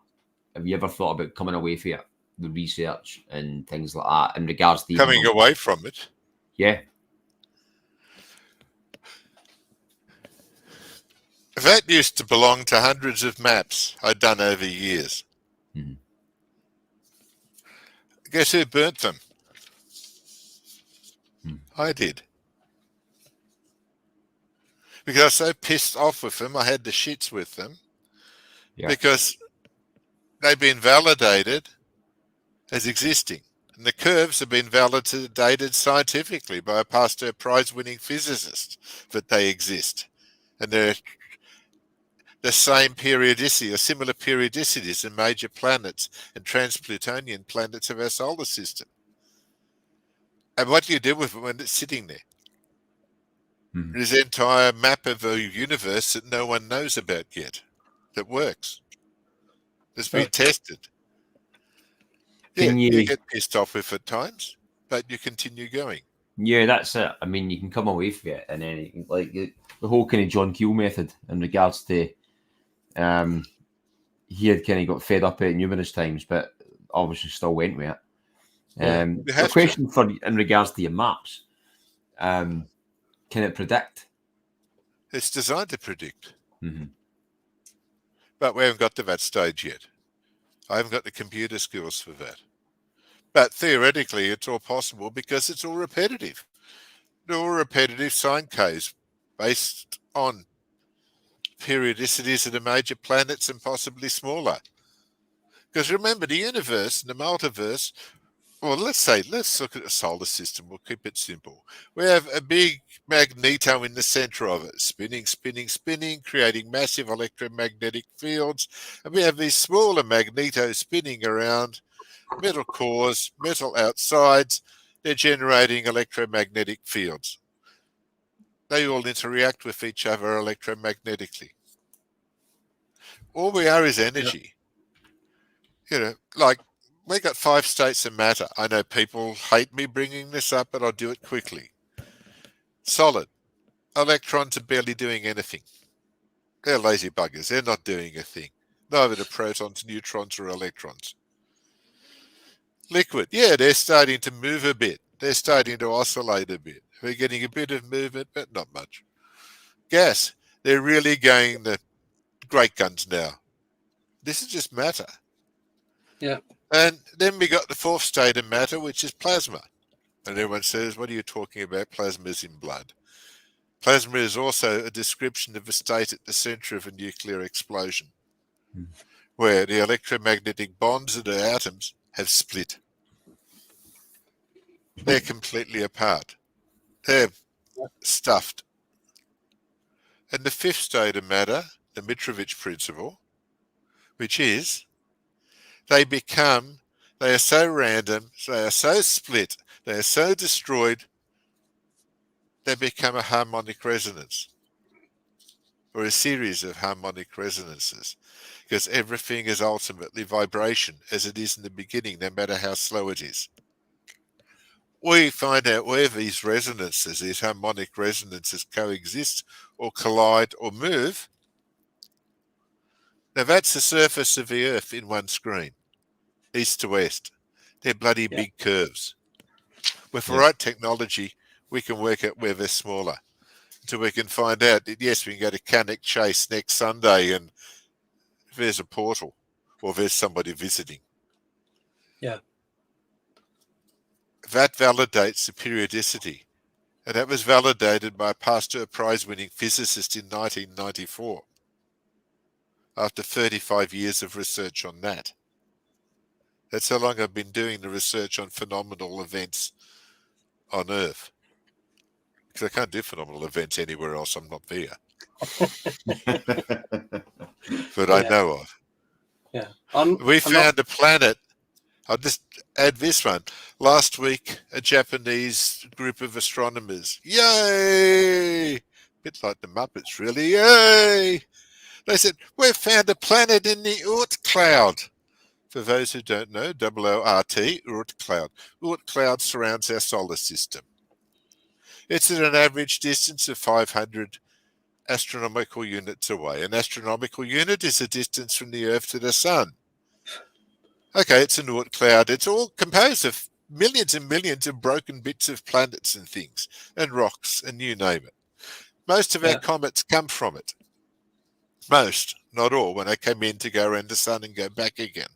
[SPEAKER 5] Have you ever thought about coming away from it, the research and things like that, in regards to
[SPEAKER 6] coming away from it?
[SPEAKER 5] Yeah.
[SPEAKER 6] That used to belong to hundreds of maps I'd done over years.
[SPEAKER 5] Mm-hmm.
[SPEAKER 6] Guess who burnt them? I did. Because I was so pissed off with them, I had the shits with them. Yeah. Because they've been validated as existing. And the curves have been validated scientifically by a Pasteur Prize-winning physicist that they exist. And they're the same periodicity or similar periodicities in major planets and trans-Plutonian planets of our solar system. And what do you do with it when it's sitting there? There's an entire map of a universe that no one knows about yet, that works, that's been tested. Yeah, you get pissed off with it at times, but you continue going.
[SPEAKER 5] Yeah, that's it. I mean, you can come away from it, and then like the whole kind of John Keel method in regards to, he had kind of got fed up at it numerous times, but obviously still went with it. The question for in regards to your maps, can it predict?
[SPEAKER 6] It's designed to predict, but we haven't got to that stage yet. I haven't got the computer skills for that. But theoretically, it's all possible because it's all repetitive. They're all repetitive sine Ks based on periodicities of the major planets and possibly smaller. Because remember, the universe and the multiverse, well, let's look at the solar system. We'll keep it simple. We have a big magneto in the center of it, spinning, spinning, spinning, creating massive electromagnetic fields. And we have these smaller magnetos spinning around, metal cores, metal outsides. They're generating electromagnetic fields. They all interact with each other electromagnetically. All we are is energy. You know, like, we got 5 states of matter. I know people hate me bringing this up, but I'll do it quickly. Solid. Electrons are barely doing anything. They're lazy buggers. They're not doing a thing. Neither the protons, neutrons, or electrons. Liquid. Yeah, they're starting to move a bit. They're starting to oscillate a bit. We're getting a bit of movement, but not much. Gas. They're really going the great guns now. This is just matter.
[SPEAKER 4] Yeah.
[SPEAKER 6] And then we got the 4th state of matter, which is plasma. And everyone says, what are you talking about? Plasma is in blood. Plasma is also a description of a state at the center of a nuclear explosion, where the electromagnetic bonds of the atoms have split. They're completely apart. They're stuffed. And the 5th state of matter, the Mitrovic principle, which is they are so random, they are so split, they are so destroyed, they become a harmonic resonance or a series of harmonic resonances, because everything is ultimately vibration as it is in the beginning, no matter how slow it is. We find out where these resonances, these harmonic resonances coexist or collide or move. Now that's the surface of the Earth in one screen, east to west. They're bloody big curves. With the right technology, we can work out where they're smaller. So we can find out that, yes, we can go to Cannock Chase next Sunday and there's a portal or there's somebody visiting.
[SPEAKER 4] Yeah.
[SPEAKER 6] That validates the periodicity. And that was validated by a Pasteur Prize-winning physicist in 1994 after 35 years of research on that. That's how long I've been doing the research on phenomenal events on Earth. Because I can't do phenomenal events anywhere else. I'm not there. But I know of.
[SPEAKER 4] Yeah.
[SPEAKER 6] We found a planet. I'll just add this one. Last week, a Japanese group of astronomers. Yay! Bit like the Muppets, really. Yay! They said, we've found a planet in the Oort cloud. For those who don't know, O-O-R-T, Oort cloud. Oort cloud surrounds our solar system. It's at an average distance of 500 astronomical units away. An astronomical unit is a distance from the Earth to the Sun. Okay, it's an Oort cloud. It's all composed of millions and millions of broken bits of planets and things, and rocks, and you name it. Most of our comets come from it. Most, not all, when they come in to go around the Sun and go back again.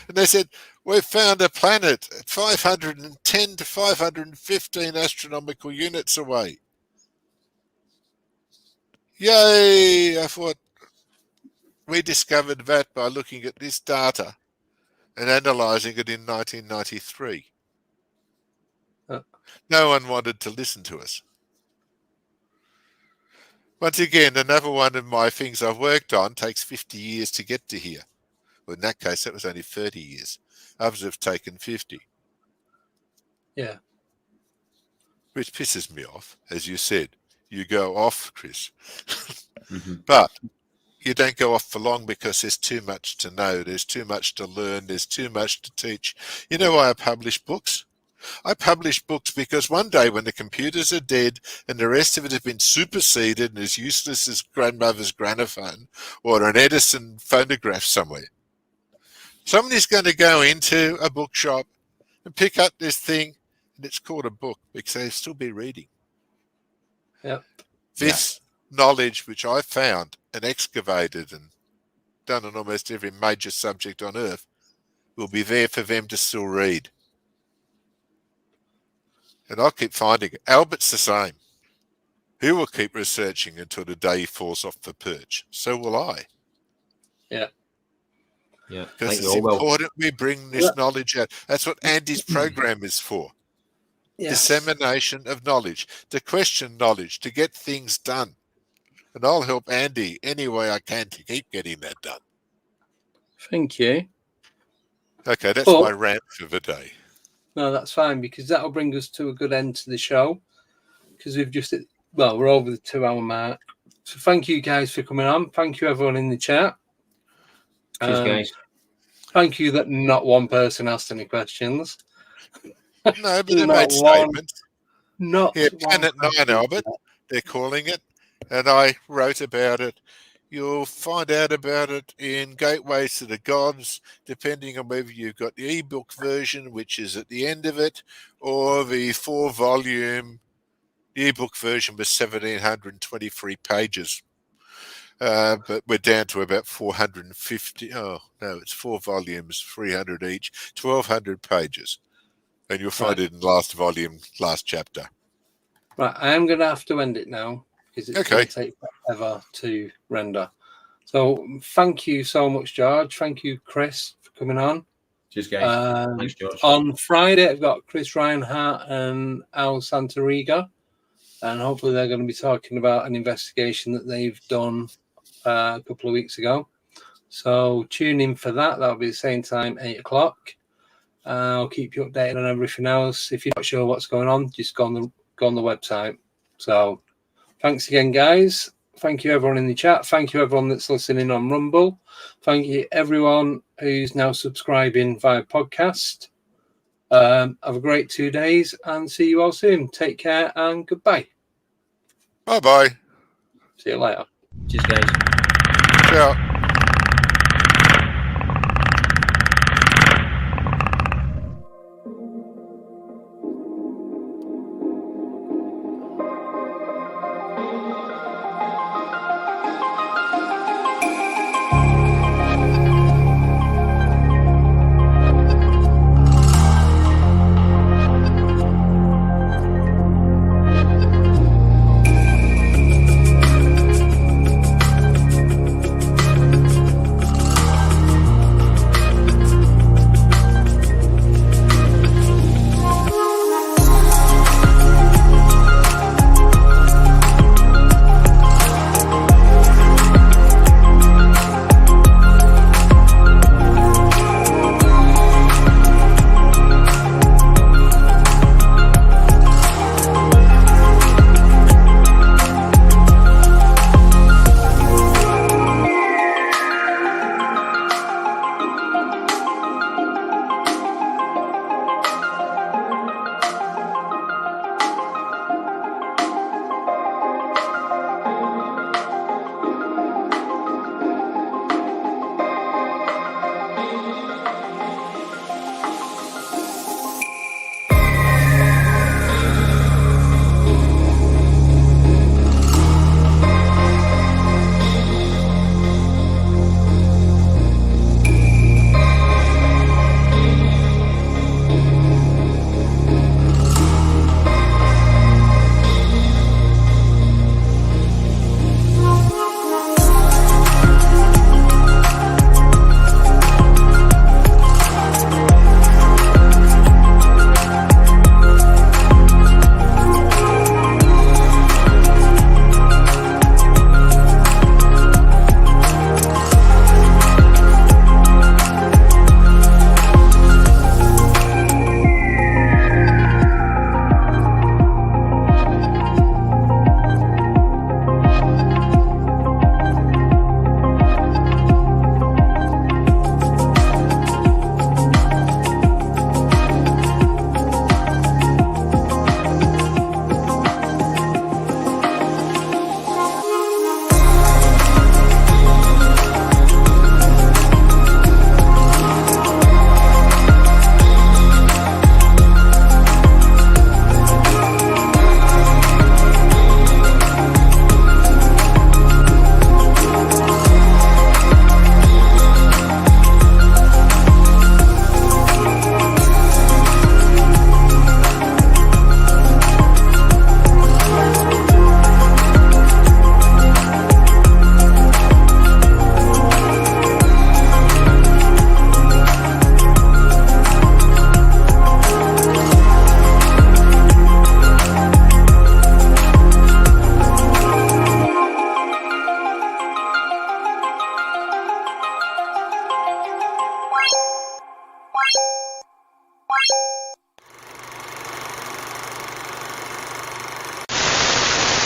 [SPEAKER 6] And they said, we've found a planet at 510 to 515 astronomical units away. Yay! I thought we discovered that by looking at this data and analysing it in 1993.
[SPEAKER 4] Uh.
[SPEAKER 6] No one wanted to listen to us. Once again, another one of my things I've worked on takes 50 years to get to here. Well, in that case, that was only 30 years. Others have taken 50.
[SPEAKER 4] Yeah.
[SPEAKER 6] Which pisses me off, as you said. You go off, Chris.
[SPEAKER 5] Mm-hmm.
[SPEAKER 6] But you don't go off for long because there's too much to know. There's too much to learn. There's too much to teach. You know why I publish books? I publish books because one day when the computers are dead and the rest of it has been superseded and is useless as grandmother's gramophone or an Edison phonograph somewhere, somebody's going to go into a bookshop and pick up this thing, and it's called a book because they'll still be reading.
[SPEAKER 4] Yep.
[SPEAKER 6] This knowledge which I found and excavated and done on almost every major subject on Earth will be there for them to still read. And I'll keep finding it. Albert's the same. He will keep researching until the day he falls off the perch. So will I.
[SPEAKER 4] Yeah.
[SPEAKER 5] Yeah.
[SPEAKER 6] Because it's important we bring this knowledge out. That's what Andy's program is for. Yes. Dissemination of knowledge, to question knowledge, to get things done. And I'll help Andy any way I can to keep getting that done.
[SPEAKER 4] Thank you.
[SPEAKER 6] Okay, that's my rant for the day.
[SPEAKER 4] No, that's fine, because that'll bring us to a good end to the show. Because we've just, we're over the 2-hour mark. So thank you guys for coming on. Thank you everyone in the chat.
[SPEAKER 5] Cheers, guys.
[SPEAKER 4] Thank you that not one person asked any questions.
[SPEAKER 6] No, but they made statements.
[SPEAKER 4] Not
[SPEAKER 6] Planet 9, Albert, they're calling it. And I wrote about it. You'll find out about it in Gateways to the Gods, depending on whether you've got the ebook version, which is at the end of it, or the 4-volume. The ebook version was 1,723 pages. But we're down to about 450. Oh, no, it's 4 volumes, 300 each, 1,200 pages. And you'll find it in the last volume, last chapter.
[SPEAKER 4] Right, I am going to have to end it now because it's going to take forever to render. So thank you so much, George. Thank you, Chris, for coming on.
[SPEAKER 5] Cheers, guys. Thanks, George.
[SPEAKER 4] On Friday, I've got Chris Reinhardt and Al Santariga. And hopefully they're going to be talking about an investigation that they've done a couple of weeks ago. So tune in for that. That'll be the same time, 8 o'clock. I'll keep you updated on everything else. If you're not sure what's going on, just go on the website. So thanks again, guys. Thank you, everyone in the chat. Thank you, everyone that's listening on Rumble. Thank you, everyone who's now subscribing via podcast. Have a great 2 days and see you all soon. Take care and goodbye.
[SPEAKER 6] Bye-bye.
[SPEAKER 4] See you later.
[SPEAKER 5] Cheers, guys.
[SPEAKER 6] Ciao.